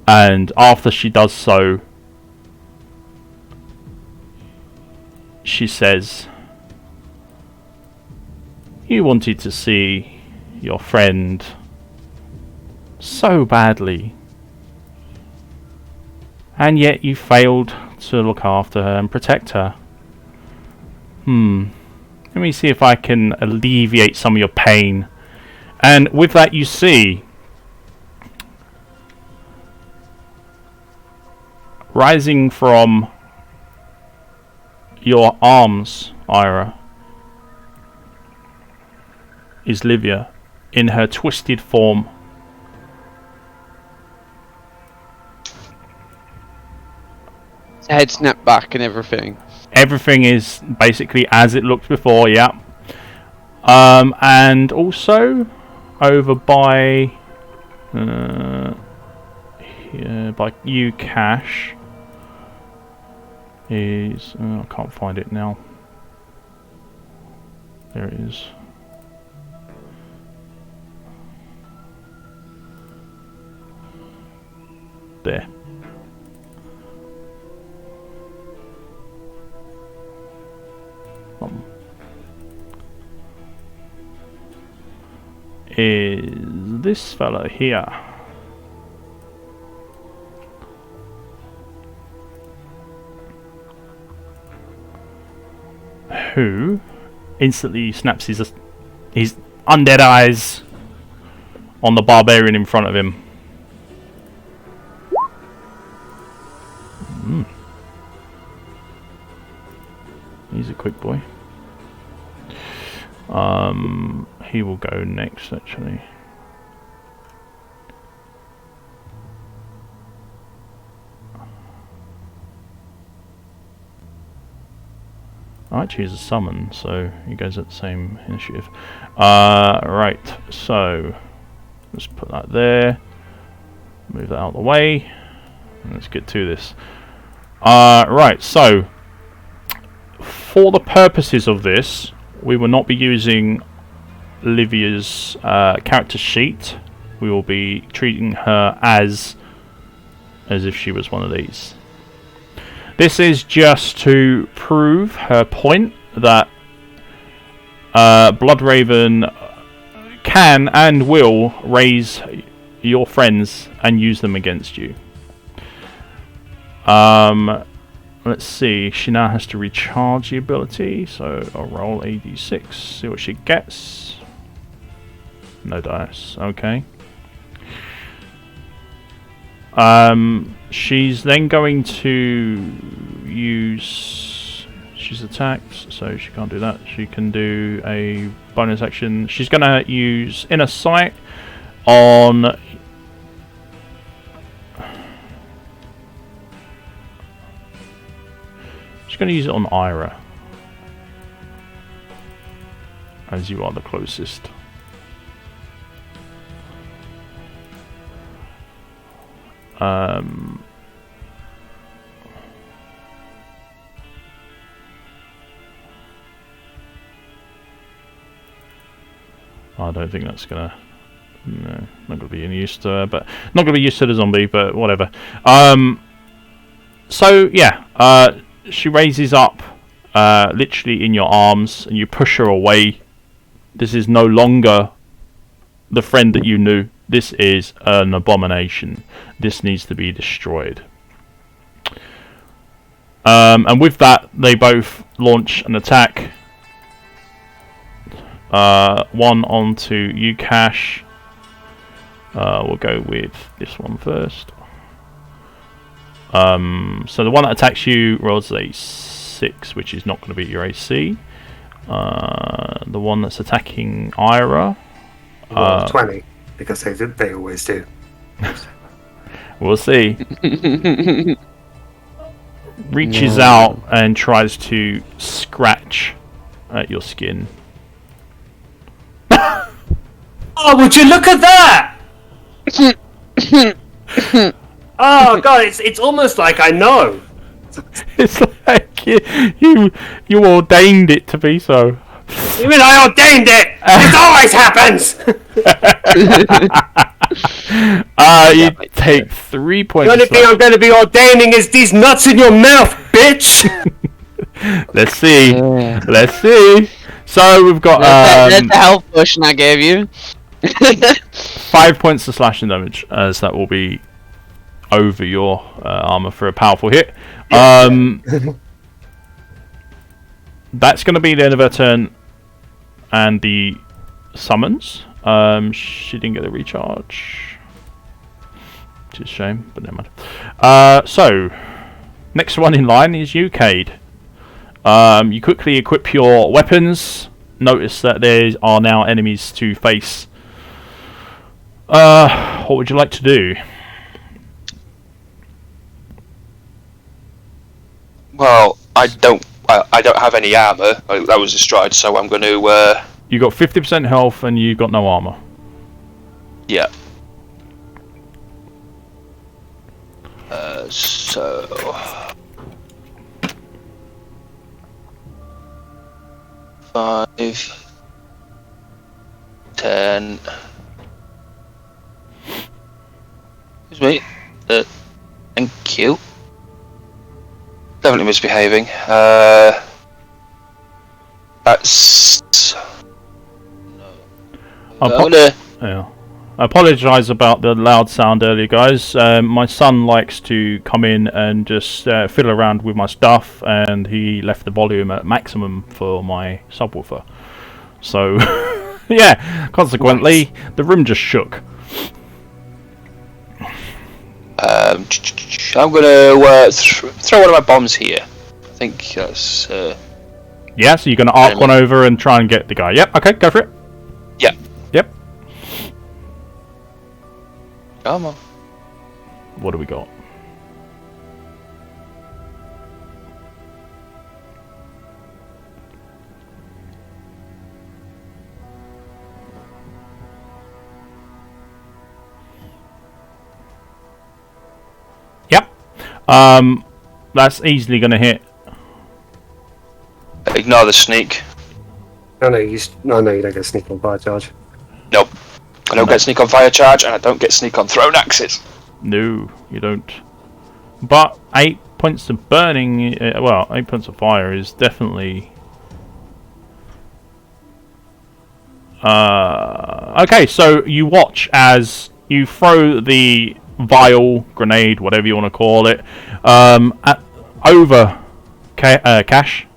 And after she does so, she says, "You wanted to see your friend so badly, and yet you failed to look after her and protect her. Let me see if I can alleviate some of your pain." And with that, you see, rising from your arms, Ira, is Livia in her twisted form. Head snapped back and everything. Everything is basically as it looked before, yeah. And also over by here, by you, Cash, is I can't find it now. There it is. There. Is this fella here. who instantly snaps his undead eyes on the barbarian in front of him. He's a quick boy. He will go next, actually. I actually use a summon, so he goes at the same initiative. Right, so let's put that there. Move that out of the way. And let's get to this. Right, so for the purposes of this, we will not be using Livia's character sheet. We will be treating her as if she was one of these. This is just to prove her point that Bloodraven can and will raise your friends and use them against you. Let's see, she now has to recharge the ability, so I'll roll a d6, see what she gets. No dice, okay. She's then going to use... She's attacked, so she can't do that. She can do a bonus action. She's going to use Inner Sight on... She's going to use it on Ira, as you are the closest. I don't think that's gonna... No, not gonna be any use to her, but not gonna be used to the zombie, but whatever. So yeah, she raises up literally in your arms, and you push her away. This is no longer the friend that you knew. This is an abomination. This needs to be destroyed. And with that, they both launch an attack. One onto you, Cash. We'll go with this one first. So the one that attacks you rolls a 6, which is not going to beat your AC. The one that's attacking Ira... 20, because they always do. We'll see. Reaches out and tries to scratch at your skin. Oh, would you look at that? Oh god, it's almost like I know. It's like you ordained it to be so. You mean I ordained it? It always happens. You take 3 points. The only thing I'm going to be ordaining is these nuts in your mouth, bitch. Let's see. Let's see. So we've got that's the health potion I gave you. 5 points of slashing damage, as that will be over your armor for a powerful hit. That's going to be the end of her turn, and the summons. She didn't get a recharge, which is a shame, but never mind. So next one in line is you, Cade. You quickly equip your weapons. Notice that there are now enemies to face. What would you like to do? Well, I don't have any armor. That was destroyed, so I'm going to. You got 50% health, and you got no armor. Yeah. So 5, 10. Excuse me. Thank you. Definitely misbehaving. That's. I'll I apologise about the loud sound earlier, guys. My son likes to come in and just fiddle around with my stuff, and he left the volume at maximum for my subwoofer. So, yeah, consequently, the room just shook. I'm gonna throw one of my bombs here. I think that's. Yeah, so you're going to arc one over and try and get the guy. Yep, okay, go for it. Yeah. Yep. Come on. What do we got? Yep. That's easily going to hit. Ignore the sneak. No, you don't get sneak on fire charge. Nope. I don't get sneak on fire charge, and I don't get sneak on thrown axes. No, you don't. But 8 points of burning, 8 points of fire is definitely... okay, so you watch as you throw the vial, grenade, whatever you want to call it, over Cash.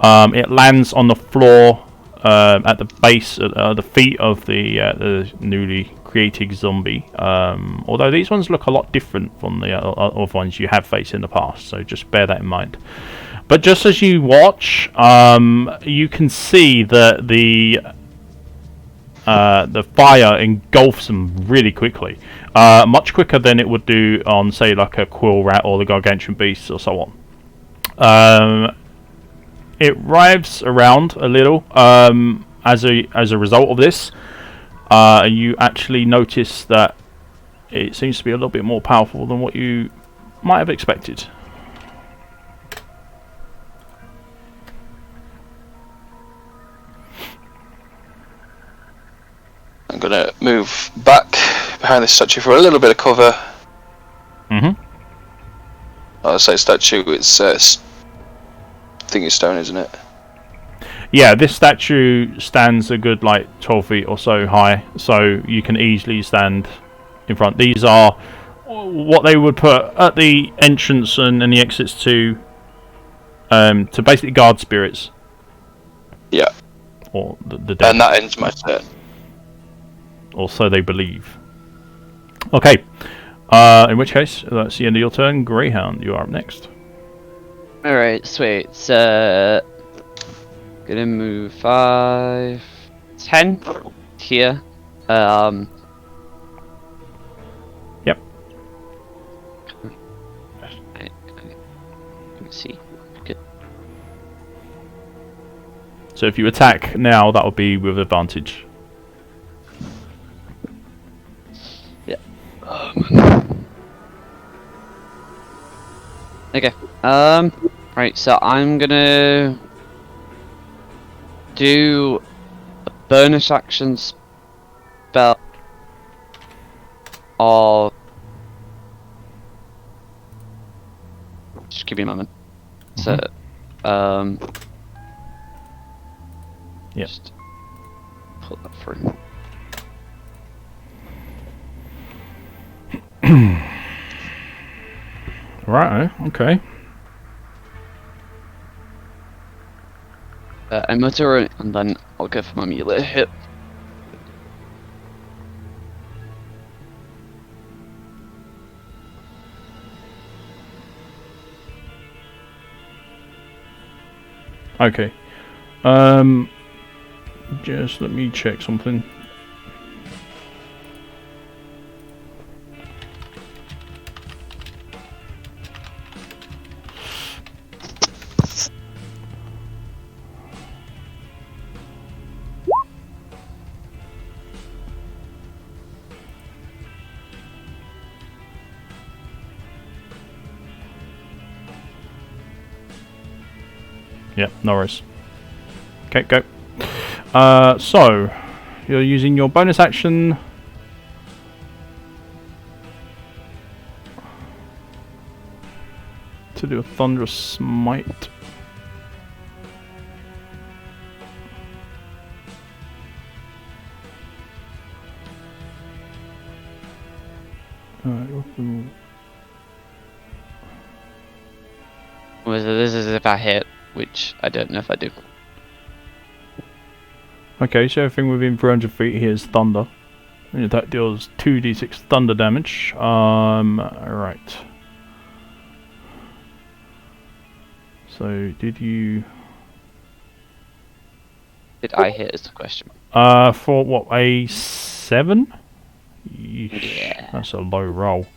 It lands on the floor at the base, the feet of the newly created zombie. Although these ones look a lot different from the other ones you have faced in the past, so just bear that in mind. But just as you watch, you can see that the fire engulfs them really quickly, much quicker than it would do on, say, like a quill rat or the gargantuan beasts or so on. It writhes around a little as a result of this. You actually notice that it seems to be a little bit more powerful than what you might have expected. I'm gonna move back behind this statue for a little bit of cover. I'll say statue, it's thingy stone, isn't it? Yeah, this statue stands a good 12 feet or so high, so you can easily stand in front. These are what they would put at the entrance and the exits to basically guard spirits. Yeah. Or the dead. And that ends my turn. Or so they believe. Okay. In which case, that's the end of your turn. Greyhound, you are up next. Alright, sweet. So, gonna move 5, 10 here. Yep. Let me see. Good. So if you attack now, that would be with advantage. Yeah. Okay. Right. So I'm gonna do a bonus action spell of. Just give me a moment. So, Yep. Just pull that through. Right. Okay. I mutter it, and then I'll go for my melee hit. Okay. Just let me check something. Yeah, no worries. Okay, go. So, you're using your bonus action to do a thunderous smite. This is if I hit, which I don't know if I do. Okay, so everything within 300 feet here is thunder. And that deals 2d6 thunder damage. Right. So, did you... Did I hit is the question. For what, a 7? Yeah. That's a low roll.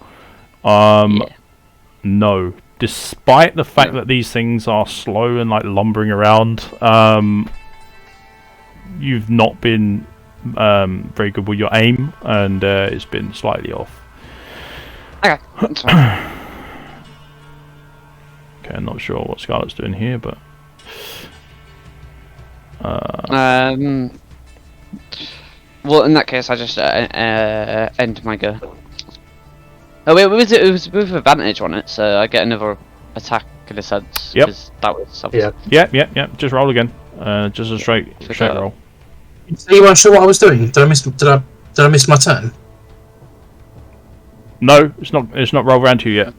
No. Despite the fact that these things are slow and like lumbering around, you've not been very good with your aim, and it's been slightly off. Okay, that's fine. Okay, I'm not sure what Scarlet's doing here, but well, in that case, I just end my go. Oh wait, it was with advantage on it, so I get another attack in a sense. Yep. 'Cause that was obviously. yeah. Just roll again. Just a straight roll. So you weren't sure what I was doing? Did I miss my turn? No, it's not roll round to you yet.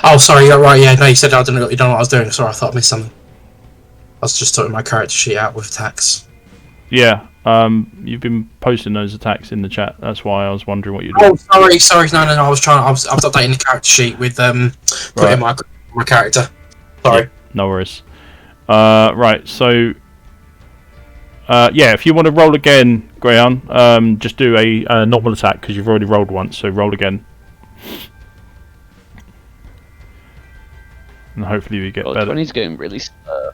Oh, sorry. You're right. Yeah, no, you said you don't know what I was doing. Sorry, I thought I missed something. I was just sorting my character sheet out with attacks. Yeah. You've been posting those attacks in the chat. That's why I was wondering what you're doing. Oh, sorry. No. I was updating the character sheet with putting my character. Sorry. Yeah, no worries. Right. So. Yeah, if you want to roll again, Greyhound, just do a normal attack because you've already rolled once. So roll again, and hopefully we get better. 20's going really slow.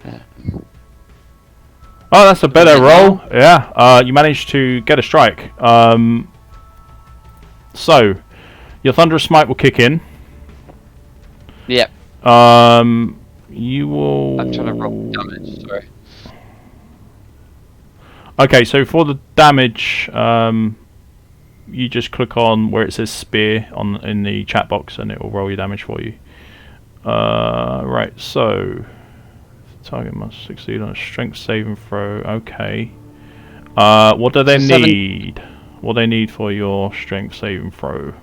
Yeah. Oh, that's a better roll. Yeah, you managed to get a strike. So your thunderous smite will kick in. Yep. You will. I'm trying to roll damage. Sorry. Okay, so for the damage, you just click on where it says spear in the chat box, and it will roll your damage for you. Right. So target must succeed on a strength saving throw. Okay. What do they need? What do they need for your strength saving throw?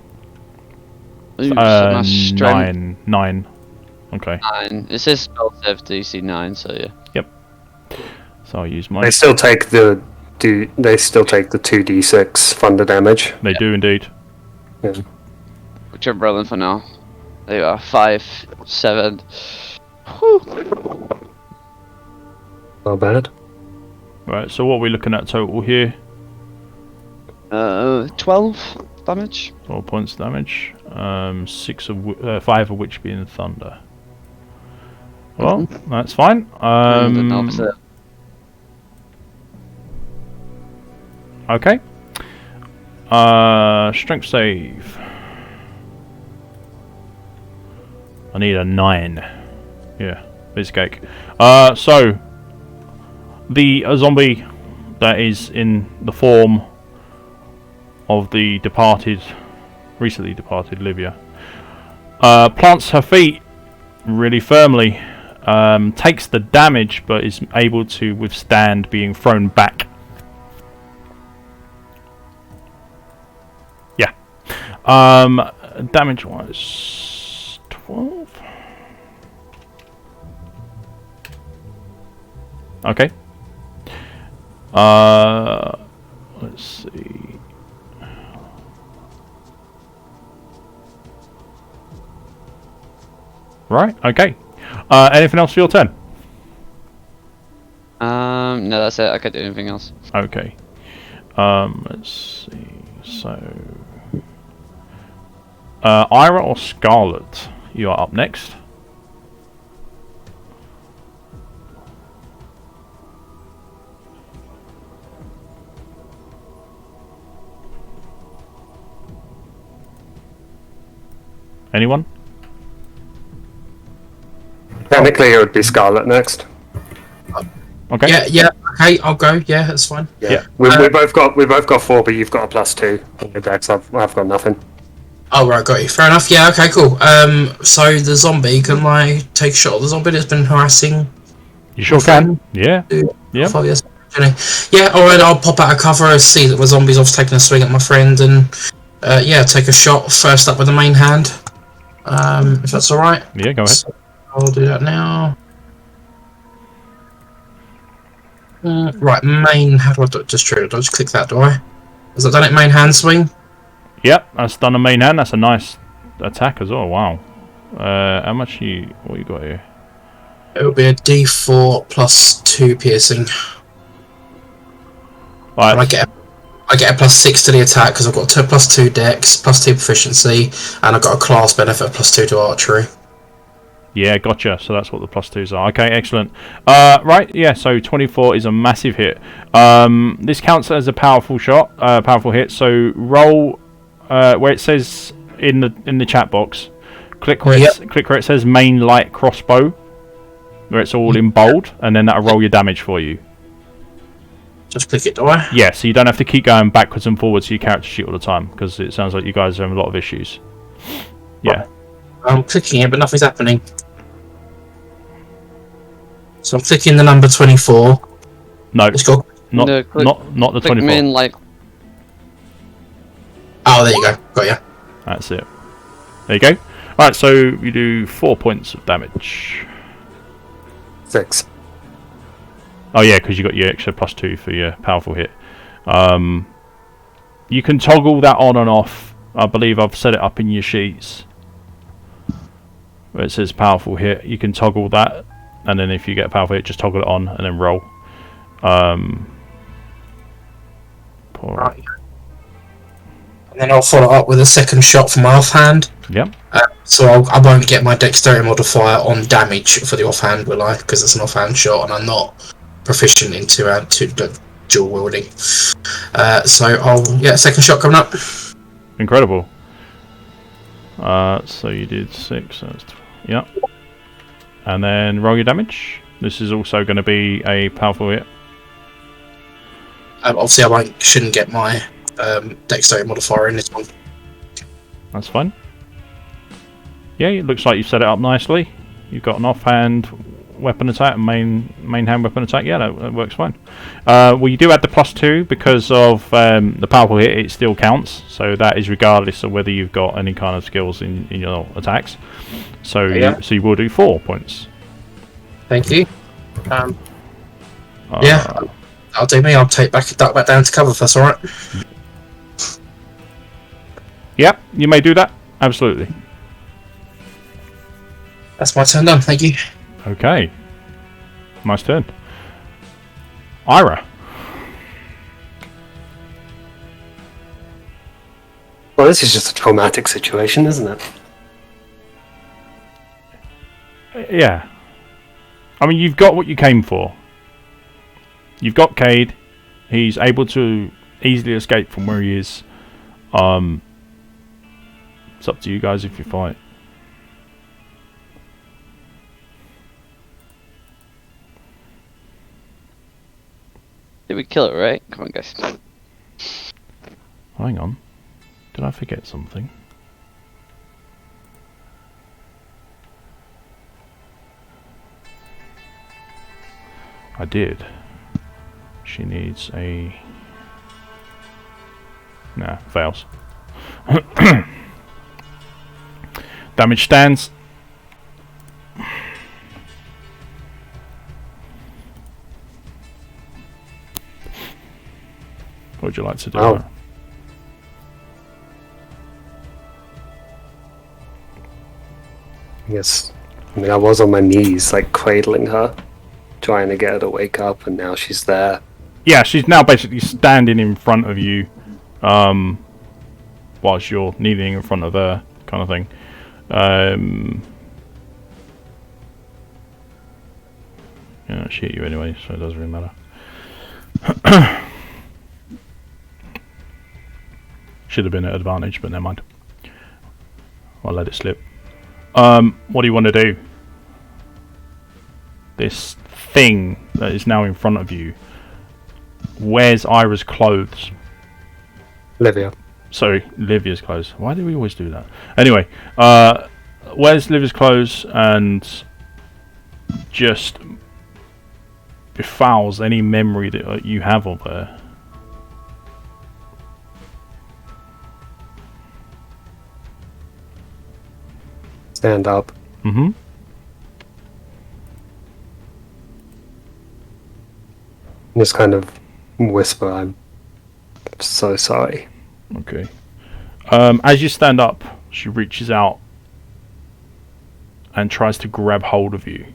Ooh, so my strength 9. Okay. 9. It says spell save DC 9, so yeah. Yep. So I'll use mine. They still take the 2d6 thunder damage. They do indeed. Yeah. Which I'm rolling for now. There you are. 5, 7. Whew. Not bad. Right. So what are we looking at total here? 12 damage. 12 points of damage. 5 of which being thunder. Well, that's fine. Okay. Strength save. I need a 9. Yeah, piece of cake. So the zombie that is in the form of the recently departed Livia, plants her feet really firmly. Takes the damage, but is able to withstand being thrown back. Yeah. Damage was 12. Okay. Let's see. Right. Okay. Anything else for your turn? No, that's it. I can't do anything else. Okay. Let's see. So, Ira or Scarlet, you are up next. Anyone? Technically, it would be Scarlet next. Okay. Yeah. Okay, I'll go. Yeah, that's fine. Yeah. We both got 4, but you've got a +2 on your decks. I've got nothing. Oh right, got you. Fair enough. Yeah. Okay. Cool. So the zombie, can I take a shot at the zombie that's been harassing? You sure can. Yeah. Yeah. Yes. Yeah, alright, I'll pop out of cover, see that the zombie's off taking a swing at my friend, and take a shot first up with the main hand. If that's alright. Yeah, go ahead. So I'll do that now. Right, main. How do I do it? Just true. Do I just click that? Do I? Has that done it? Main hand swing. Yep, that's done a main hand. That's a nice attack as well. Wow. How much what you got here? It will be a D4 plus 2 piercing. Right. And I get a plus 6 to the attack because I've got plus 2 dex, plus 2 proficiency, and I've got a class benefit of plus 2 to archery. Yeah, gotcha. So that's what the plus 2s are. Okay, excellent. Right, yeah. So 24 is a massive hit. This counts as a powerful shot, powerful hit. So roll where it says in the chat box. Click where it says main light crossbow, where it's all in bold, and then that'll roll your damage for you. Just click it, do I? Yeah, so you don't have to keep going backwards and forwards so your character sheet all the time, because it sounds like you guys are having a lot of issues. Yeah. I'm clicking it, but nothing's happening. So I'm clicking the number 24. No, Let's go. not No, not the Click 24. main light. Oh, there you go. Got ya. That's it. There you go. Alright, so you do 4 points of damage. 6. Oh yeah, because you got your extra plus 2 for your powerful hit. You can toggle that on and off. I believe I've set it up in your sheets where it says powerful hit. You can toggle that, and then if you get a powerful hit, just toggle it on and then roll. Right. And then I'll follow up with a second shot from my offhand. Yep. So I won't get my dexterity modifier on damage for the offhand, will I? Because it's an offhand shot, and I'm not proficient in dual wielding. So I'll second shot coming up. Incredible. So you did 6. Yep. And then roll your damage. This is also going to be a powerful hit. Obviously, I shouldn't get my dexterity modifier in this one. That's fine. Yeah, it looks like you've set it up nicely. You've got an offhand weapon attack and main hand weapon attack. Yeah, that works fine. Well, you do add the plus 2 because of the powerful hit. It still counts, so that is regardless of whether you've got any kind of skills in your attacks. So you will do 4 points. Thank you. I'll do me. I'll duck back down to cover if that's all right. Yep, you may do that. Absolutely. That's my turn done. Thank you. Okay. Nice turn. Ira. Well, this is just a traumatic situation, isn't it? Yeah. I mean, you've got what you came for. You've got Cade. He's able to easily escape from where he is. It's up to you guys if you fight. Did we kill it, right? Come on, guys. Hang on. Did I forget something? I did. She needs a... Nah, fails. Damage stands. What would you like to do? Oh. Yes. I mean, I was on my knees, like, cradling her, trying to get her to wake up, and now she's there. Yeah, she's now basically standing in front of you, whilst you're kneeling in front of her, kind of thing. Yeah, she hit you anyway, so it doesn't really matter. Should have been at advantage, but never mind. I'll let it slip. What do you want to do? This thing that is now in front of you. Where's Ira's clothes? Livia. Sorry, Livia's clothes. Why do we always do that? Anyway, where's Livia's clothes? And just befouls any memory that you have of her. Stand up. Mm-hmm. Just kind of whisper, I'm so sorry. Okay. As you stand up, she reaches out and tries to grab hold of you.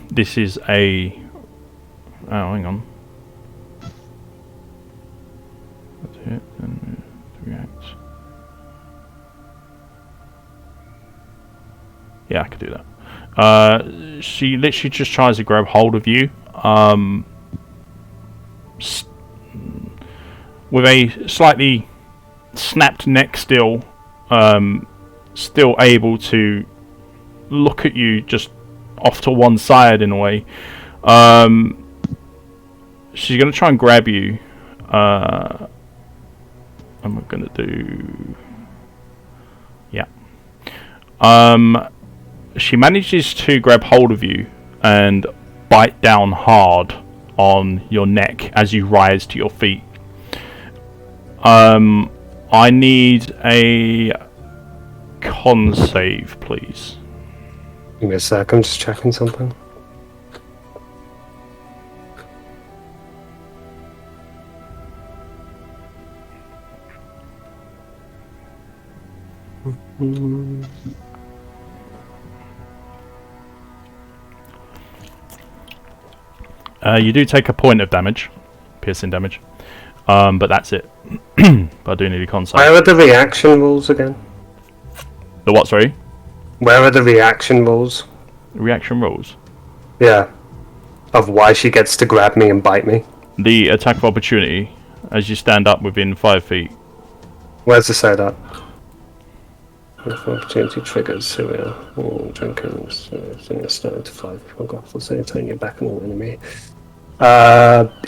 This is a... Oh, hang on. That's it. And react. Yeah, I could do that. She literally just tries to grab hold of you. With a slightly snapped neck still. Still able to look at you just off to one side in a way. She's going to try and grab you. And we're going to do... Yeah. She manages to grab hold of you and bite down hard on your neck as you rise to your feet. I need a con save, please. Give me a sec, I'm just checking something. You do take a point of damage, piercing damage, but that's it. But I do need a con save. Where are the reaction rules again? The what, sorry? Where are the reaction rules? Reaction rules. Yeah. Of why she gets to grab me and bite me. The attack of opportunity as you stand up within 5 feet. Where's the say that? Opportunity triggers, here we are. Drinking, starting to 5. I've got to say, turn your back on an enemy.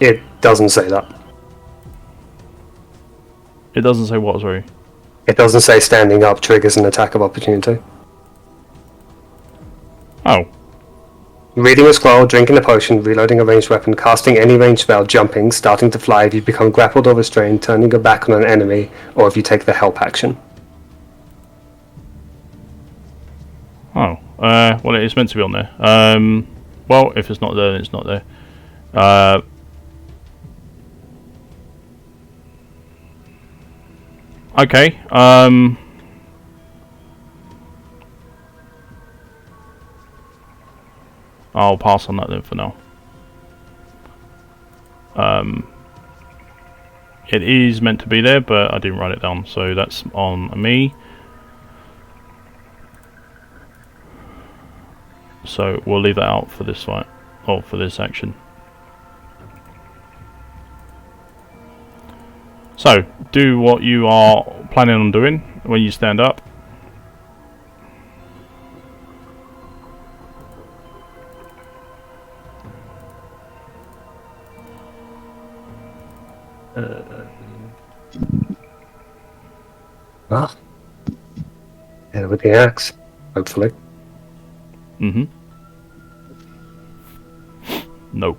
It doesn't say that. It doesn't say what, sorry? It doesn't say standing up triggers an attack of opportunity. Oh. Reading a scroll, drinking a potion, reloading a ranged weapon, casting any ranged spell, jumping, starting to fly if you become grappled or restrained, turning your back on an enemy, or if you take the help action. Oh. Well, it is meant to be on there. Well, if it's not there, then it's not there. Okay. I'll pass on that then for now. It is meant to be there, but I didn't write it down, so that's on me. So we'll leave that out for this fight, or for this action. So, do what you are planning on doing when you stand up. Hit it with the axe, hopefully. Mm-hmm. No.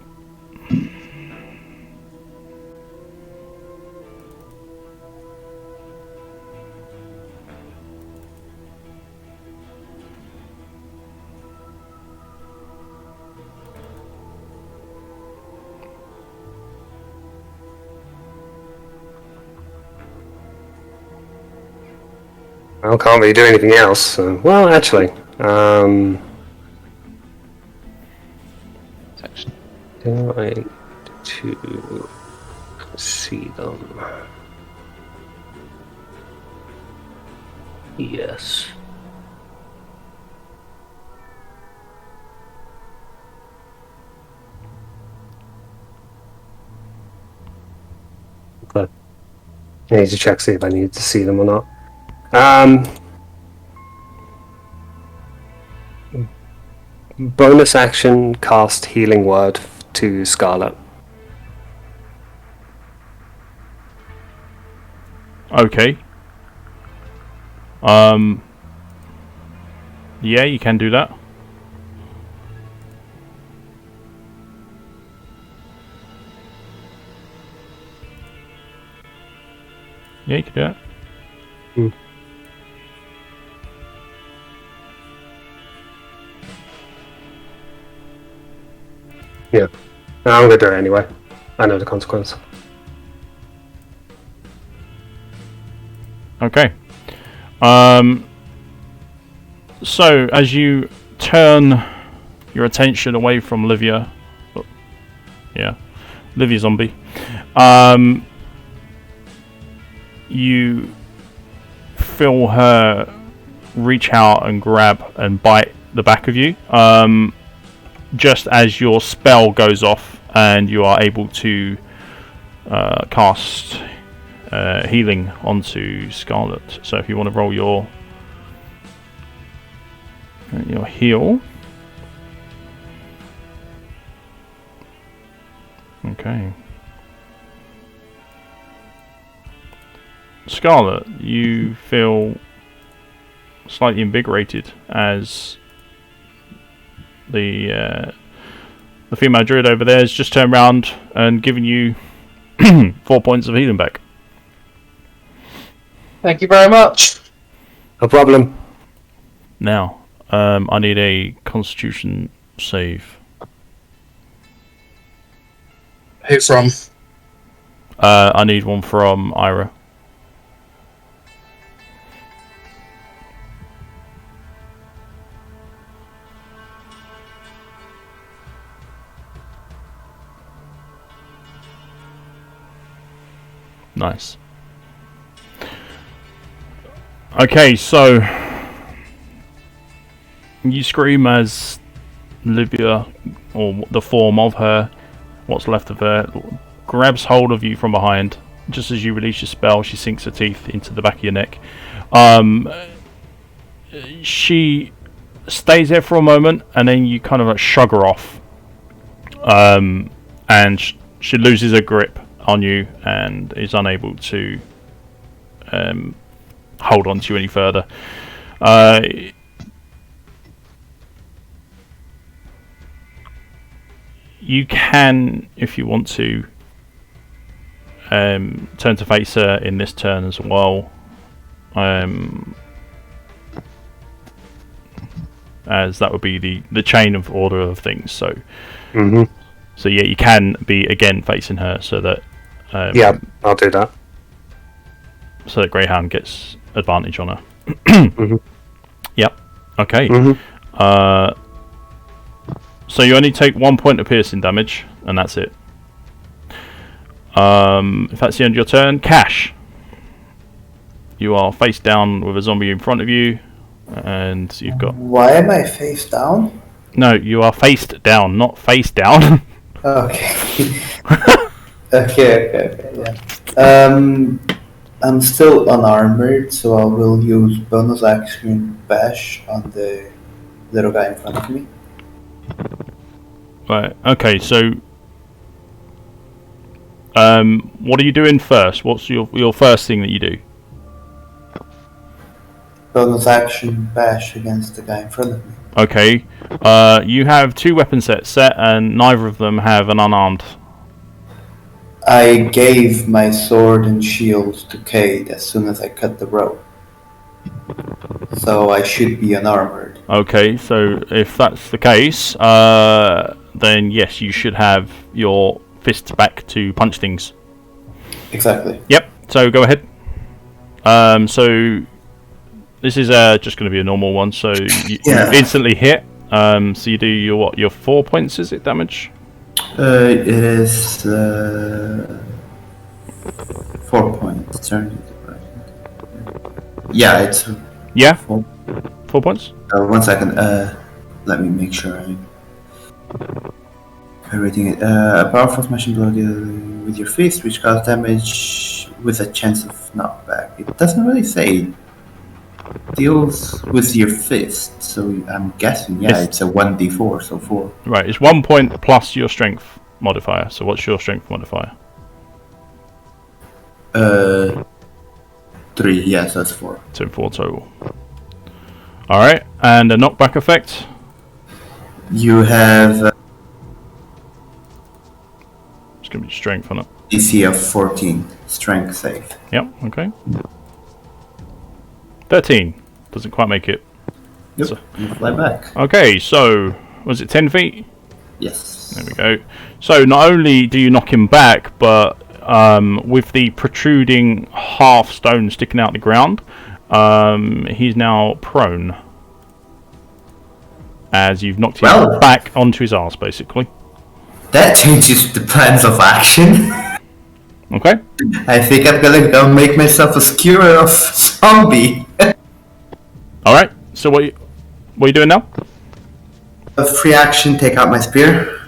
Well, can't really do anything else. So, well, actually, do I need to see them? Yes. Okay. I need to check, see if I need to see them or not. Bonus action, cast healing word to Scarlet. Okay. Yeah, you can do that. Yeah, you can do that. Yeah. No, I'm going to do it anyway. I know the consequence. Okay. So as you turn your attention away from Livia, Livia zombie, you feel her reach out and grab and bite the back of you, just as your spell goes off and you are able to cast healing onto Scarlet. So if you want to roll your heal. Okay. Scarlet, you feel slightly invigorated as the female druid over there has just turned around and given you 4 points of healing back. Thank you very much. No problem. Now, I need a Constitution save. Who from? I need one from Ira. Nice. Okay, so you scream as Livia, or the form of her, what's left of her, grabs hold of you from behind. Just as you release your spell, she sinks her teeth into the back of your neck. She stays there for a moment, and then you kind of like shrug her off. And she loses her grip on you and is unable to hold on to you any further. You can, if you want to, turn to face her in this turn as well. As that would be the chain of order of things. So, so yeah, you can be again facing her, so that Yeah, I'll do that. so that Greyhound gets advantage on her. Mhm. Yep. Okay. Mhm. So you only take 1 point of piercing damage, and that's it. If that's the end of your turn, Cash. You are face down with a zombie in front of you, and you've got... Why am I face down? No, you are faced down, not face down. Okay. Okay, yeah. I'm still unarmored, so I will use bonus action bash on the little guy in front of me. Right, okay, so... what are you doing first? What's your first thing that you do? Bonus action bash against the guy in front of me. Okay, you have 2 weapon sets set, and neither of them have an unarmed. I gave my sword and shield to Cade as soon as I cut the rope. So I should be unarmored. Okay, so if that's the case, then yes, you should have your fists back to punch things. Exactly. Yep, so go ahead. So this is just going to be a normal one, so you instantly hit. So you do your 4 points, is it, damage? It is 4 points. Turn. Yeah, it's Yeah, 4. 4 points? 1 second. Let me make sure I'm reading it. A powerful smashing blow with your fist, which causes damage with a chance of knockback. It doesn't really say. Deals with your fist, so I'm guessing, it's a 1d4, so 4. Right, it's 1 point plus your strength modifier. So what's your strength modifier? 3, yes, that's 4. So 4 total. Alright, and a knockback effect. You have It's going to be strength on it. DC of 14, strength save. Yep, okay. 13. Doesn't quite make it. Yep, So- you fly back. Okay, so was it 10 feet? Yes. There we go. So not only do you knock him back, but with the protruding half stone sticking out the ground, he's now prone. As you've knocked him Well. back onto his arse, basically. That changes the plans of action. Okay. I think I'm gonna go make myself a skewer of zombie. Alright, so what are you doing now? A free action, take out my spear.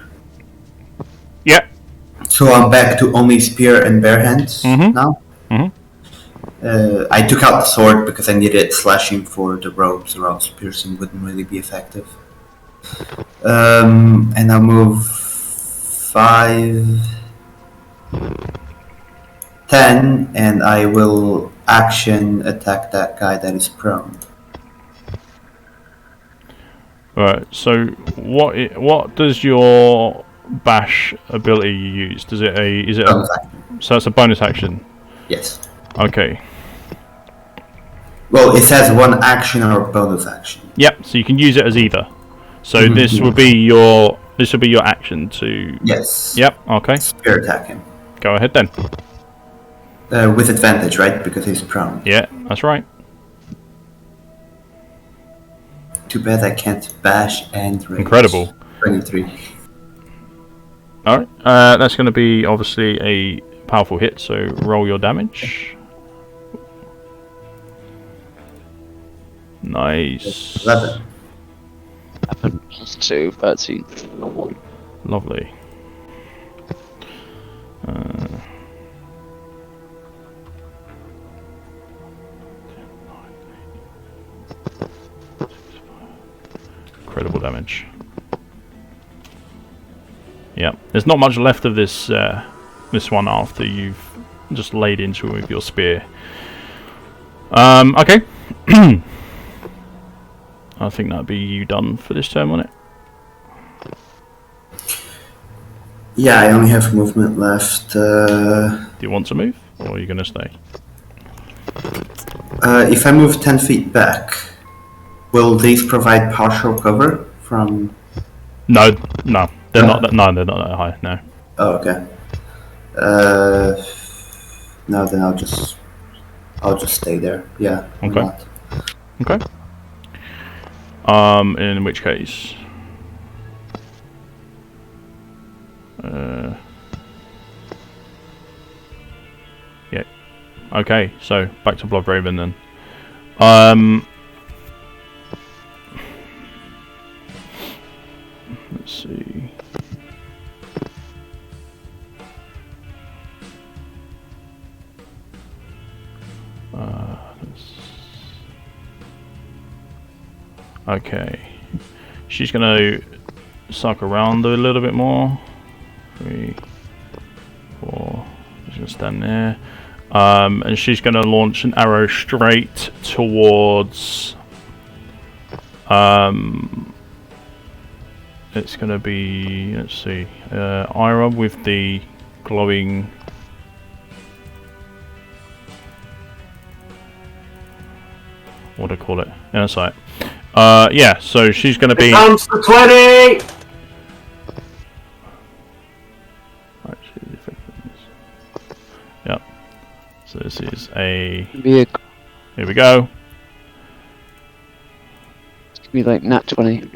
Yeah. So I'm back to only spear and bare hands now. I took out the sword because I needed slashing for the ropes, or else piercing wouldn't really be effective. And I'll move 5, 10, and I will action attack that guy that is prone. Right, so what does your bash ability use? Is it Bonus action. so it's a bonus action? Yes. Okay. Well, it says one action or bonus action. Yep, so you can use it as either. So this would be your action to. Yes. Yep. Okay. Spear attack him. Go ahead then. With advantage, right? Because he's prone. Yeah, that's right. Too bad I can't bash and rage. Incredible. 23. All right. That's going to be obviously a powerful hit. So roll your damage. Nice. 11. 11 plus 2, 13. Lovely. Incredible damage. Yeah, there's not much left of this this one after you've just laid into it with your spear. Okay. I think that'd be you done for this turn, won't it? Yeah, I only have movement left. Do you want to move, or are you going to stay? If I move 10 feet back, will these provide partial cover from... No, they're not. No, they're not that high. No. Oh, okay. No, then I'll just stay there. Yeah. why Okay. not? Okay. In which case, yeah. Okay, so back to Bloodraven then. Let's see. Okay, she's gonna suck around a little bit more. 3, 4. She's gonna stand there, and she's gonna launch an arrow straight towards. It's gonna be, let's see, Ira with the glowing. What do I call it? Inner sight. Yeah, so she's going to be... Comes the 20! Yep. So this is a... Be Here we go. like nat 20.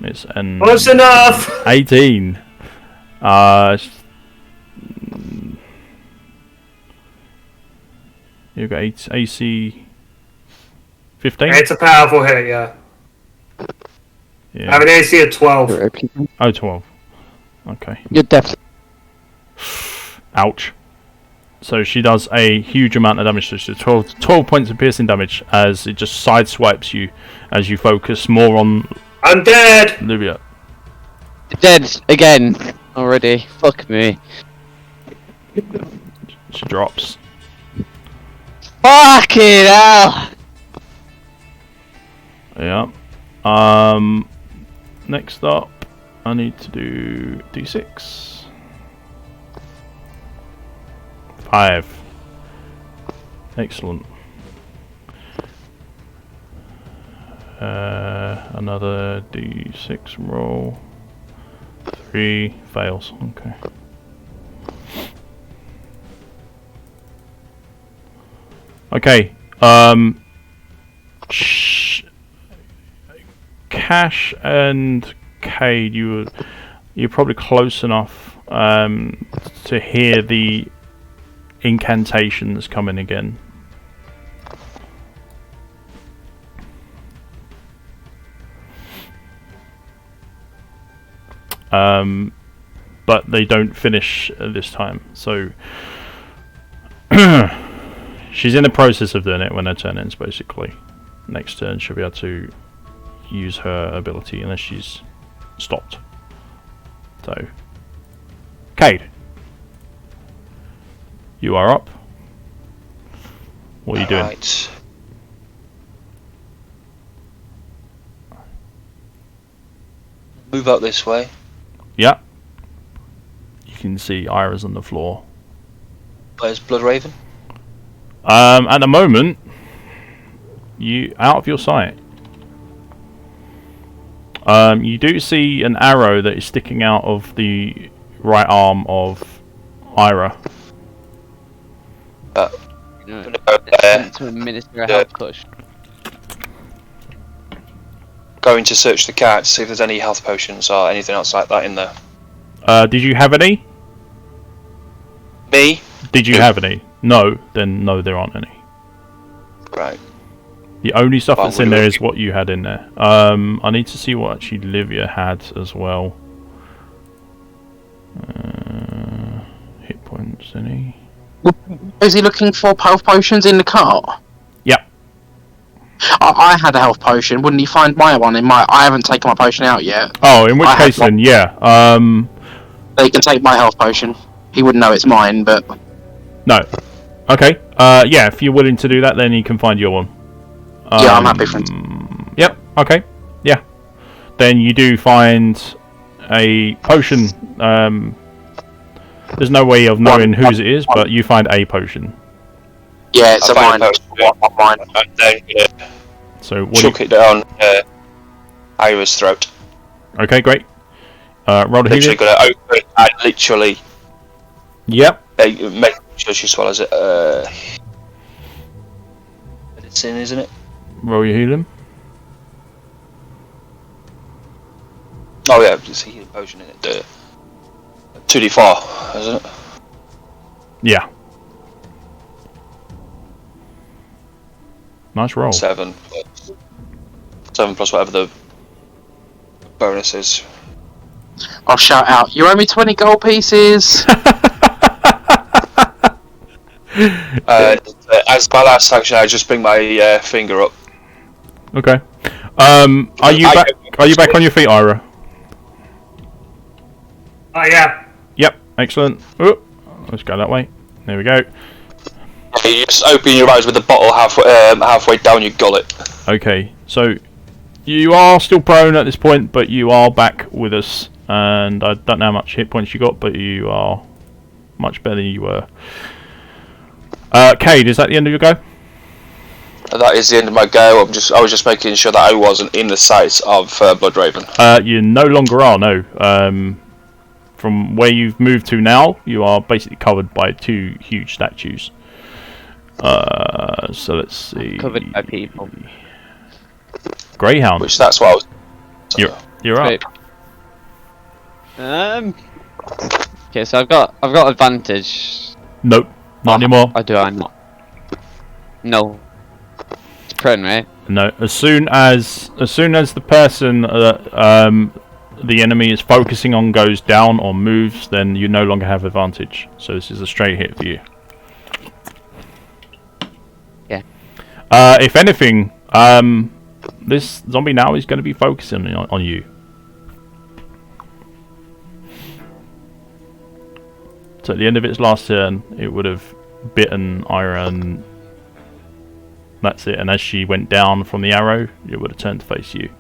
It's an... Close enough! 18. You've got AC 15? It's a powerful hit, yeah. I have an AC of 12. Oh, 12. Okay. You're definitely. Ouch. So she does a huge amount of damage. So she does 12 points of piercing damage as it just sideswipes you as you focus more on I'm dead! Livia. Dead again already. Fuck me. She drops. Fucking hell! Yeah. Next up, I need to do D6. 5. Excellent. Another D6 roll. 3 fails. Okay. Okay. Cash and Cade, you're probably close enough to hear the incantations coming again. But they don't finish this time. So she's in the process of doing it when her turn ends, basically. Next turn she'll be able to use her ability unless she's stopped. So, Cade, you are up. What are you doing? Right. Move up this way. Yeah. You can see Ira's on the floor. Where's Bloodraven? At the moment, you out of your sight. You do see an arrow that is sticking out of the right arm of Ira. To administer a health push. Going to search the cat to see if there's any health potions or anything else like that in there. Did you have any? Me? Did you have any? No, then no, there aren't any. Right. The only stuff Well, that's in there is what you had in there. I need to see what actually Livia had as well. Hit points, any? Is he looking for health potions in the cart? Yep. I had a health potion. Wouldn't he find my one in my? I haven't taken my potion out yet. Oh, in which I case had then, yeah. They can take my health potion. He wouldn't know it's mine, but No. Okay. Yeah, if you're willing to do that, then you can find your one. yeah, I'm happy for him. Yep. Okay. Yeah. Then you do find a potion. There's no way of knowing whose it is, but you find a potion. Yeah, it's a mine. Mine. And then So what chuck it down Ira's throat. Okay, great. Roll to Literally heal. gonna open it and literally Yep. make sure she swallows it. Medicine, isn't it? Roll your healing. Oh yeah, it's a healing potion in it. 2d4, isn't it? Yeah. Nice roll. 7 plus whatever the bonus is. I'll shout out, you owe me 20 gold pieces! As my last action, I just bring my finger up. Okay. Are you back? Are you back on your feet, Ira? Oh yeah. Yep. Excellent. Oh, let's go that way. There we go. You just open your eyes with the bottle halfway down your gullet. Okay. So you are still prone at this point, but you are back with us. And I don't know how much hit points you got, but you are much better than you were. Cade, is that the end of your go? That is the end of my go. I was just making sure that I wasn't in the sights of Bloodraven. You no longer are. No. From where you've moved to now, you are basically covered by 2 huge statues. So let's see. Covered by people. Greyhound. Which that's what I was. You're up. Right. Okay, so I've got advantage. Nope, not anymore. I do. I'm not. No. It's prone, right? No. As soon as the person the enemy is focusing on goes down or moves, then you no longer have advantage. So this is a straight hit for you. Yeah. If anything, this zombie now is going to be focusing on you. So at the end of its last turn, it would have bitten Ira and that's it. And as she went down from the arrow, it would have turned to face you.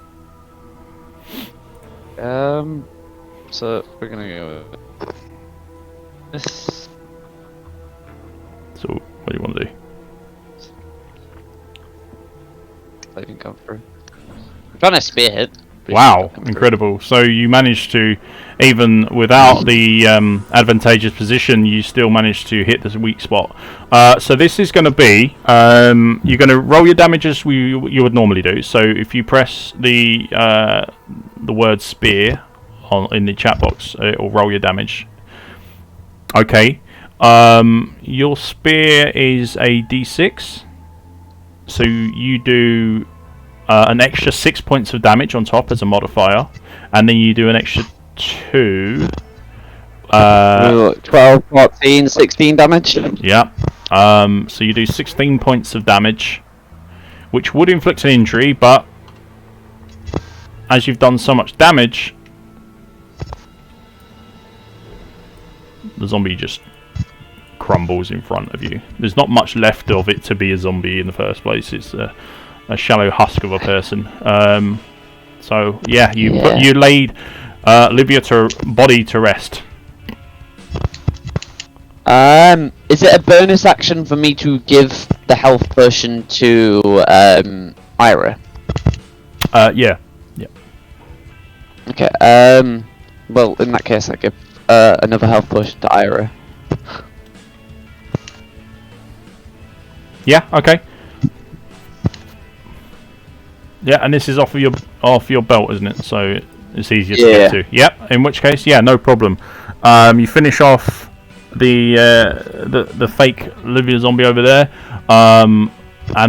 So we're gonna go with this. So what do you want to do? I didn't come through. I'm trying to spear hit. Wow, incredible. So you managed to, even without the advantageous position, you still managed to hit this weak spot. So this is going to be, you're going to roll your damage as you would normally do. So if you press the word spear in the chat box, it will roll your damage. Okay. Your spear is a d6. So you do an extra 6 points of damage on top as a modifier, and then you do an extra 2. 12, 14, 16 damage. Yeah. So you do 16 points of damage, which would inflict an injury, but as you've done so much damage, the zombie just crumbles in front of you. There's not much left of it to be a zombie in the first place. It's a shallow husk of a person. So yeah, you laid Livia body to rest. Is it a bonus action for me to give the health potion to Ira? Yeah. Okay. Well, in that case, I give another health potion to Ira. Yeah. Okay. Yeah, and this is off your belt, isn't it? So it's easier to get to. Yep. In which case, yeah, no problem. You finish off the fake Livia zombie over there, and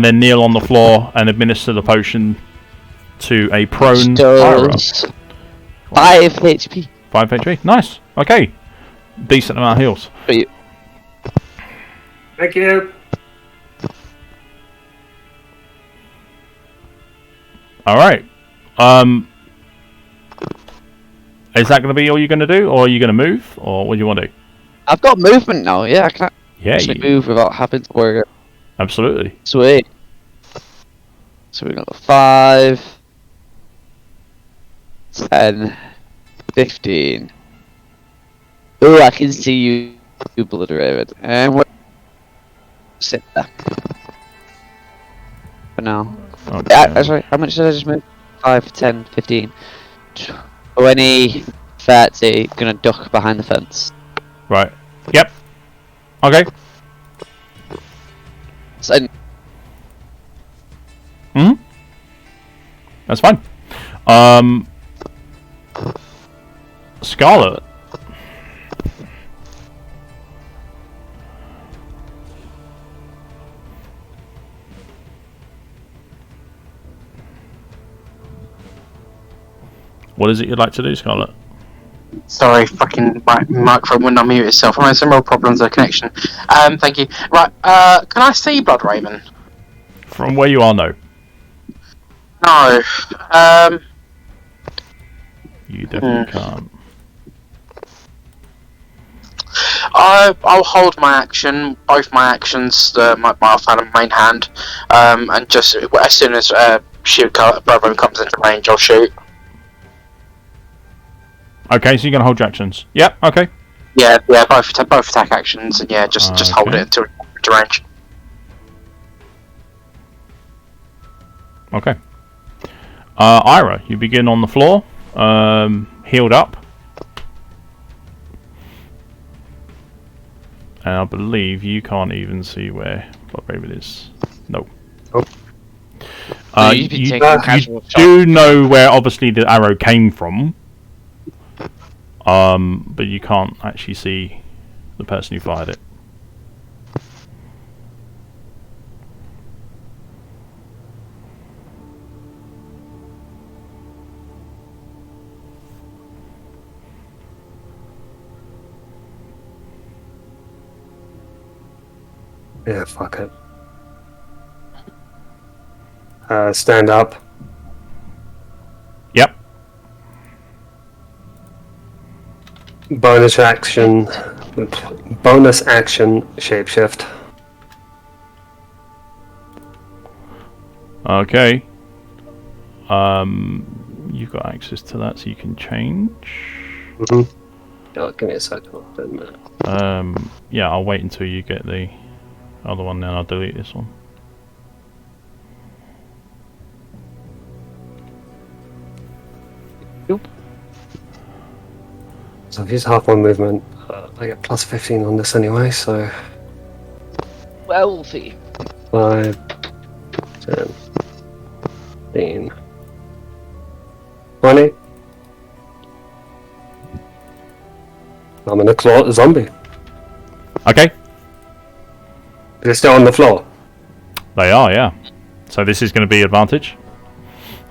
then kneel on the floor and administer the potion to a prone Ira. 5 HP. 5 HP. Nice. Okay. Decent amount of heals. Thank you. All right. Is that going to be all you're going to do, or are you going to move, or what do you want to do? I've got movement now. Yeah, I can Yeah, move without having to worry. Absolutely. Sweet. So we got the 5, 10, 15. Oh, I can see you obliterated. And what? Sit there. For now. Okay. Sorry, how much did I just move? 5, 10, 15, 20, 30. Gonna duck behind the fence. Right. Yep. Okay. So, That's fine. Scarlet. What is it you'd like to do, Scarlet? Sorry, fucking microphone wouldn't unmute itself. I'm having some real problems with the connection. Thank you. Right, can I see Blood Raven? From where you are, no. No. You definitely can't. I'll hold my action, both my actions, my offhand and main hand, and just as soon as Blood Raven comes into range, I'll shoot. Okay, so you're gonna hold your actions. Yep. Okay. Yeah, both attack actions, and yeah, just hold it until to range. Okay. Ira, you begin on the floor, healed up, and I believe you can't even see where Blood Raven is. No. Oh. You do know where obviously the arrow came from. But you can't actually see the person who fired it. Yeah, fuck it. Stand up. Yep. Bonus action, shapeshift. Okay. You've got access to that, so you can change. Oh, give me a second. Wait a minute. Yeah, I'll wait until you get the other one, then I'll delete this one. So if use half my movement, I get plus 15 on this anyway, so Wealthy. 5, 10, 15, 20. I'm gonna claw at the zombie. Okay. They're still on the floor. They are, yeah. So this is going to be advantage.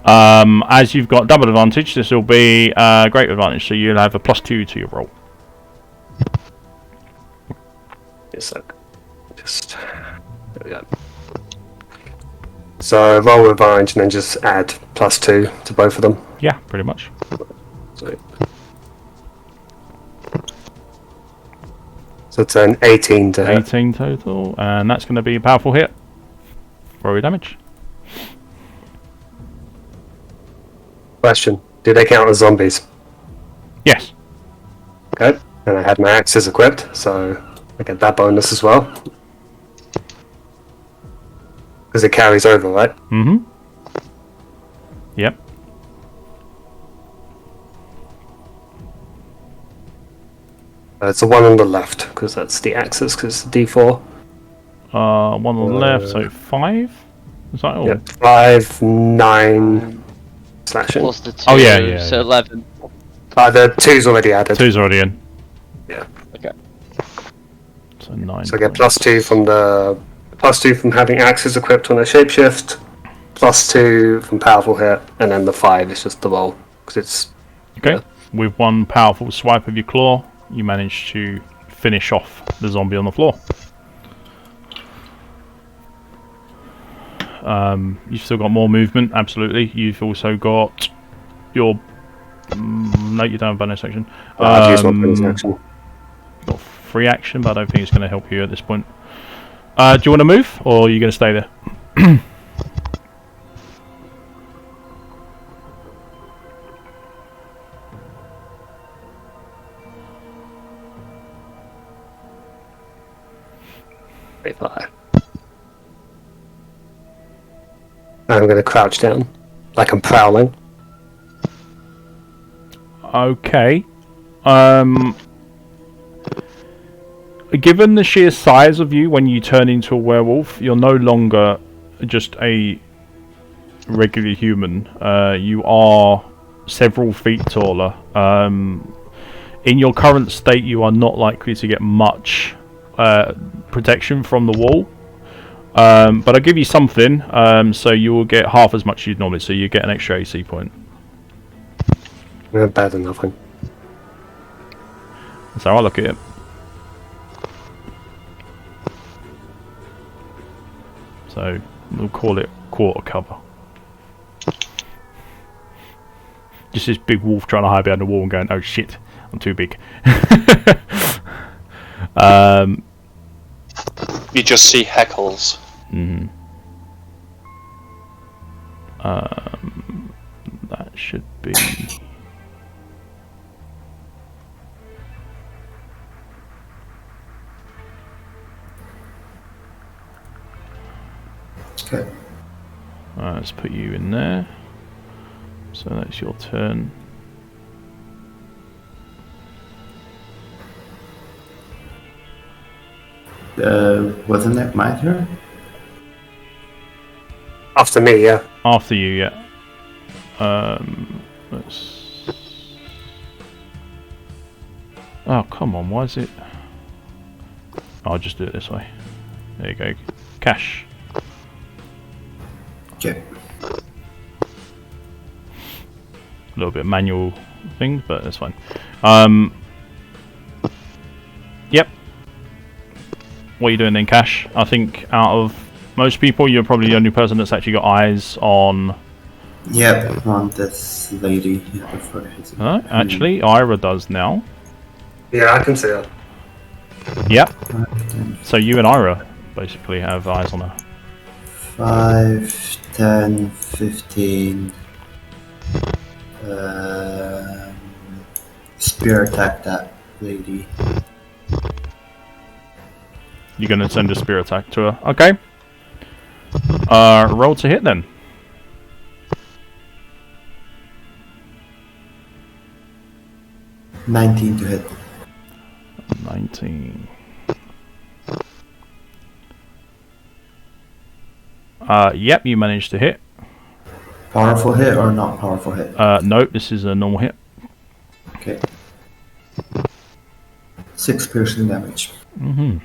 As you've got double advantage, this will be great advantage. So you'll have a +2 to your roll. Yes, sir. Just there we go. So roll with advantage and then just add +2 to both of them. Yeah, pretty much. So it's an 18 to hit. 18 total, and that's going to be a powerful hit. Roll your damage. Question: do they count as zombies? Yes. Okay. And I had my axes equipped, so I get that bonus as well. Because it carries over, right? Mm-hmm. Yep. It's the one on the left, because that's the axis, because it's the D4. One on the left, so 5? Is that all? Yep, 5, 9 slashing. Plus the 2, Oh, yeah. so 11. The 2's already added. 2's already in. Yeah. Okay. So 9. So I get +2 from the +2 from having axes equipped on a shapeshift, +2 from powerful hit, and then the 5 is just the roll because it's Okay. With one powerful swipe of your claw, you manage to finish off the zombie on the floor. You've still got more movement, absolutely. You've also got your... no, you don't have bonus action. I've used my bonus action. Got free action, but I don't think it's going to help you at this point. Do you want to move, or are you going to stay there? I'm going to crouch down, like I'm prowling. Okay. Given the sheer size of you when you turn into a werewolf, you're no longer just a regular human. You are several feet taller. In your current state, you are not likely to get much protection from the wall. But I'll give you something, so you will get half as much as you'd normally, so you get an extra AC point. Better than nothing. That's how I look at it. So we'll call it quarter cover. Just this big wolf trying to hide behind the wall and going, "Oh shit, I'm too big." You just see heckles. Mm. That should be. Okay. Let's put you in there. So that's your turn. Wasn't that my turn? After me, yeah. After you, yeah. Let's. Oh, come on, why is it? I'll just do it this way. There you go. Cash. Okay. A little bit of manual things, but that's fine. Yep. What are you doing then, Cash? I think out of most people, you're probably the only person that's actually got eyes on... Yep, on this lady. Actually, Ira does now. Yeah, I can see her. Yep. So you and Ira basically have eyes on her. 5, 10, 15. Spear attack that lady. You're going to send a spear attack to her. Okay. Roll to hit then. 19 to hit. 19. Yep, you managed to hit. Powerful hit or not powerful hit? No, this is a normal hit. Okay. 6 piercing damage. Mm-hmm.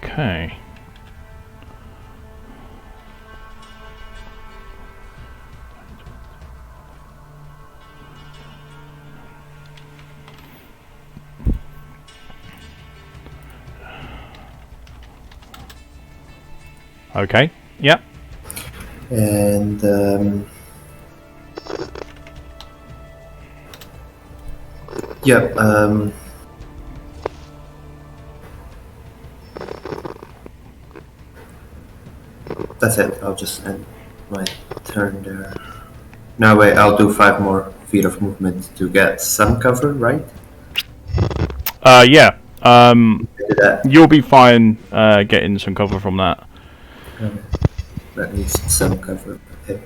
Okay. Okay. Yep. And that's it. I'll just end my turn there. No, wait, I'll do 5 more feet of movement to get some cover, right? Yeah. Do that. You'll be fine getting some cover from that. At least some cover. Okay.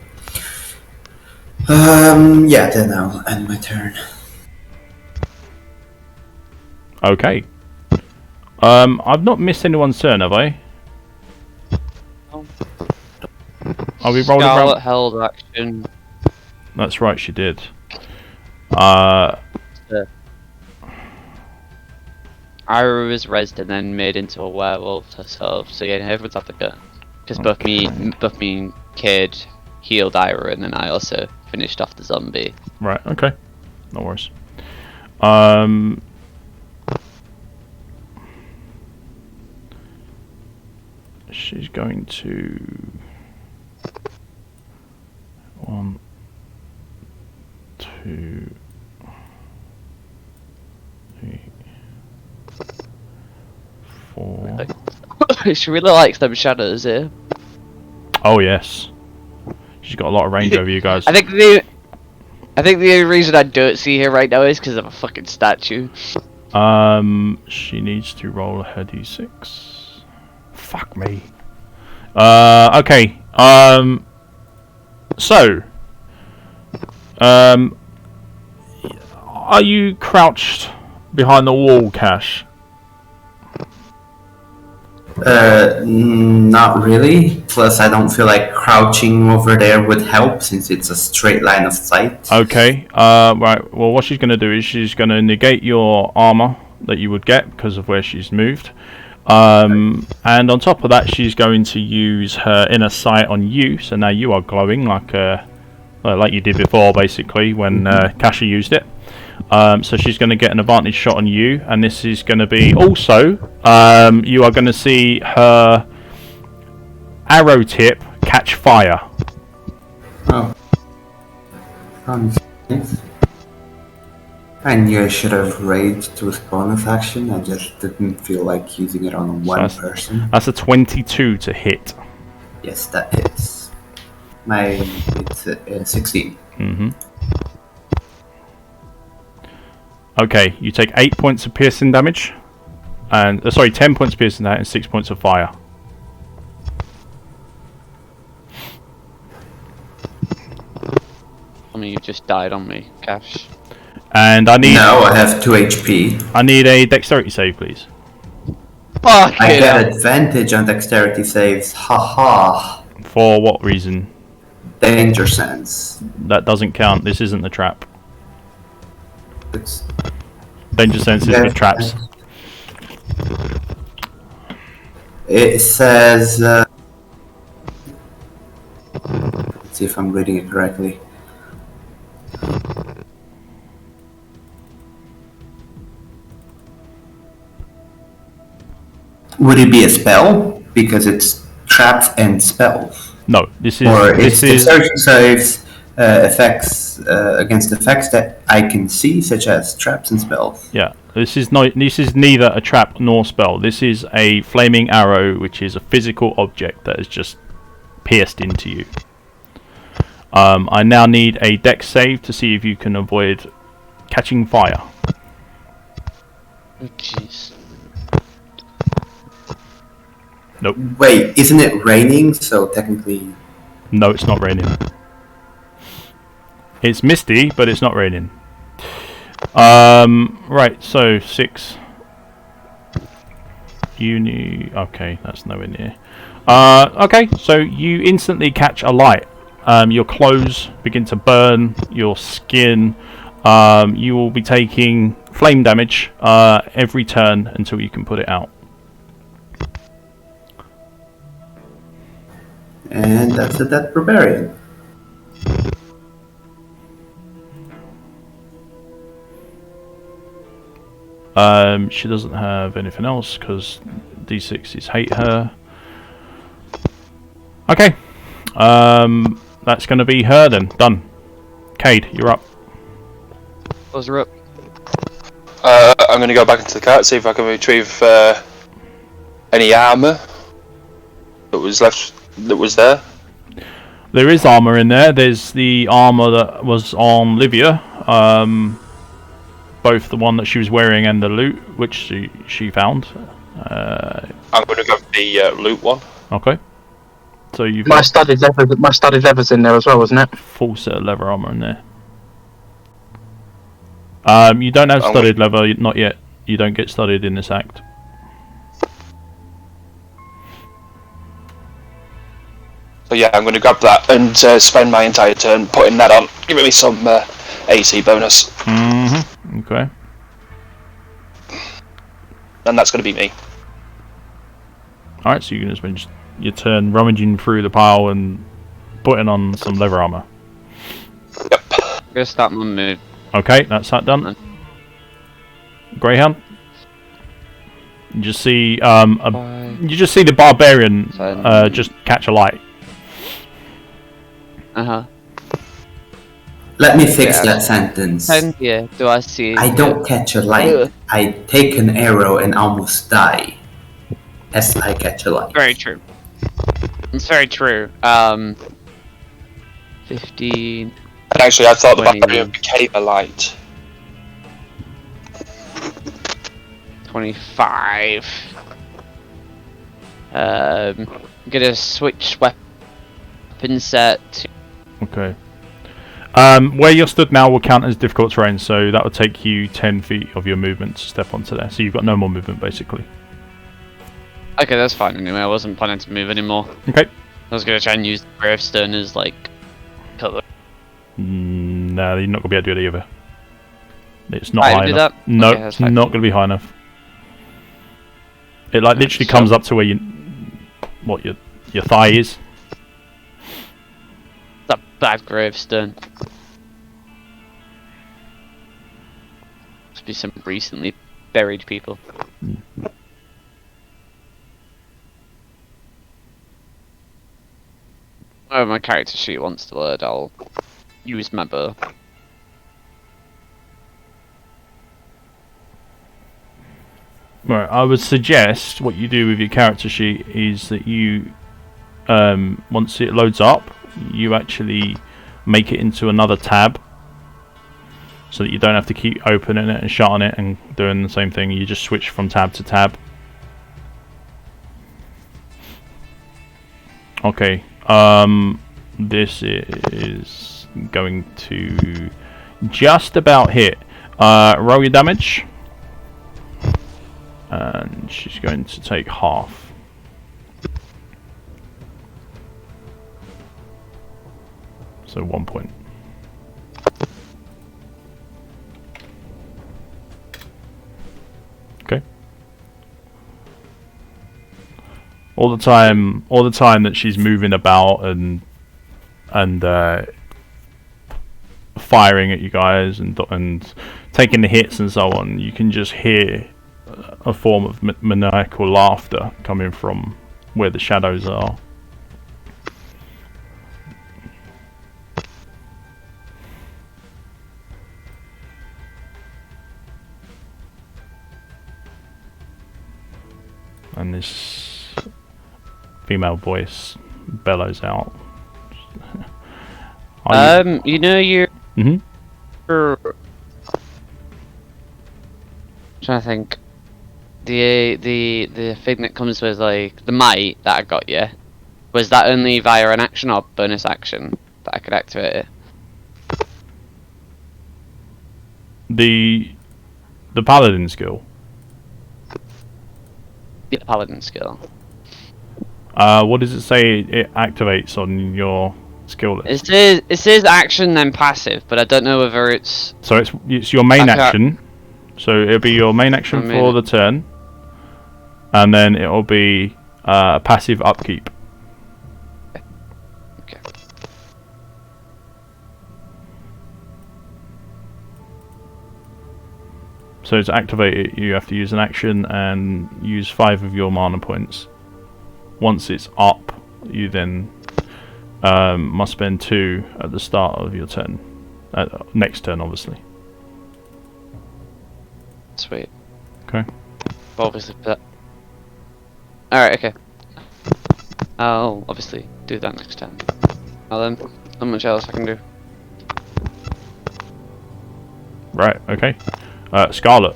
Yeah, then I'll end my turn. Okay. I've not missed anyone's turn, have I? No. Are we rolling Scarlet around? held action. That's right, she did. Ira was rezzed and then made into a werewolf herself. So yeah, everyone's had to go. Because both me and Cade healed Ira, and then I also finished off the zombie. Right, okay. No worries. She's going to... 1, 2, 3, 4... She really likes them shadows here. Oh yes. She's got a lot of range over you guys. I think the only reason I don't see her right now is because of a fucking statue. She needs to roll her d6. Fuck me. Okay. So, are you crouched behind the wall, Cash? Not really. Plus, I don't feel like crouching over there would help since it's a straight line of sight. Okay. Right. Well, what she's going to do is she's going to negate your armor that you would get because of where she's moved. And on top of that, she's going to use her inner sight on you. So now you are glowing like you did before, basically when Kasha used it. So she's going to get an advantage shot on you, and this is going to be also you are going to see her arrow tip catch fire. Oh. I knew I should have raged with bonus action. I just didn't feel like using it on one person. That's a 22 to hit. Yes, that hits. It's 16. Mm-hmm. Okay, you take 8 points of piercing damage, and 10 points of piercing damage and 6 points of fire. I mean, you just died on me, Cash. And I need. No, I have 2 HP. I need a dexterity save, please. Fuck I it. get advantage on dexterity saves. Haha. For what reason? Danger sense. That doesn't count. This isn't the trap. It's Danger sense is with traps. It says. Let's see if I'm reading it correctly. Would it be a spell? Because it's traps and spells. No, this is. Or This it's is. dexterity saves effects against effects that I can see, such as traps and spells. Yeah. This is neither a trap nor spell. This is a flaming arrow, which is a physical object that has just pierced into you. I now need a dex save to see if you can avoid catching fire. Oh, jeez. Nope. Wait, isn't it raining? So technically... No, it's not raining. It's misty, but it's not raining. Right, so 6. Okay, that's nowhere near. Okay, so you instantly catch a light. Your clothes begin to burn, your skin. You will be taking flame damage every turn until you can put it out. And that's a dead barbarian. She doesn't have anything else because D6s hate her. Okay. That's going to be her then. Done. Cade, you're up. Close her up. I'm going to go back into the cart, see if I can retrieve any armour that was left, that was there. There is armour in there. There's the armour that was on Livia. Both the one that she was wearing and the loot, which she found. I'm going to go for the loot one. Okay. So you've My got studded leather's in there as well, wasn't it? full set of leather armour in there. You don't have studded leather, not yet. You don't get studded in this act. So yeah, I'm going to grab that and spend my entire turn putting that on, giving me some AC bonus. Mm-hmm. Okay. And that's going to be me. Alright, so you can just spend your turn rummaging through the pile and putting on some leather armour. Yep. I'm gonna start my move. Okay, that's that done. Greyhound. You just see the barbarian just catch a light. Let me fix that sentence. Yeah, do I see? I don't catch a light. I take an arrow and almost die as I catch a light. Very true. It's very true. 15. And actually, I thought the 20. barbarian became a light. 25. I'm gonna switch weapon set. Okay. Where you're stood now will count as difficult terrain, so that would take you 10 feet of your movement to step onto there. So you've got no more movement, basically. Okay, that's fine anyway. I wasn't planning to move anymore. Okay. I was gonna try and use the gravestone as like cover. No, you're not gonna be able to do it either. It's not I high do enough. that? No, Okay, that's it's fine. not gonna be high enough. It like literally So- comes up to where your thigh is. That bad gravestone. Must be some recently buried people. Oh, my character sheet wants to load. I'll use my bow. Right, I would suggest what you do with your character sheet is that you, once it loads up, you actually make it into another tab, so that you don't have to keep opening it and shutting it and doing the same thing. You just switch from tab to tab. Okay, this is going to just about hit. Roll your damage. And she's going to take half. So 1 point. Okay. All the time that she's moving about and firing at you guys and taking the hits and so on, you can just hear a form of maniacal laughter coming from where the shadows are. and this female voice bellows out. You know you're. Mhm. Trying to think. The thing that comes with like the might that I got you, was that only via an action or bonus action that I could activate it? The Paladin skill. The Paladin skill. What does it say it activates on your skill list? It says action then passive, but I don't know whether it's. So it's your main action. So it'll be your main action for the turn, and then it'll be passive upkeep. Okay. So to activate it, you have to use an action and use 5 of your mana points. Once it's up, you then must spend 2 at the start of your turn. Next turn, obviously. Sweet. Okay. Obviously, alright, okay. I'll obviously do that next time. Then, not much else I can do. Right, okay. Scarlet.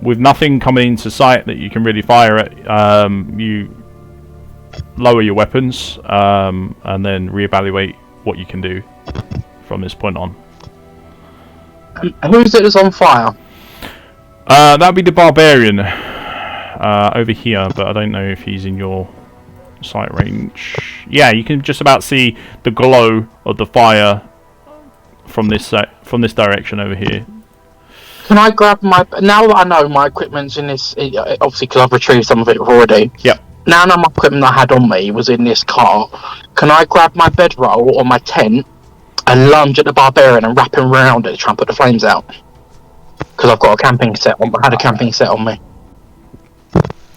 With nothing coming into sight that you can really fire at, you lower your weapons and then reevaluate what you can do from this point on. Who's it that's on fire? That'd be the barbarian over here, but I don't know if he's in your sight range. Yeah, you can just about see the glow of the fire from this direction over here. Can I grab my... Now that I know my equipment's in this... Obviously, because I've retrieved some of it already. Yep. Now I know my equipment I had on me was in this cart. Can I grab my bedroll or my tent and lunge at the barbarian and wrap him around it to try and put the flames out? Because I've got a camping set on... I had a camping set on me.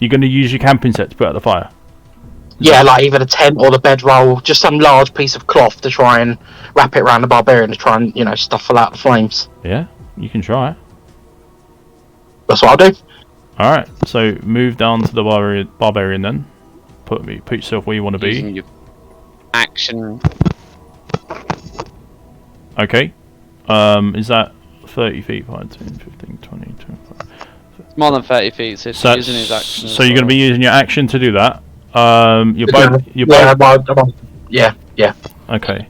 You're going to use your camping set to put out the fire? Yeah, like either the tent or the bedroll. Just some large piece of cloth to try and wrap it around the barbarian to try and, you know, stuff out the flames. Yeah, you can try. That's what I'll do. Alright, so move down to the barbarian then. Put yourself where you want to be. Using your action. Okay. Is that 30 feet? 5, 10, 15, 20, 25. It's more than 30 feet, so it's using his action. So you're going to be using your action to do that. Yeah. Okay.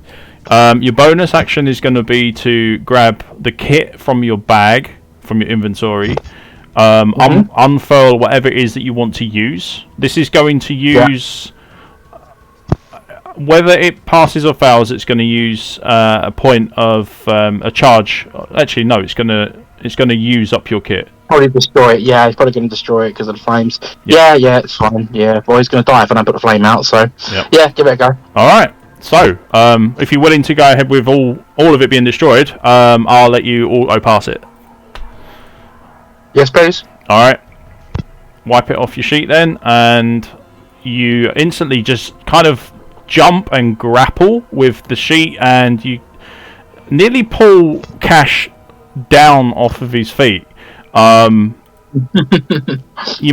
Your bonus action is going to be to grab the kit from your bag, from your inventory. Unfurl whatever it is that you want to use. This is going to use... Whether it passes or fails, it's going to use a point of a charge. Actually, no, it's going to use up your kit. Probably destroy it. Yeah, he's probably going to destroy it because of the flames. Yeah, it's fine. Yeah, well, he's going to die if I don't put the flame out. So, yeah, give it a go. All right. So, if you're willing to go ahead with all of it being destroyed, I'll let you auto pass it. Yes, please. All right. Wipe it off your sheet then, and you instantly just kind of jump and grapple with the sheet, and you nearly pull Cash down off of his feet. You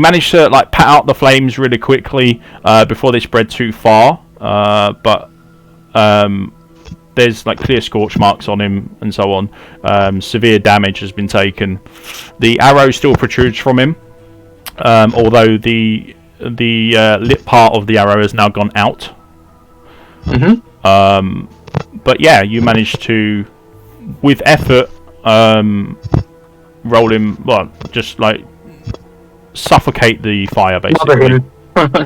manage to like pat out the flames really quickly before they spread too far, but there's like clear scorch marks on him and so on. Severe damage has been taken. The arrow still protrudes from him, although the lip part of the arrow has now gone out. But yeah, you managed to, with effort, roll him, well, just like suffocate the fire basically.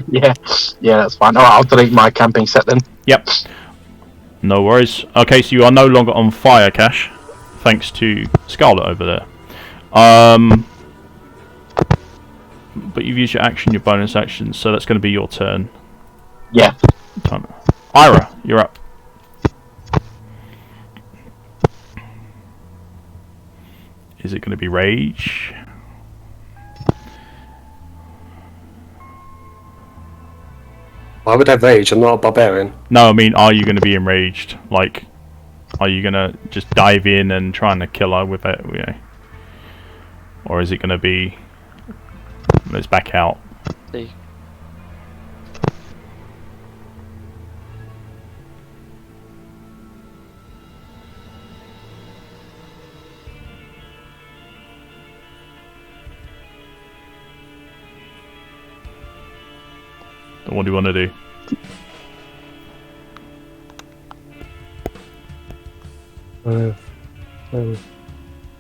yeah, that's fine. Alright, I'll delete my camping set then. Yep. No worries. Okay, so you are no longer on fire, Cash, thanks to Scarlet over there. But you've used your action, your bonus action, so that's going to be your turn. Yeah. Ira, you're up. Is it going to be rage? Why would I have rage? I'm not a barbarian. No, I mean, are you going to be enraged? Like, are you going to just dive in and trying to kill her with it? You know? Or is it going to be Let's back out. See. What do you want to do? Uh,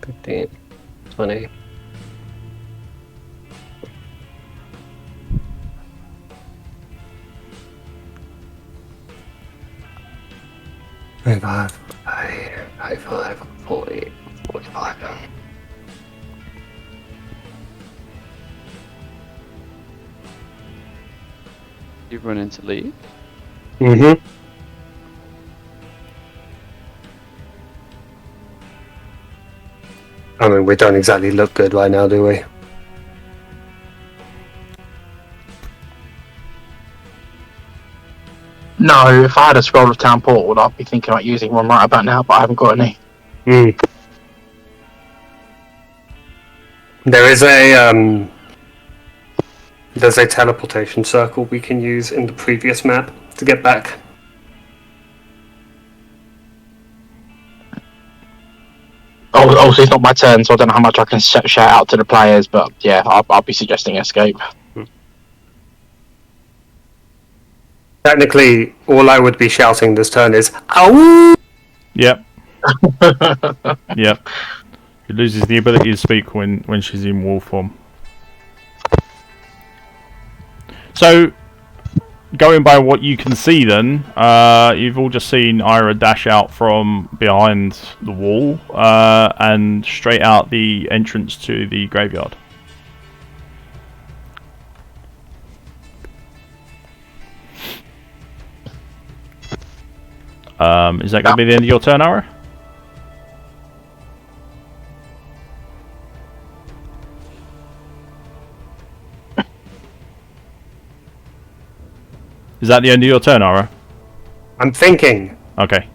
15, 20. Five, 40, 45. You run into Lee. Mm-hmm. I mean, we don't exactly look good right now, do we? No, if I had a scroll of town portal, I'd be thinking about using one right about now, but I haven't got any. There is there's a teleportation circle we can use in the previous map to get back. Oh, so it's not my turn, so I don't know how much I can shout out to the players, but yeah, I'll be suggesting escape. Technically, all I would be shouting this turn is "Ow!" Yep. Yep. She loses the ability to speak when she's in wolf form. So, going by what you can see then, you've all just seen Ira dash out from behind the wall and straight out the entrance to the graveyard. Is that going to be the end of your turn, Ira? Is that the end of your turn, Ira? I'm thinking. Okay.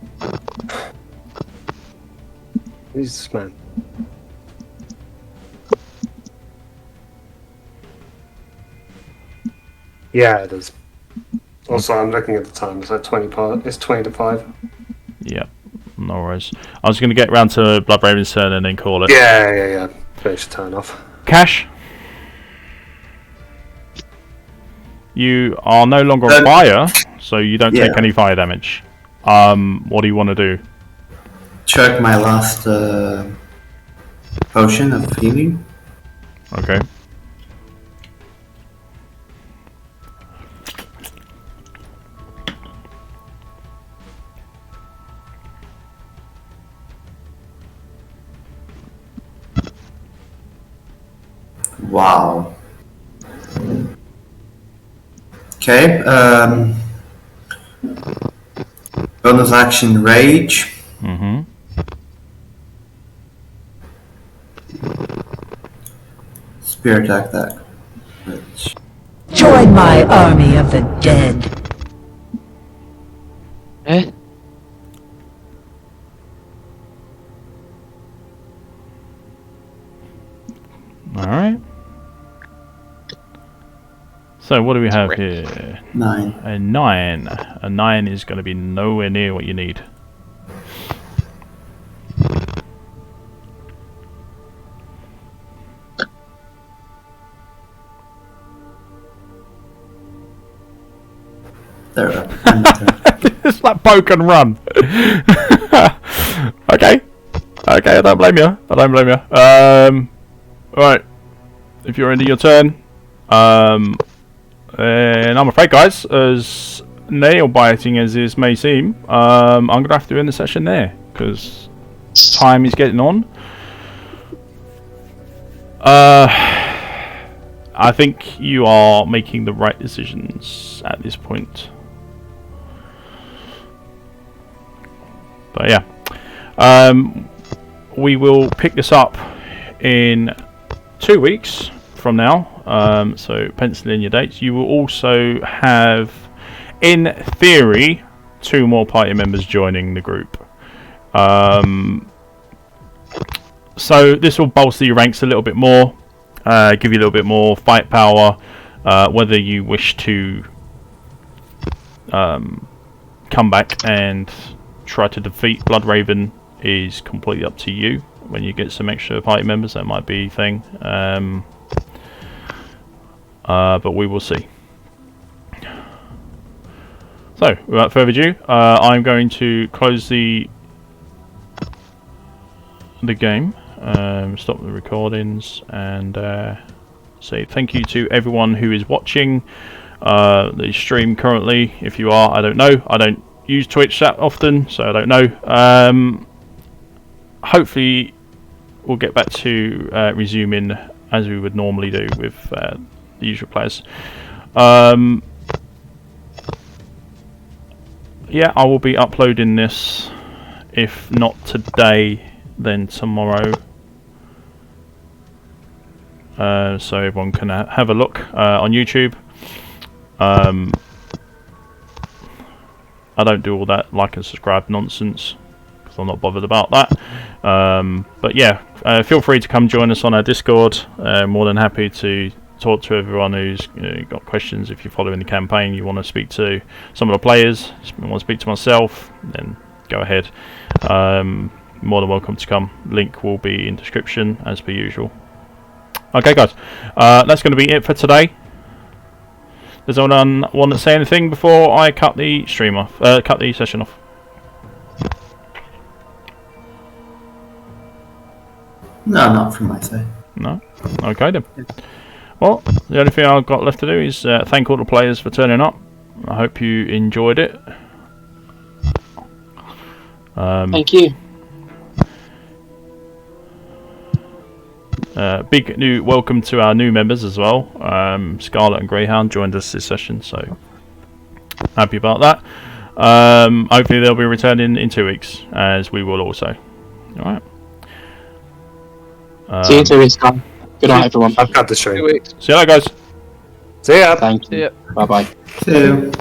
Who's this man? Yeah, it is. Also, I'm looking at the time. It's like 20 to 5. Yep. No worries. I was going to get round to Bloodraven's turn and then call it. Yeah. Finish the turn off. Cash. You are no longer on fire, so you don't take any fire damage. What do you want to do? Check my last potion of healing. Okay. Wow. Okay. Bonus action rage. Mm-hmm. Spirit attack. Rage. Join my army of the dead. Eh? Alright. So what do we have here? 9. A 9. A 9 is going to be nowhere near what you need. There we go. It's like poke and run. Okay, I don't blame you. Right. If you're ending your turn, and I'm afraid, guys, as nail-biting as this may seem, I'm going to have to end the session there, because time is getting on. I think you are making the right decisions at this point. But yeah. We will pick this up in 2 weeks from now. So pencil in your dates. You will also have, in theory, 2 more party members joining the group. So this will bolster your ranks a little bit more. give you a little bit more fight power. Whether you wish to come back and try to defeat Bloodraven is completely up to you. When you get some extra party members, that might be a thing. But we will see. So, without further ado, I'm going to close the game, stop the recordings, and say thank you to everyone who is watching the stream currently. If you are, I don't know. I don't use Twitch that often, so I don't know. Hopefully, we'll get back to resuming as we would normally do with the usual players. Yeah, I will be uploading this, if not today, then tomorrow. So everyone can have a look on YouTube. I don't do all that like and subscribe nonsense, because I'm not bothered about that. But yeah, feel free to come join us on our Discord. More than happy to talk to everyone who's got questions. If you're following the campaign, you want to speak to some of the players, you want to speak to myself, then go ahead. More than welcome to come. Link will be in description as per usual. Okay guys, that's going to be it for today. Does anyone want to say anything before I cut the stream off? Cut the session off? No, not from my side. No? Okay then. Well, the only thing I've got left to do is thank all the players for turning up. I hope you enjoyed it. Thank you. Big new welcome to our new members as well. Scarlet and Greyhound joined us this session, so happy about that. Hopefully they'll be returning in 2 weeks, as we will also. Alright. See you in 2 weeks, guys. Good night, everyone. I've got the stream. See you later, guys. See ya. Thank you. See ya. Bye bye. See you.